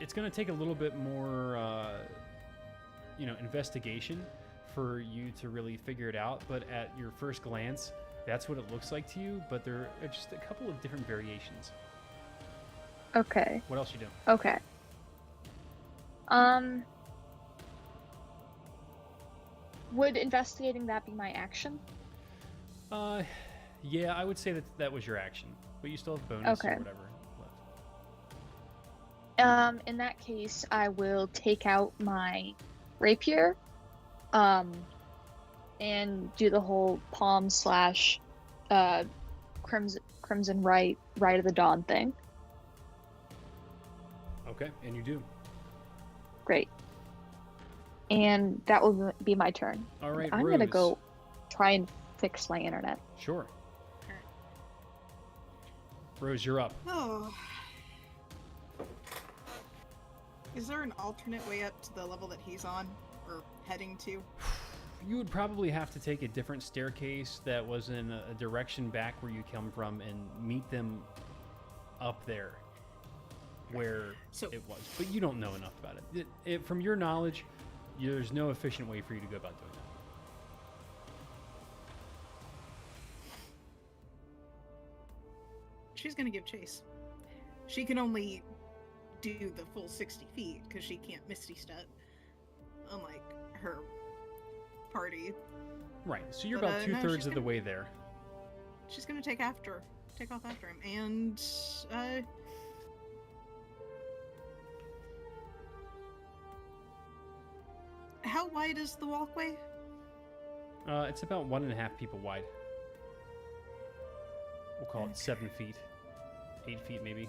It's going to take a little bit more you know, investigation for you to really figure it out, but at your first glance, that's what it looks like to you, but there are just a couple of different variations. Okay. What else you doing? Okay. Would investigating that be my action? Yeah, I would say that that was your action, but you still have bonus or Okay. whatever left. In that case, I will take out my rapier, and do the whole palm slash, crimson right of the dawn thing. Okay, and you do. Great. And that will be my turn. All right, I'm Rose. gonna go try and fix my internet. Sure. Rose, you're up. Oh. Is there an alternate way up to the level that he's on or heading to? You would probably have to take a different staircase that was in a direction back where you come from and meet them up there where So- it was. But you don't know enough about it. From your knowledge, there's no efficient way for you to go about doing that. She's gonna give chase. She can only do the full 60 feet because she can't Misty Step, unlike her party. Right, so you're But, about no, two-thirds she's of the gonna- way there. She's gonna take off after him, and how wide is the walkway? It's about 1.5 people wide. We'll call it 7 feet. 8 feet, maybe.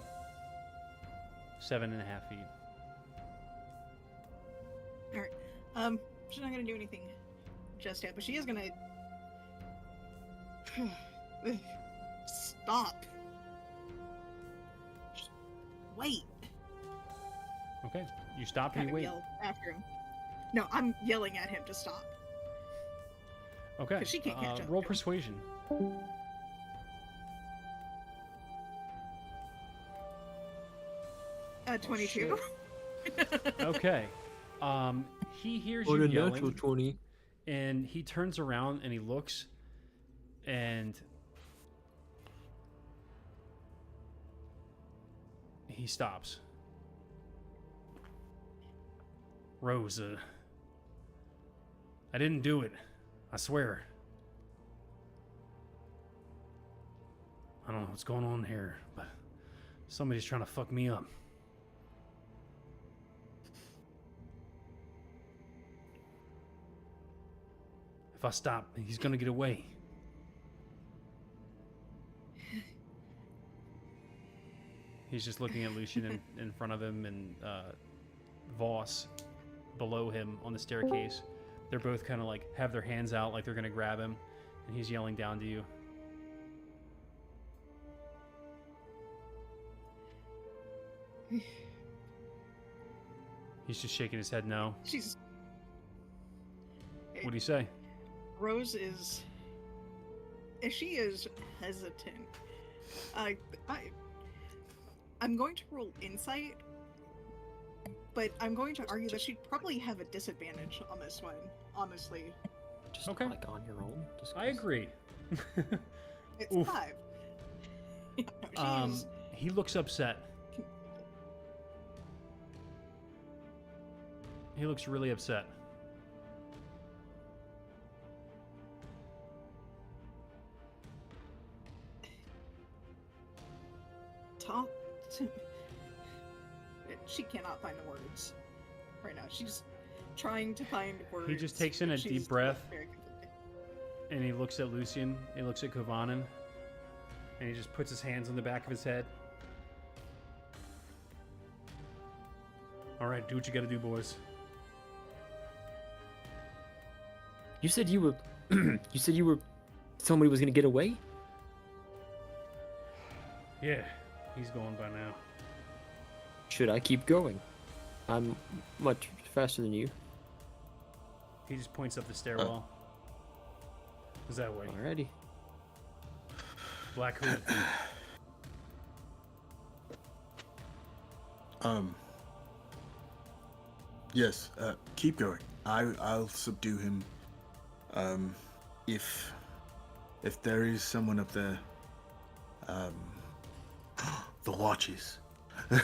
7.5 feet. She's not gonna do anything just yet, but she is gonna stop. Just wait. Okay, you stop and Kind you of wait. yell after him. No, I'm yelling at him to stop. Okay, 'Cause she can't catch up roll to him. persuasion. Oh, 22. Okay. He hears On you a natural yelling, 20. and he turns around and he looks, and he stops. Rose, I didn't do it. I swear. I don't know what's going on here, but somebody's trying to fuck me up. If I stop, he's gonna get away. He's just looking at Lucian in front of him and Voss below him on the staircase. They're both kind of like have their hands out like they're going to grab him, and he's yelling down to you. He's just shaking his head no. She's. What do you say? Rose is. She is hesitant. I'm going to roll insight, but I'm going to argue that she'd probably have a disadvantage on this one, honestly. Just Okay. like on your own. Just I 'cause- agree. It's Oof. 5. She's. He looks upset. He looks really upset. Talk to. She cannot find the words right now. She's trying to find words. He just takes in a She's deep breath. very conflicted. And he looks at Lucian, he looks at Kovanen, and he just puts his hands on the back of his head. Alright, do what you gotta do, boys. You said you were. You said you were. Somebody was gonna get away. Yeah, he's going by now. Should I keep going? I'm much faster than you. He just points up the stairwell. Is that way? Alrighty. Black Hood. Yes, keep going. I'll subdue him. If there is someone up there, the watches. I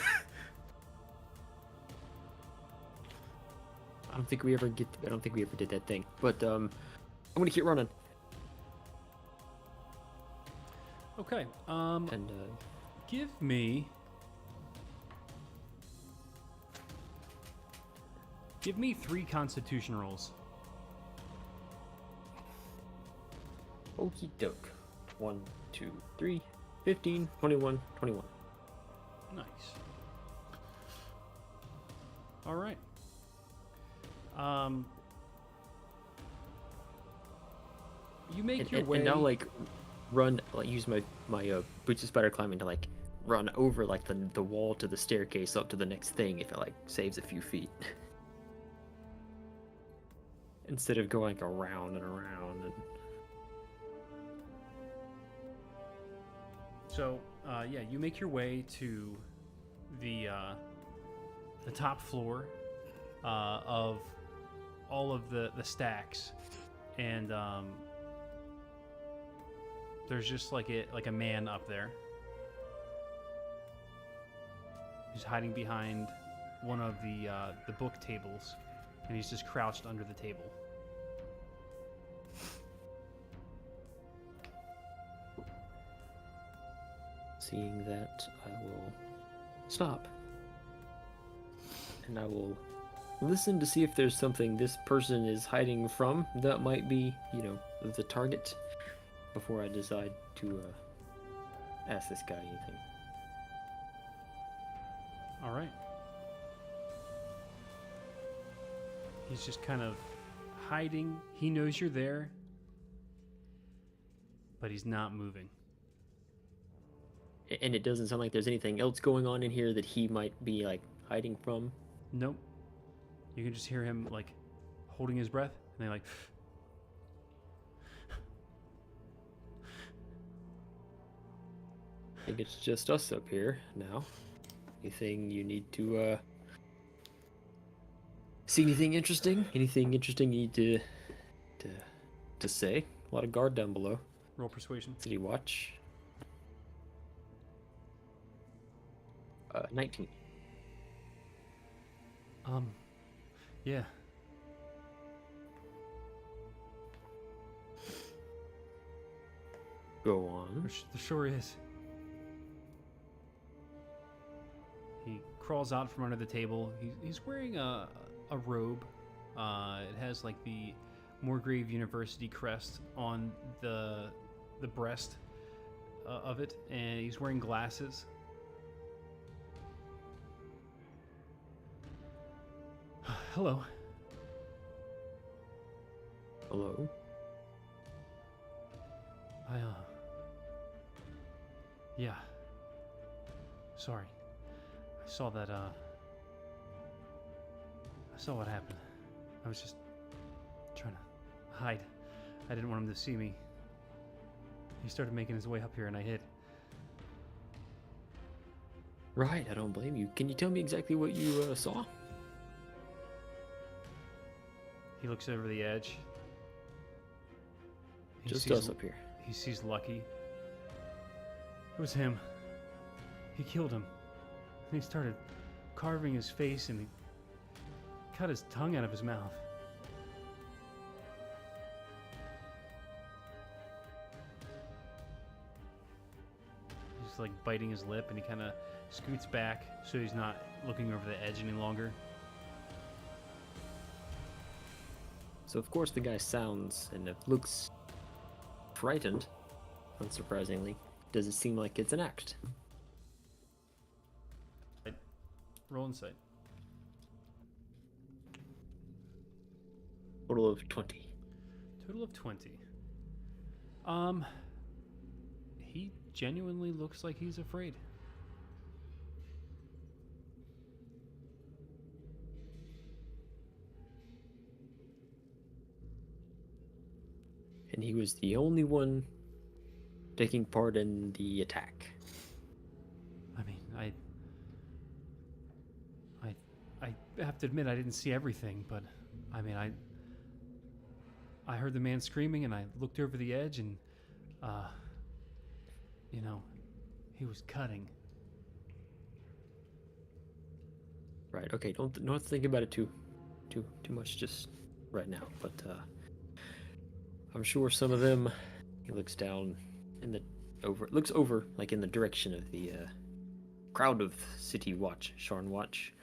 don't think we ever did that thing. But I'm gonna keep running. Okay, And give me... Give me 3 constitution rolls. okie doke. 1, 2, 3, 15, 21, 21. Nice. Alright. You make your way... And now like run, like use my boots of spider climbing to like run over like the wall to the staircase up to the next thing if it like saves a few feet. Instead of going around and around and So, yeah, you make your way to the top floor of all of the stacks, and there's just like a man up there. He's hiding behind one of the book tables, and he's just crouched under the table. seeing that, I will stop. And I will listen to see if there's something this person is hiding from that might be, the target before I decide to ask this guy anything. All right. He's just kind of hiding. He knows you're there, but he's not moving. And it doesn't sound like there's anything else going on in here that he might be like hiding from. Nope. You can just hear him like holding his breath, and they like. I think it's just us up here now. Anything you need to see? Anything interesting? Anything interesting you need to say? A lot of guard down below. Roll persuasion. City watch. 19. Yeah. Go on. There sure is. He crawls out from under the table. He's wearing a robe. It has like the Morgrave University crest on the breast of it, and he's wearing glasses. Hello. Hello? Yeah. Sorry. I saw that, I saw what happened. I was just trying to hide. I didn't want him to see me. He started making his way up here and I hid. Right, I don't blame you. Can you tell me exactly what you saw? He looks over the edge. He Just sees us up here. He sees Lucky. It was him. He killed him. And he started carving his face and he cut his tongue out of his mouth. He's like biting his lip and he kind of scoots back so he's not looking over the edge any longer. So of course the guy sounds and it looks frightened, unsurprisingly. Does it seem like it's an act? Roll insight. Total of 20. Total of 20. He genuinely looks like he's afraid. And he was the only one taking part in the attack. I mean, I have to admit I didn't see everything, but I mean, I heard the man screaming and I looked over the edge and, you know, he was cutting. Right, okay, don't think about it too much just right now, but I'm sure some of them, he looks down in the looks over like in the direction of the crowd of City Watch, Sharn Watch.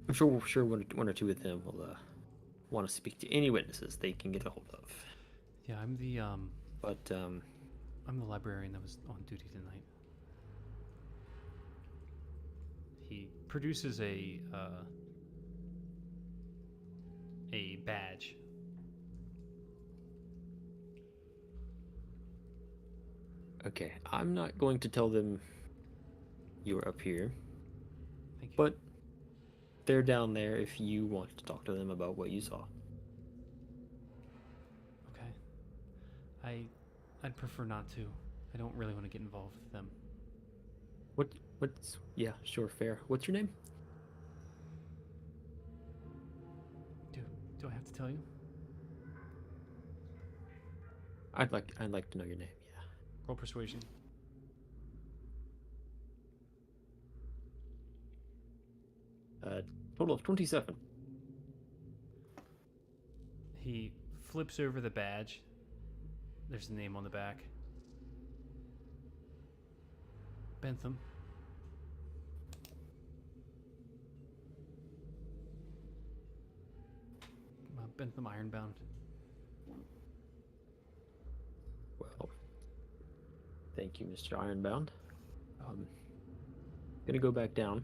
I'm sure one or two of them will want to speak to any witnesses they can get a hold of. Yeah, I'm the But I'm the librarian that was on duty tonight. He produces a badge. okay, I'm not going to tell them you're up here, Thank you. but they're down there if you want to talk to them about what you saw. Okay. I'd prefer not to. I don't really want to get involved with them. What's yeah, sure, fair. What's your name? Do I have to tell you? I'd like to know your name. Yeah. Roll persuasion. Total of 27. He flips over the badge. There's a name on the back. Bentham. Bentham Ironbound. Well, thank you, Mr. Ironbound. Gonna go back down.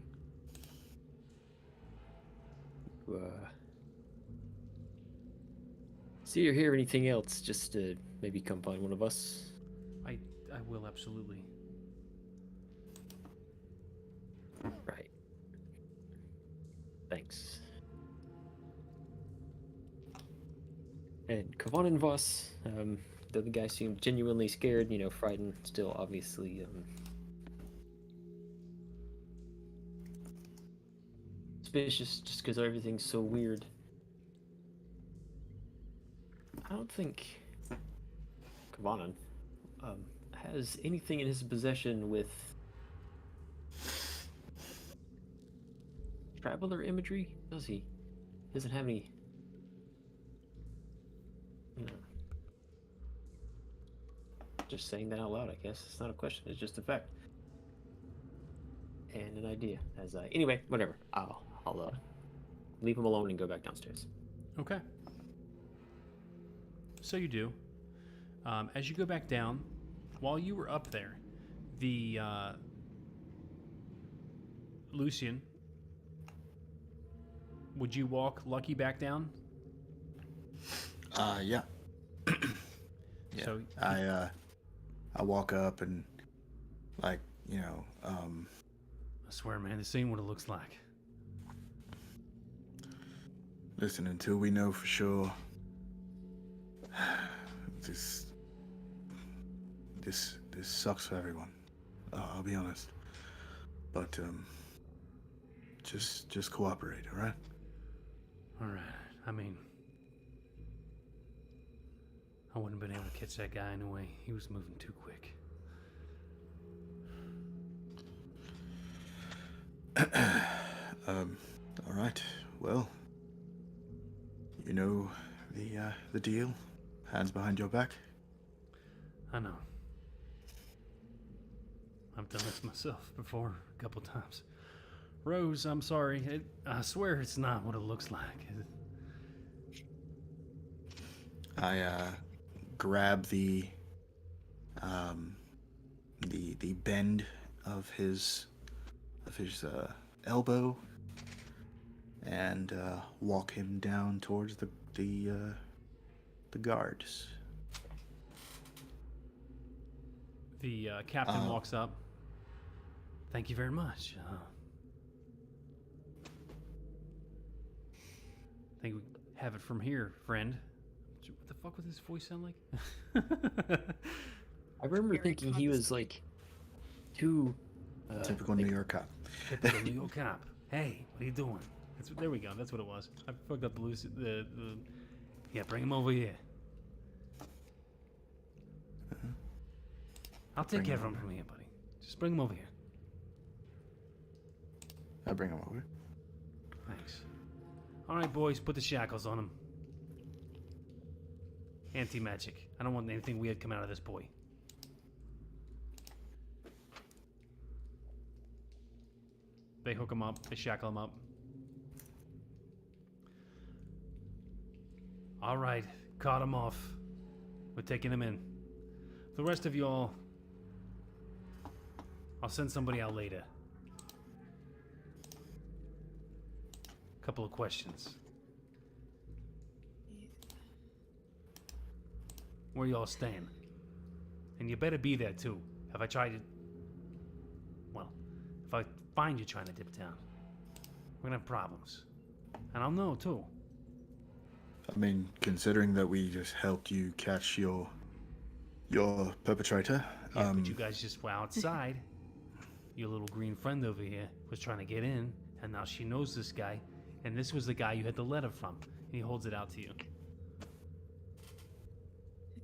See or hear anything else, just maybe come find one of us. I will absolutely. Right. Thanks. And Kavan and Voss, the other guy seemed genuinely scared, frightened, still obviously, suspicious just because everything's so weird. I don't think Kavanen has anything in his possession with traveler imagery, does he? He doesn't have any. Just saying that out loud, I guess. It's not a question, it's just a fact. And an idea. Anyway, whatever. I'll leave him alone and go back downstairs. Okay. So you do. As you go back down, while you were up there, the would you walk Lucky back down? Yeah. Yeah. So I walk up and, like, I swear, man, this ain't what it looks like. listen, until we know for sure, this sucks for everyone. I'll be honest. But just cooperate, all right? All right. I mean, I wouldn't have been able to catch that guy anyway. He was moving too quick. All right. Well, you know the deal. Hands behind your back. I know. I've done this myself before a couple times. Rose, I'm sorry. I swear it's not what it looks like. I grab the bend of his elbow and walk him down towards the guards. The captain walks up. Thank you very much. I think we have it from here, friend. What the fuck would this voice sound like? I remember Very thinking he was like too Typical like, New York cop. Typical New York cop. Hey, what are you doing? There we go. That's what it was. I fucked up the yeah, bring him over here. I'll take Bring care him of him over. from here, buddy. Just bring him over here. I bring him over. Thanks. All right, boys, put the shackles on him. Anti-magic. I don't want anything weird coming out of this boy. They hook him up. They shackle him up. All right, caught him off. We're taking him in. The rest of y'all, I'll send somebody out later. Couple of questions. Where y'all staying? And you better be there too. If I try to... Well, if I find you trying to dip down, we're gonna have problems. And I'll know too. I mean, considering that we just helped you catch your perpetrator, Yeah, but you guys just were outside. Your little green friend over here was trying to get in, and now she knows this guy, and this was the guy you had the letter from. And he holds it out to you.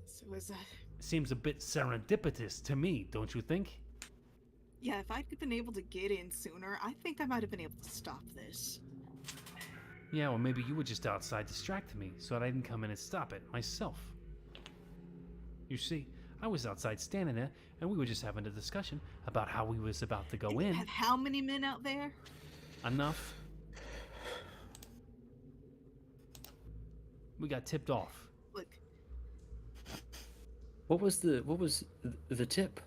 So was that? Seems a bit serendipitous to me, don't you think? Yeah, if I'd been able to get in sooner, I think I might have been able to stop this. Yeah, or maybe you were just outside distracting me so that I didn't come in and stop it myself. You see, I was outside standing there, and we were just having a discussion about how we was about to go And you in. had how many men out there? Enough. We got tipped off. Look, what was the tip?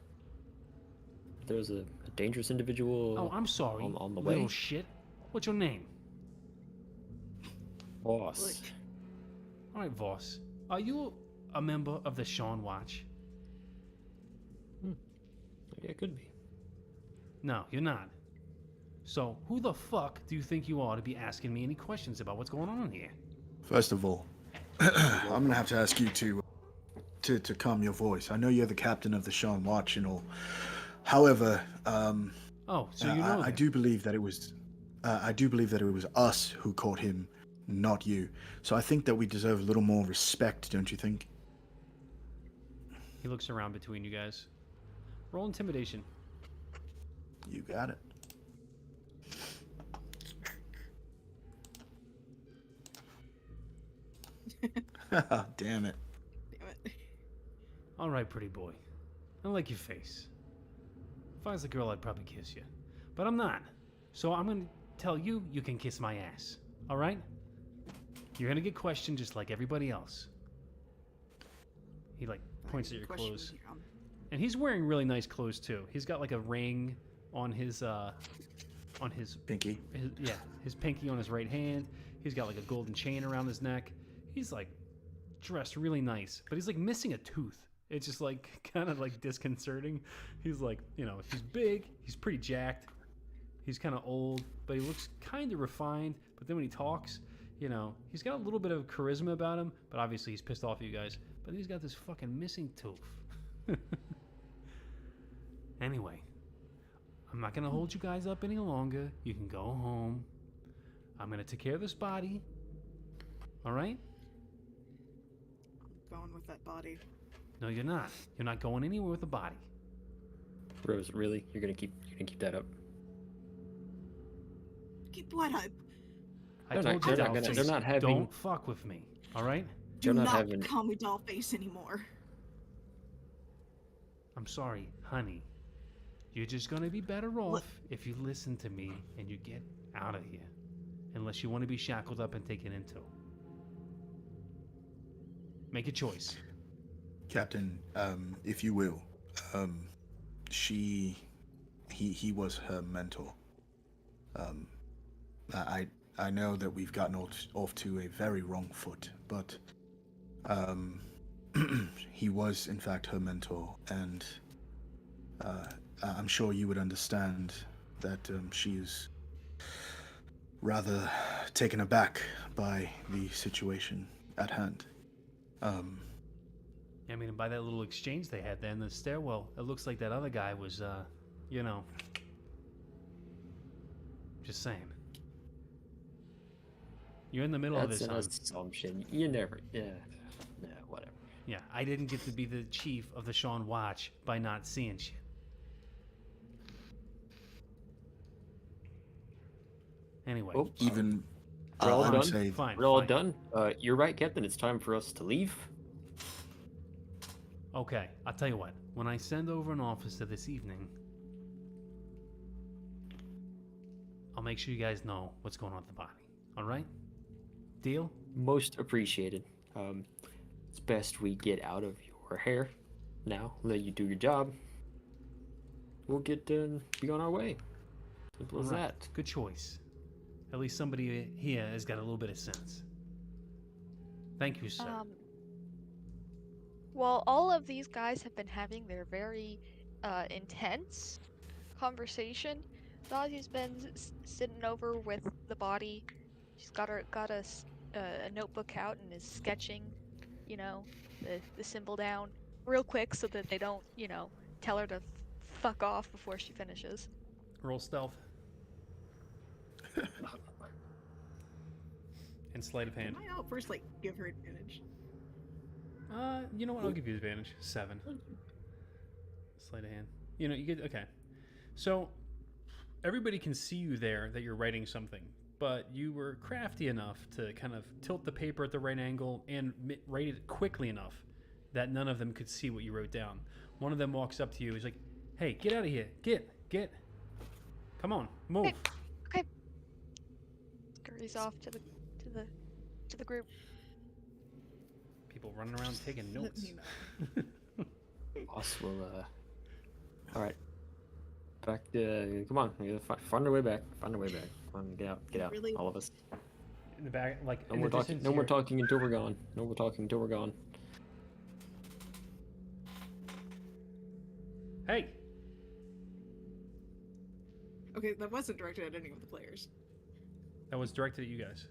There was a dangerous individual. Oh, I'm sorry, on the little way? shit. What's your name? Boss. look. All right, Voss. Are you a member of the Sean Watch? Yeah, it could be. No, you're not. So, who the fuck do you think you are to be asking me any questions about what's going on here? first of all, I'm gonna have to ask you to calm your voice. I know you're the captain of the Sean Watch and all. However, Oh, so you know I that. do believe that it was us who caught him, not you. So I think that we deserve a little more respect, don't you think? He looks around between you guys. Roll intimidation. You got it. Damn it. Damn it. All right, pretty boy. I like your face. If I was a girl, I'd probably kiss you. But I'm not. So I'm going to tell you you can kiss my ass. All right? You're going to get questioned just like everybody else. He, like, points at your Question clothes. here, And he's wearing really nice clothes, too. He's got, like, a ring on his Pinky. his pinky on his right hand. He's got like a golden chain around his neck. He's like dressed really nice, but he's like missing a tooth. It's just like kind of like disconcerting. He's like, you know, he's big, he's pretty jacked, he's kind of old, but he looks kind of refined. But then when he talks, you know, he's got a little bit of charisma about him, but obviously he's pissed off at you guys. But he's got this fucking missing tooth. Anyway, I'm not gonna hold you guys up any longer. You can go home. I'm gonna take care of this body. All right? Going with that body. No, you're not. You're not going anywhere with the body. Rose, really? You're gonna keep that up? Keep what up? I They're told not- you, they're not having- don't fuck with me. All right? Do They're not not having- call me Dollface anymore. I'm sorry, honey. You're just gonna be better off if you listen to me and you get out of here, unless you want to be shackled up and taken into. Make a choice. Captain, if you will, he was her mentor. I know that we've gotten off to a very wrong foot, but he was in fact her mentor, and I'm sure you would understand that she is rather taken aback by the situation at hand. I mean, by that little exchange they had there in the stairwell, it looks like that other guy was, you know, just saying. You're in the middle of That's this, an hon. assumption. You never. Yeah. Yeah. Whatever. Yeah, I didn't get to be the chief of the Sean Watch by not seeing shit. Anyway, Oh, Even We're all I would done? say fine. we're all fine. done. You're right, Captain. It's time for us to leave. Okay, I'll tell you what. When I send over an officer this evening, I'll make sure you guys know what's going on with the body. All right? Deal? Most appreciated. It's best we get out of your hair now. Let you do your job. We'll get be on our way. Simple as All right, that. good choice. At least somebody here has got a little bit of sense. Thank you, sir. Well, all of these guys have been having their very intense conversation. Dazi's been sitting over with the body. She's got a notebook out and is sketching, you know, the symbol down real quick so that they don't, you know, tell her to fuck off before she finishes. Roll stealth. And sleight of hand. Can I first like give her advantage? You know what? I'll give you advantage. 7. Sleight of hand. You know, you get okay. So everybody can see you there that you're writing something, but you were crafty enough to kind of tilt the paper at the right angle and write it quickly enough that none of them could see what you wrote down. One of them walks up to you. He's like, "Hey, get out of here! Get! Come on, move!" Okay. Scurries off to the group. People running around taking Let notes. me know. Boss will. All right. Back. Come on. We gotta find our way back. Find our way back. Come on, get out. Really? All of us. In the back, like No in more the talking. distance No more here- talking until we're gone. No more talking until we're gone. Hey, Okay, that wasn't directed at any of the players. that was directed at you guys.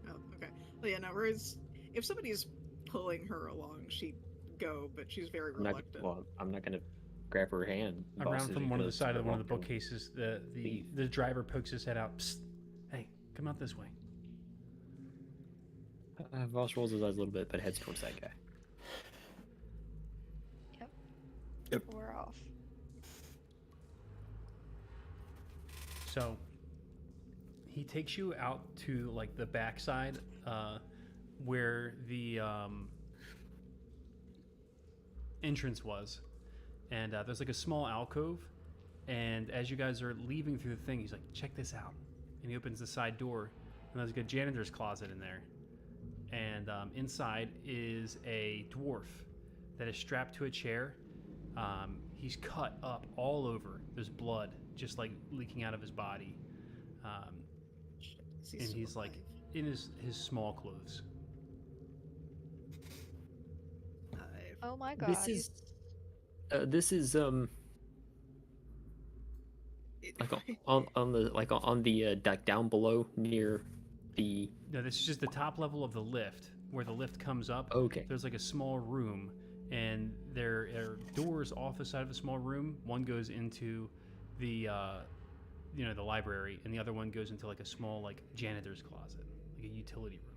Oh, okay. Well, yeah, no, whereas if somebody's pulling her along, she'd go, but she's very I'm not. reluctant. Well, I'm not gonna grab her hand. boss, Around is from one of the because side of I one of the want to bookcases, the leave. the driver pokes his head out. Psst. Hey, come out this way. Voss rolls his eyes a little bit, but heads towards that guy. We're off. So he takes you out to like the backside, where the entrance was, and there's like a small alcove. And as you guys are leaving through the thing, he's like, "Check this out," and he opens the side door, and there's like a janitor's closet in there. And inside is a dwarf that is strapped to a chair. He's cut up all over. There's blood just like leaking out of his body. Is he And still he's like, alive? in his small clothes. Oh my god. This is like on the like down below near the. No, this is just the top level of the lift. Where the lift comes up, Okay. there's like a small room, and there are doors off the side of the small room. One goes into the the library, and the other one goes into like a small like janitor's closet, like a utility room.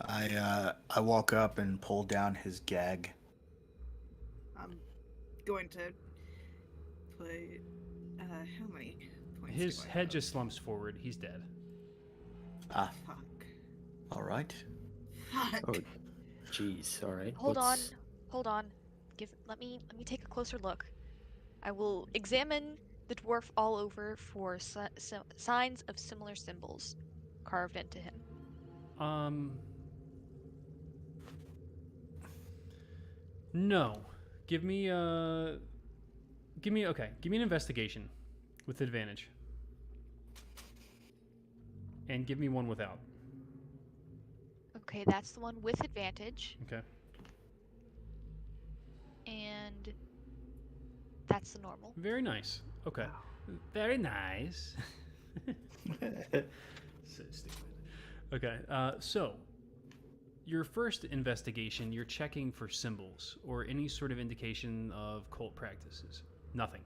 I walk up and pull down his gag. I'm going to put. How many points? His do I head have? just slumps forward. He's dead. Ah, Fuck. all right. Fuck. Oh, jeez. All right. Hold what's- on. Let me take a closer look. I will examine the dwarf all over for signs of similar symbols carved into him. No. Give me an investigation with advantage. And give me one without. Okay, that's the one with advantage, Okay. and that's the normal. Very nice. Okay. Very nice. So stupid. Okay. So your first investigation, you're checking for symbols or any sort of indication of cult practices. Nothing.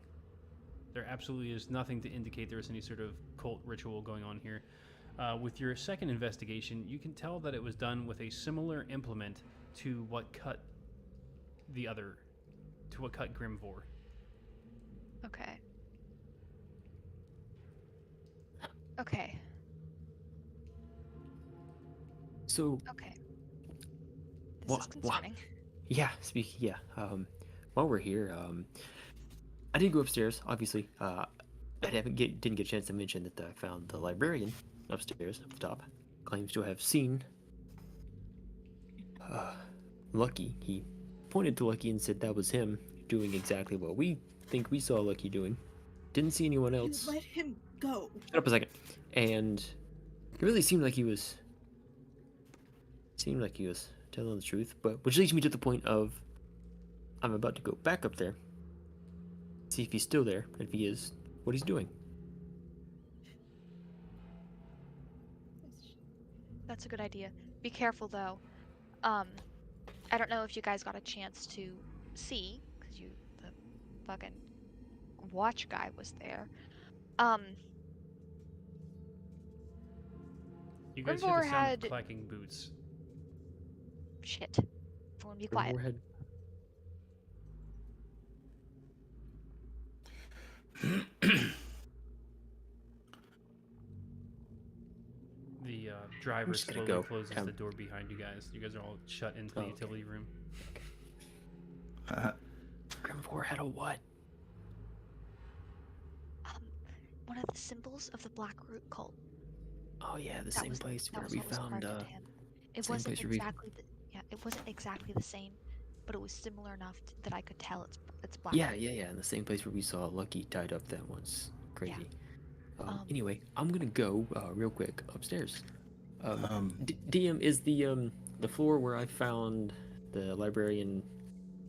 There absolutely is nothing to indicate there is any sort of cult ritual going on here. With your second investigation, you can tell that it was done with a similar implement to what cut Grimvor. Okay. Okay. So Okay. This Wha- is wha- concerning. yeah, while we're here, I did go upstairs. Obviously, I didn't get a chance to mention that I found the librarian upstairs up the top. Claims to have seen Lucky. He pointed to Lucky and said that was him doing exactly what we think we saw Lucky doing. Didn't see anyone You else. let him go. Shut up a second. And it really seemed like he was telling the truth, but which leads me to the point of I'm about to go back up there, see if he's still there, and if he is, what he's doing. That's a good idea. Be careful though. I don't know if you guys got a chance to see, because the fucking watch guy was there. You guys hear Grimvor the sound had- of clacking boots. Shit. Everyone be quiet. Grimvor had- The driver just gonna slowly go. closes Come. the door behind you guys. You guys are all shut into the Oh, okay. utility room. Grimvor had a what? One of the symbols of the Black Root cult. Oh yeah, the That same was- place that where was we what was found. carved into him. It same wasn't place where we- exactly the it wasn't exactly the same, but it was similar enough that I could tell it's Black Yeah, Root. yeah, in the same place where we saw Lucky tied up that once. Crazy. Um, Anyway, I'm gonna go real quick upstairs. Um, DM is the floor where I found the librarian,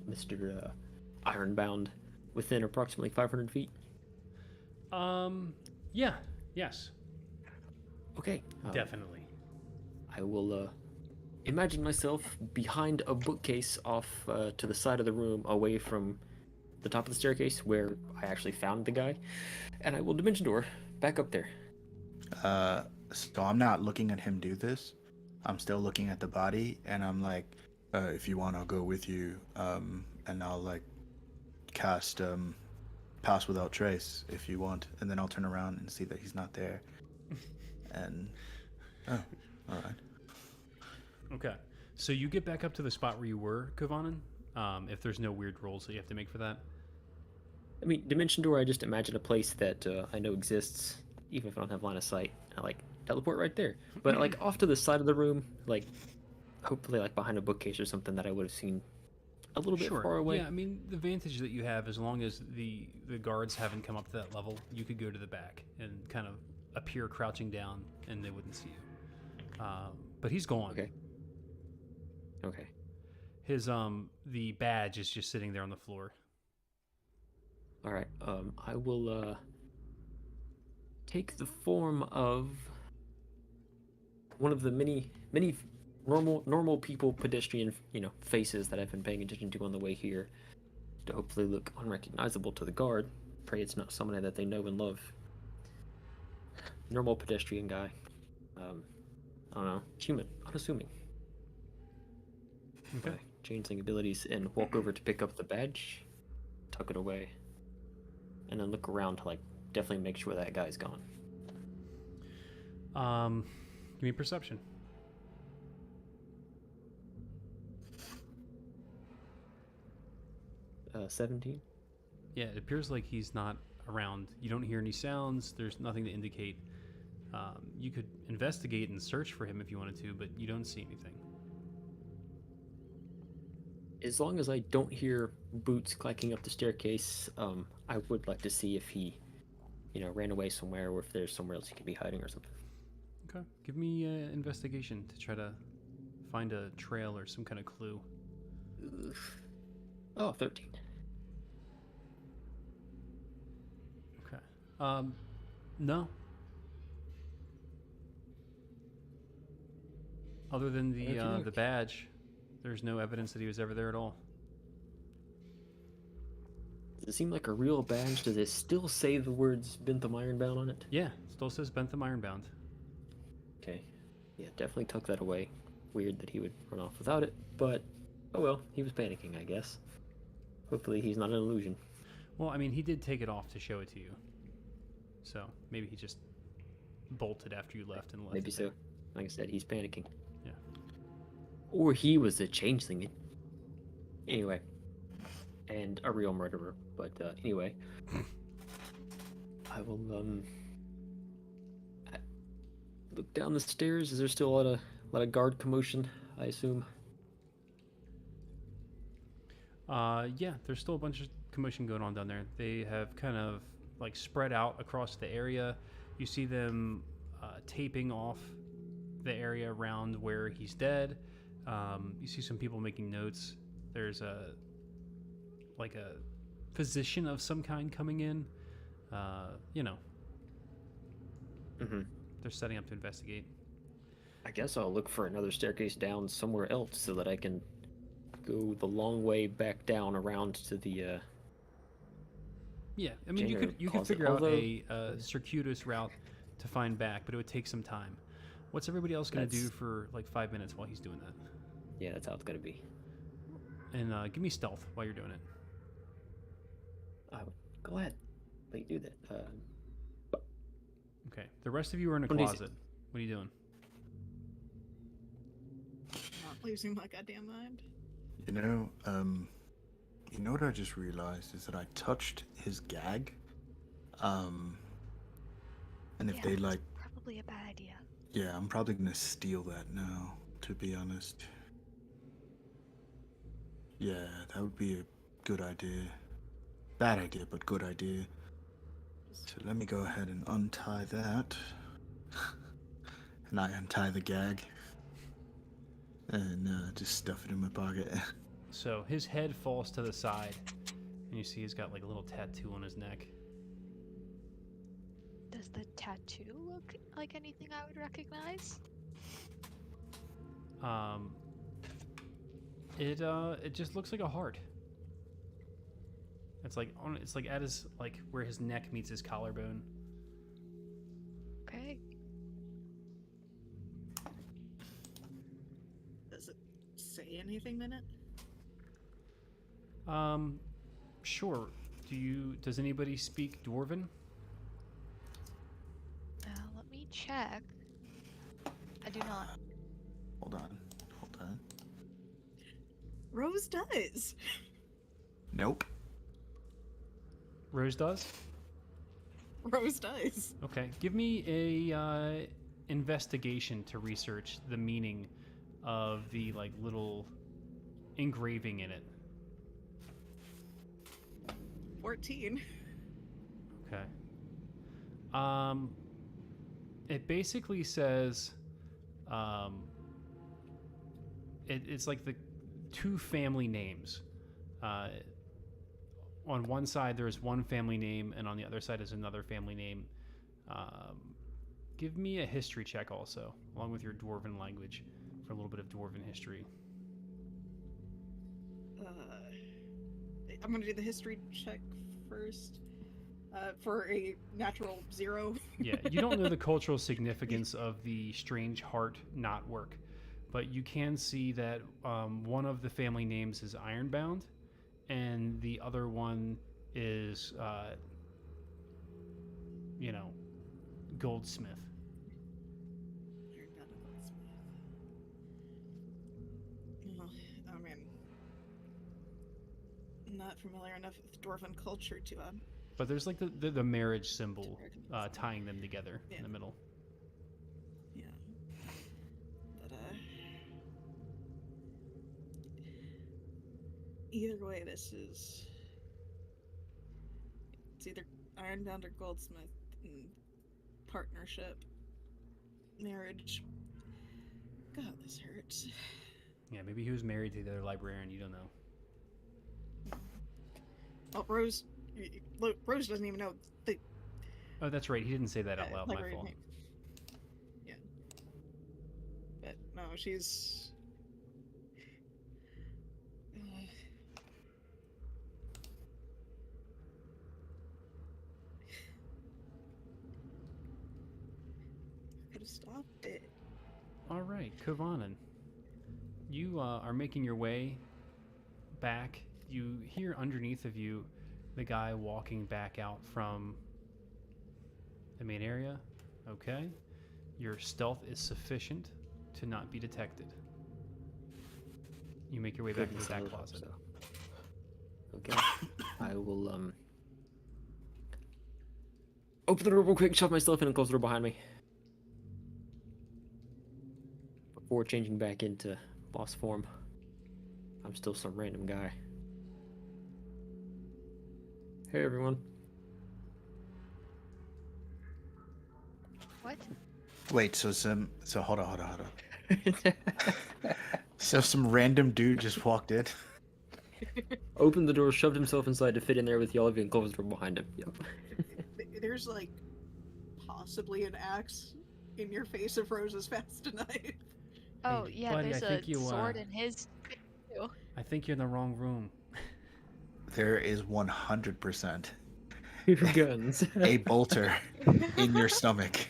Mr. Ironbound, within approximately 500 feet. Yeah, yes, Okay. definitely. I will imagine myself behind a bookcase off to the side of the room, away from the top of the staircase where I actually found the guy, and I will dimension door back up there. So I'm not looking at him do this. I'm still looking at the body, and I'm like, if you want, I'll go with you. And I'll like cast pass without trace if you want, and then I'll turn around and see that he's not there. And oh, all right. Okay, so you get back up to the spot where you were, Kovanen. If there's no weird rolls that you have to make for that. I mean, dimension door. I just imagine a place that I know exists, even if I don't have line of sight. I like teleport right there, but like off to the side of the room, like hopefully like behind a bookcase or something that I would have seen a little bit far away. Yeah, I mean, the advantage that you have, as long as the guards haven't come up to that level, you could go to the back and kind of appear crouching down, and they wouldn't see you. But he's gone. Okay. Okay. His the badge is just sitting there on the floor. All right. I will take the form of one of the many normal people, pedestrian, faces that I've been paying attention to on the way here, to hopefully look unrecognizable to the guard. Pray it's not someone that they know and love. Normal pedestrian guy. I don't know. Human. Unassuming. Okay. My changeling abilities, and walk over to pick up the badge, tuck it away, and then look around to definitely make sure that guy's gone. Give me perception. Uh, 17. Yeah, it appears like he's not around. You don't hear any sounds. There's nothing to indicate. You could investigate and search for him if you wanted to, but you don't see anything. As long as I don't hear boots clacking up the staircase, I would like to see if he, ran away somewhere, or if there's somewhere else he could be hiding or something. Okay. Give me investigation to try to find a trail or some kind of clue. Oh, 13. Okay. No. Other than the badge, there's no evidence that he was ever there at all. Does it seem like a real badge? Does it still say the words Bentham Ironbound on it? Yeah, still says Bentham Ironbound. Okay. Yeah, definitely tuck that away. Weird that he would run off without it, but oh well, he was panicking, I guess. Hopefully he's not an illusion. Well, I mean, he did take it off to show it to you. So maybe he just bolted after you left and left. Maybe it so. there. Like I said, he's panicking. Yeah. Or he was a changeling. Anyway. And a real murderer. But anyway. I will look down the stairs. Is there still a lot of guard commotion, I assume? Yeah, there's still a bunch of commotion going on down there. They have kind of spread out across the area. You see them taping off the area around where he's dead. You see some people making notes. There's a physician of some kind coming in. Mm-hmm. They're setting up to investigate. I guess I'll look for another staircase down somewhere else so that I can go the long way back down around to the Yeah, I mean, you Janitor could closet. figure out Although- a circuitous route to find back, but it would take some time. What's everybody else going to do That's- for 5 minutes while he's doing that? Yeah, that's how it's gonna be. And give me stealth while you're doing it. Go ahead. Let you do that. Okay. The rest of you are in a 26. closet. What are you doing? Not losing my goddamn mind. You know what I just realized is that I touched his gag. And if Yeah, they that's probably a bad idea. yeah, I'm probably gonna steal that now, to be honest. Yeah, that would be a good idea. Bad idea, but good idea. So let me go ahead and untie that. And I untie the gag. And just stuff it in my pocket. So his head falls to the side, and you see he's got a little tattoo on his neck. Does the tattoo look like anything I would recognize? It just looks like a heart. It's at his where his neck meets his collarbone. Okay. Does it say anything in it? Sure. Does anybody speak Dwarven? Let me check. I do not. Hold on. Rose does. Nope. Rose does? Rose does. Okay. Give me a investigation to research the meaning of the little engraving in it. 14. Okay. It basically says, It's like the two family names. On one side, there's one family name, and on the other side is another family name. Give me a history check also, along with your dwarven language, for a little bit of dwarven history. I'm gonna do the history check first. For a natural 0. Yeah, you don't know the cultural significance of the strange heart knot work, but you can see that one of the family names is Ironbound, and the other one is, Goldsmith. Well, I mean, not familiar enough with dwarven culture to But there's like the marriage symbol recognize tying them together in Yeah. the middle. yeah. But either way, it's either Ironbound or Goldsmith partnership, marriage. God, this hurts. Yeah, maybe he was married to the other librarian. You don't know. Oh, Rose doesn't even know the Oh, that's right. He didn't say that out loud. My library fault. name. Yeah. But no, she's. Could have stopped it. All right, Kovanen. You are making your way back. You hear underneath of you the guy walking back out from the main area. Okay. Your stealth is sufficient to not be detected. You make your way back into Goodness, I that would hope closet. so. Okay. I will open the door real quick, shove myself in, and close the door behind me. Before changing back into boss form. I'm still some random guy. Hey everyone. What? Wait, so hold on. So some random dude just walked in. Opened the door, shoved himself inside to fit in there with y'all, and closed the door behind him. Yep. There's like possibly an axe in your face if Rose is fast enough. Oh Hey, yeah, buddy, there's I a think you, sword in his. Too. I think you're in the wrong room. There is 100% Two guns. a bolter in your stomach.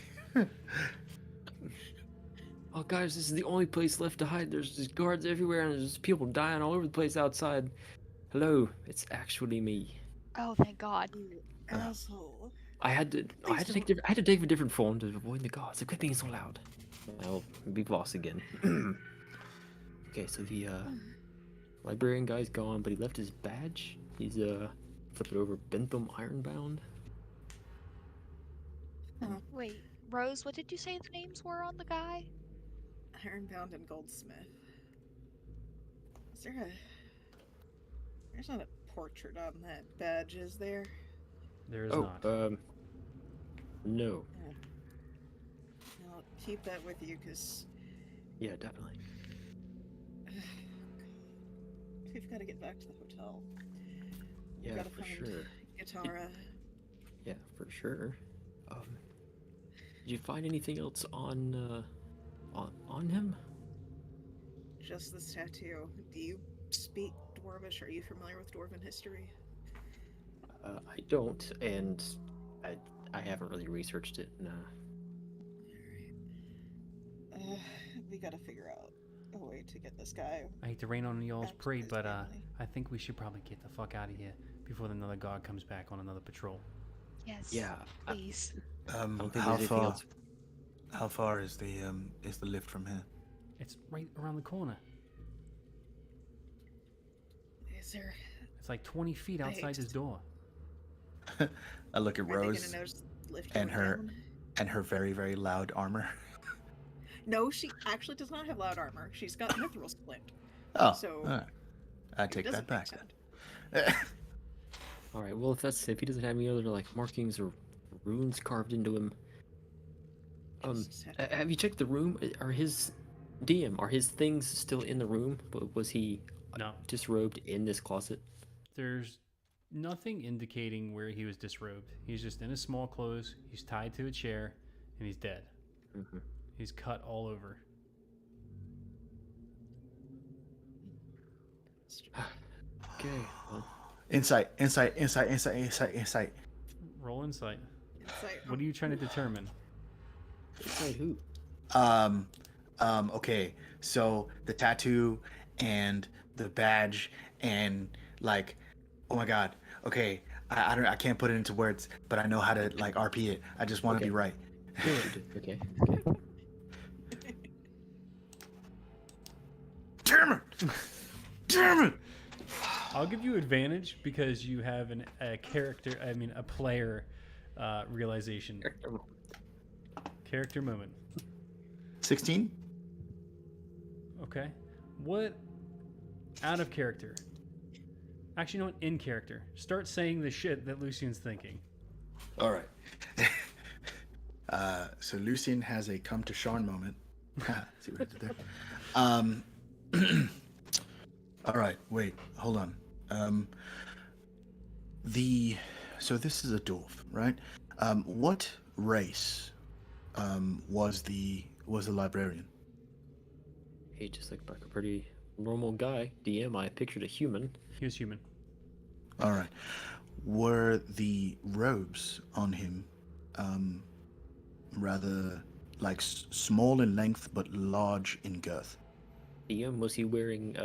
Oh guys, this is the only place left to hide. There's just guards everywhere, and there's just people dying all over the place outside. Hello, it's actually me. Oh, thank God. You asshole. I had to take a different form to avoid the guards. So quit being so loud. I'll be boss again. Okay, so the librarian guy's gone, but he left his badge. He's flip it over. Bentham Ironbound. Wait, Rose, what did you say the names were on the guy? Ironbound and Goldsmith. Is there a... There's not a portrait on that badge, is there? There is Oh, not. no. I'll keep that with you, because Yeah, definitely. we've got to get back to the hotel. We've Yeah, gotta for find sure. Katara. Yeah, for sure. Did you find anything else on him? Just this tattoo. Do you speak Dwarvish? Are you familiar with Dwarven history? I don't, and I haven't really researched it. Nah. Alright. We gotta figure out a way to get this guy. I hate to rain on y'all's back to parade, his but family. I think we should probably get the fuck out of here before another guard comes back on another patrol. Yes. Yeah. I Please. don't think there's How anything far? else. How far is the lift from here? It's right around the corner. Is there... It's like 20 feet I outside hate his to- door. I look at Are they Rose gonna notice the lift and going her- down? and her very, very loud armor. No, she actually does not have loud armor. She's got mithril splint. Oh, So, alright. I It take that doesn't back make then. sound. All right. Well, if he doesn't have any other like markings or runes carved into him, Just said- Have you checked the room? Are his DM? Are his things still in the room? Was he No, disrobed in this closet? there's nothing indicating where he was disrobed. He's just in his small clothes. He's tied to a chair, and he's dead. Mm-hmm. He's cut all over. Okay. Well, Insight. Roll insight. Insight. What are you trying to determine? inside who? Okay, so the tattoo and the badge and like, oh my god. Okay, I can't put it into words, but I know how to like RP it. I just want to Okay. be right. Okay. Damn it! Damn it! I'll give you advantage because you have a player realization. Character moment. 16? Okay. What out of character? Actually, no, in character. Start saying the shit that Lucian's thinking. All right. So Lucian has a come to Sean moment. See what I did there? All right. Wait. Hold on. So this is a dwarf, right? What race was the librarian? He just looked like a pretty normal guy. DM, I pictured a human. He was human. All right. Were the robes on him rather like small in length but large in girth? DM, was he wearing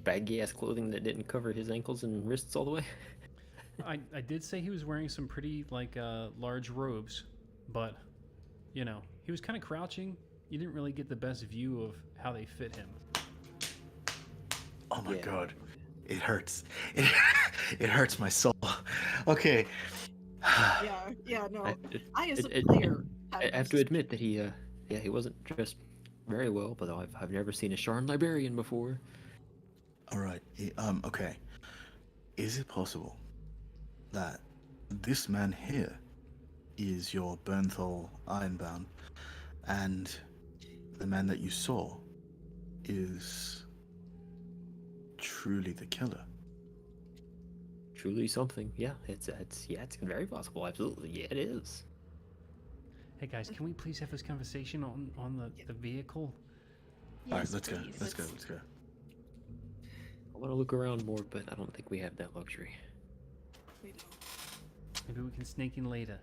baggy ass clothing that didn't cover his ankles and wrists all the way? I did say he was wearing some pretty large robes, but you know he was kind of crouching. You didn't really get the best view of how they fit him. Oh my Yeah. god. It hurts. It hurts my soul. Okay. Yeah, no. I- I, as a it- player, I have to admit that he wasn't dressed very well, but I've never seen a Sharn librarian before. All right. Okay. Is it possible that this man here is your Bernthal Ironbound, and the man that you saw is truly the killer? Truly something. Yeah, it's very possible. Absolutely, yeah, it is. Hey guys, can we please have this conversation on the vehicle? All right, Yes, let's go. please. Let's go. Let's go. I want to look around more, but I don't think we have that luxury. we don't. Maybe we can sneak in later.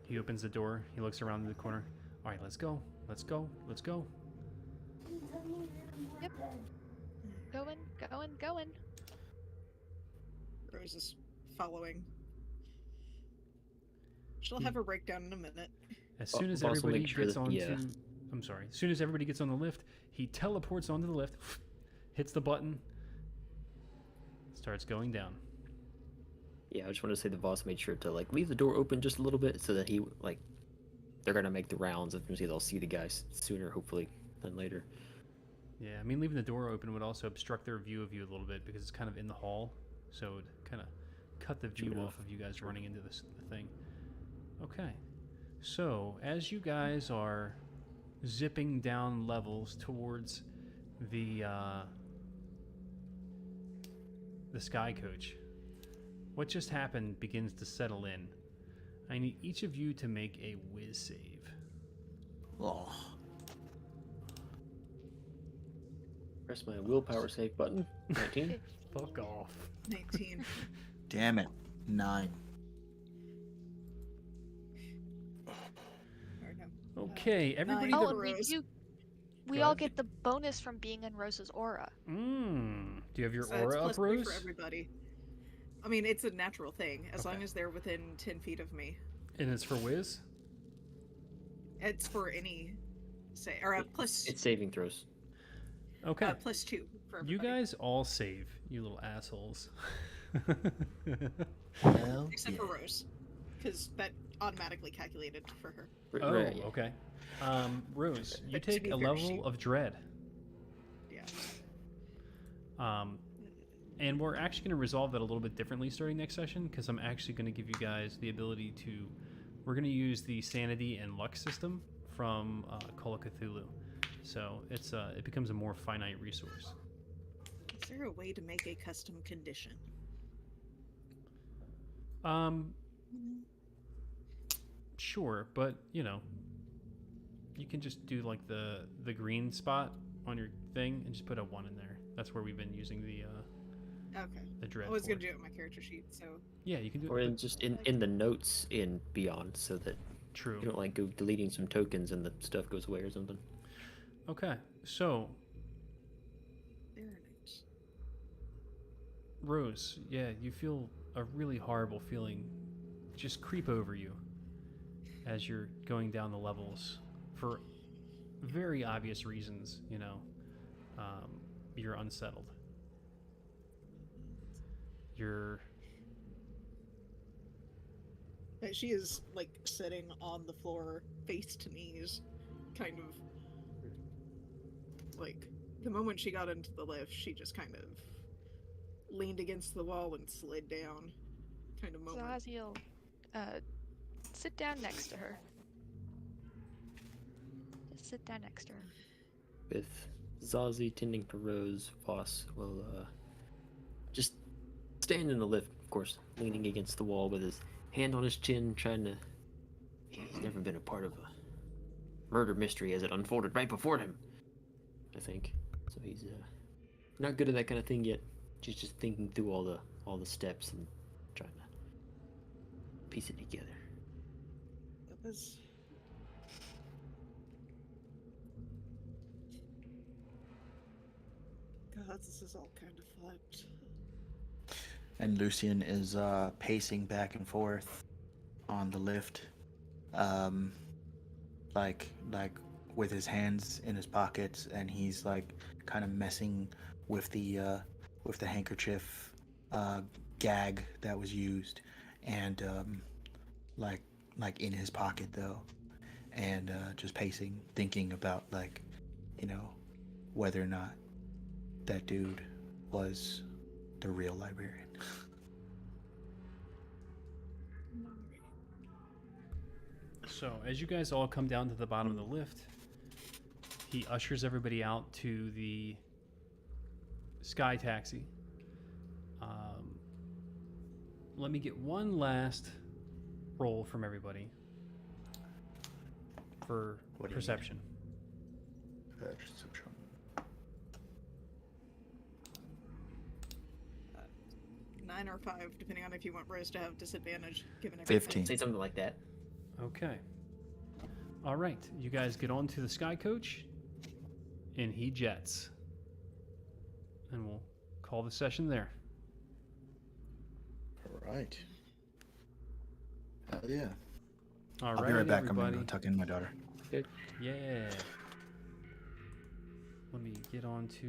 He opens the door. He looks around the corner. All right, let's go. Let's go. Let's go. Going. Rose is following. She'll have a breakdown in a minute. As soon as Boss will everybody make sure gets that onto, the, I'm sorry. As soon as everybody gets on the lift, he teleports onto the lift, hits the button, starts going down. Yeah, I just want to say the boss made sure to leave the door open just a little bit so that he they're gonna make the rounds. Eventually, they'll see the guys sooner, hopefully, than later. Yeah, I mean, leaving the door open would also obstruct their view of you a little bit because it's kind of in the hall, so it would kind of cut the view enough. off of you guys running into the thing. Okay, so as you guys are zipping down levels towards the sky coach, what just happened begins to settle in. I need each of you to make a whiz save. Oh. Press my willpower save button. 19. Fuck off. 19. Damn it. 9. Or no. Okay, everybody. Nine. Oh, that- and we Rose. do. We Go all ahead. get the bonus from being in Rose's aura. Do you have your So it's aura up, plus 3 Rose? for everybody. I mean, it's a natural thing, as long Okay. as they're within 10 feet of me. And it's for whiz? It's for any, say, or plus, It's saving throws. Okay. plus 2 for everybody. You guys all save, you little assholes. Hell Except for yeah. Rose, because that automatically calculated for her. Oh, Yeah. okay. Rose, you But to take be a fair, level she- of dread. Yeah. And we're actually going to resolve that a little bit differently starting next session, because I'm actually going to give you guys the ability to... We're going to use the Sanity and Luck system from Call of Cthulhu. So it becomes a more finite resource. Is there a way to make a custom condition? Sure, but, you know, you can just do, like, the green spot on your thing and just put a 1 in there. That's where we've been using the Okay. dread I was for. gonna do it on my character sheet, so Yeah, you can do Or it. in just in the notes in Beyond, so that True. you don't like go deleting some tokens and the stuff goes away or something. Okay, so there it is. Rose, yeah, you feel a really horrible feeling just creep over you as you're going down the levels for very obvious reasons, you know. You're unsettled. You're... She is like sitting on the floor, face to knees, kind of like the moment she got into the lift, she just kind of leaned against the wall and slid down, kind of moment. Zaziel, sit down next to her. Just sit down next to her. With Zazie tending to Rose, Voss will just stand in the lift, of course, leaning against the wall with his hand on his chin, trying to... He's never been a part of a murder mystery as it unfolded right before him, I think. So he's not good at that kind of thing yet. She's just thinking through all the steps and trying to piece it together. That was... God, this is all kind of fucked. And Lucian is pacing back and forth on the lift, like with his hands in his pockets, and he's like kind of messing with the handkerchief gag that was used, and like in his pocket though, and just pacing, thinking about, like, you know, whether or not that dude was the real librarian. So, as you guys all come down to the bottom of the lift, he ushers everybody out to the sky taxi. Let me get one last roll from everybody for What do you need? perception. Perception. 9 or 5, depending on if you want Rose to have disadvantage, given everything. 15. Say something like that. Okay. All right. You guys get on to the sky coach, and he jets. And we'll call the session there. All right. Hell yeah. All I'll right, be right back. everybody. I'm gonna go tuck in my daughter. Yeah. Let me get on to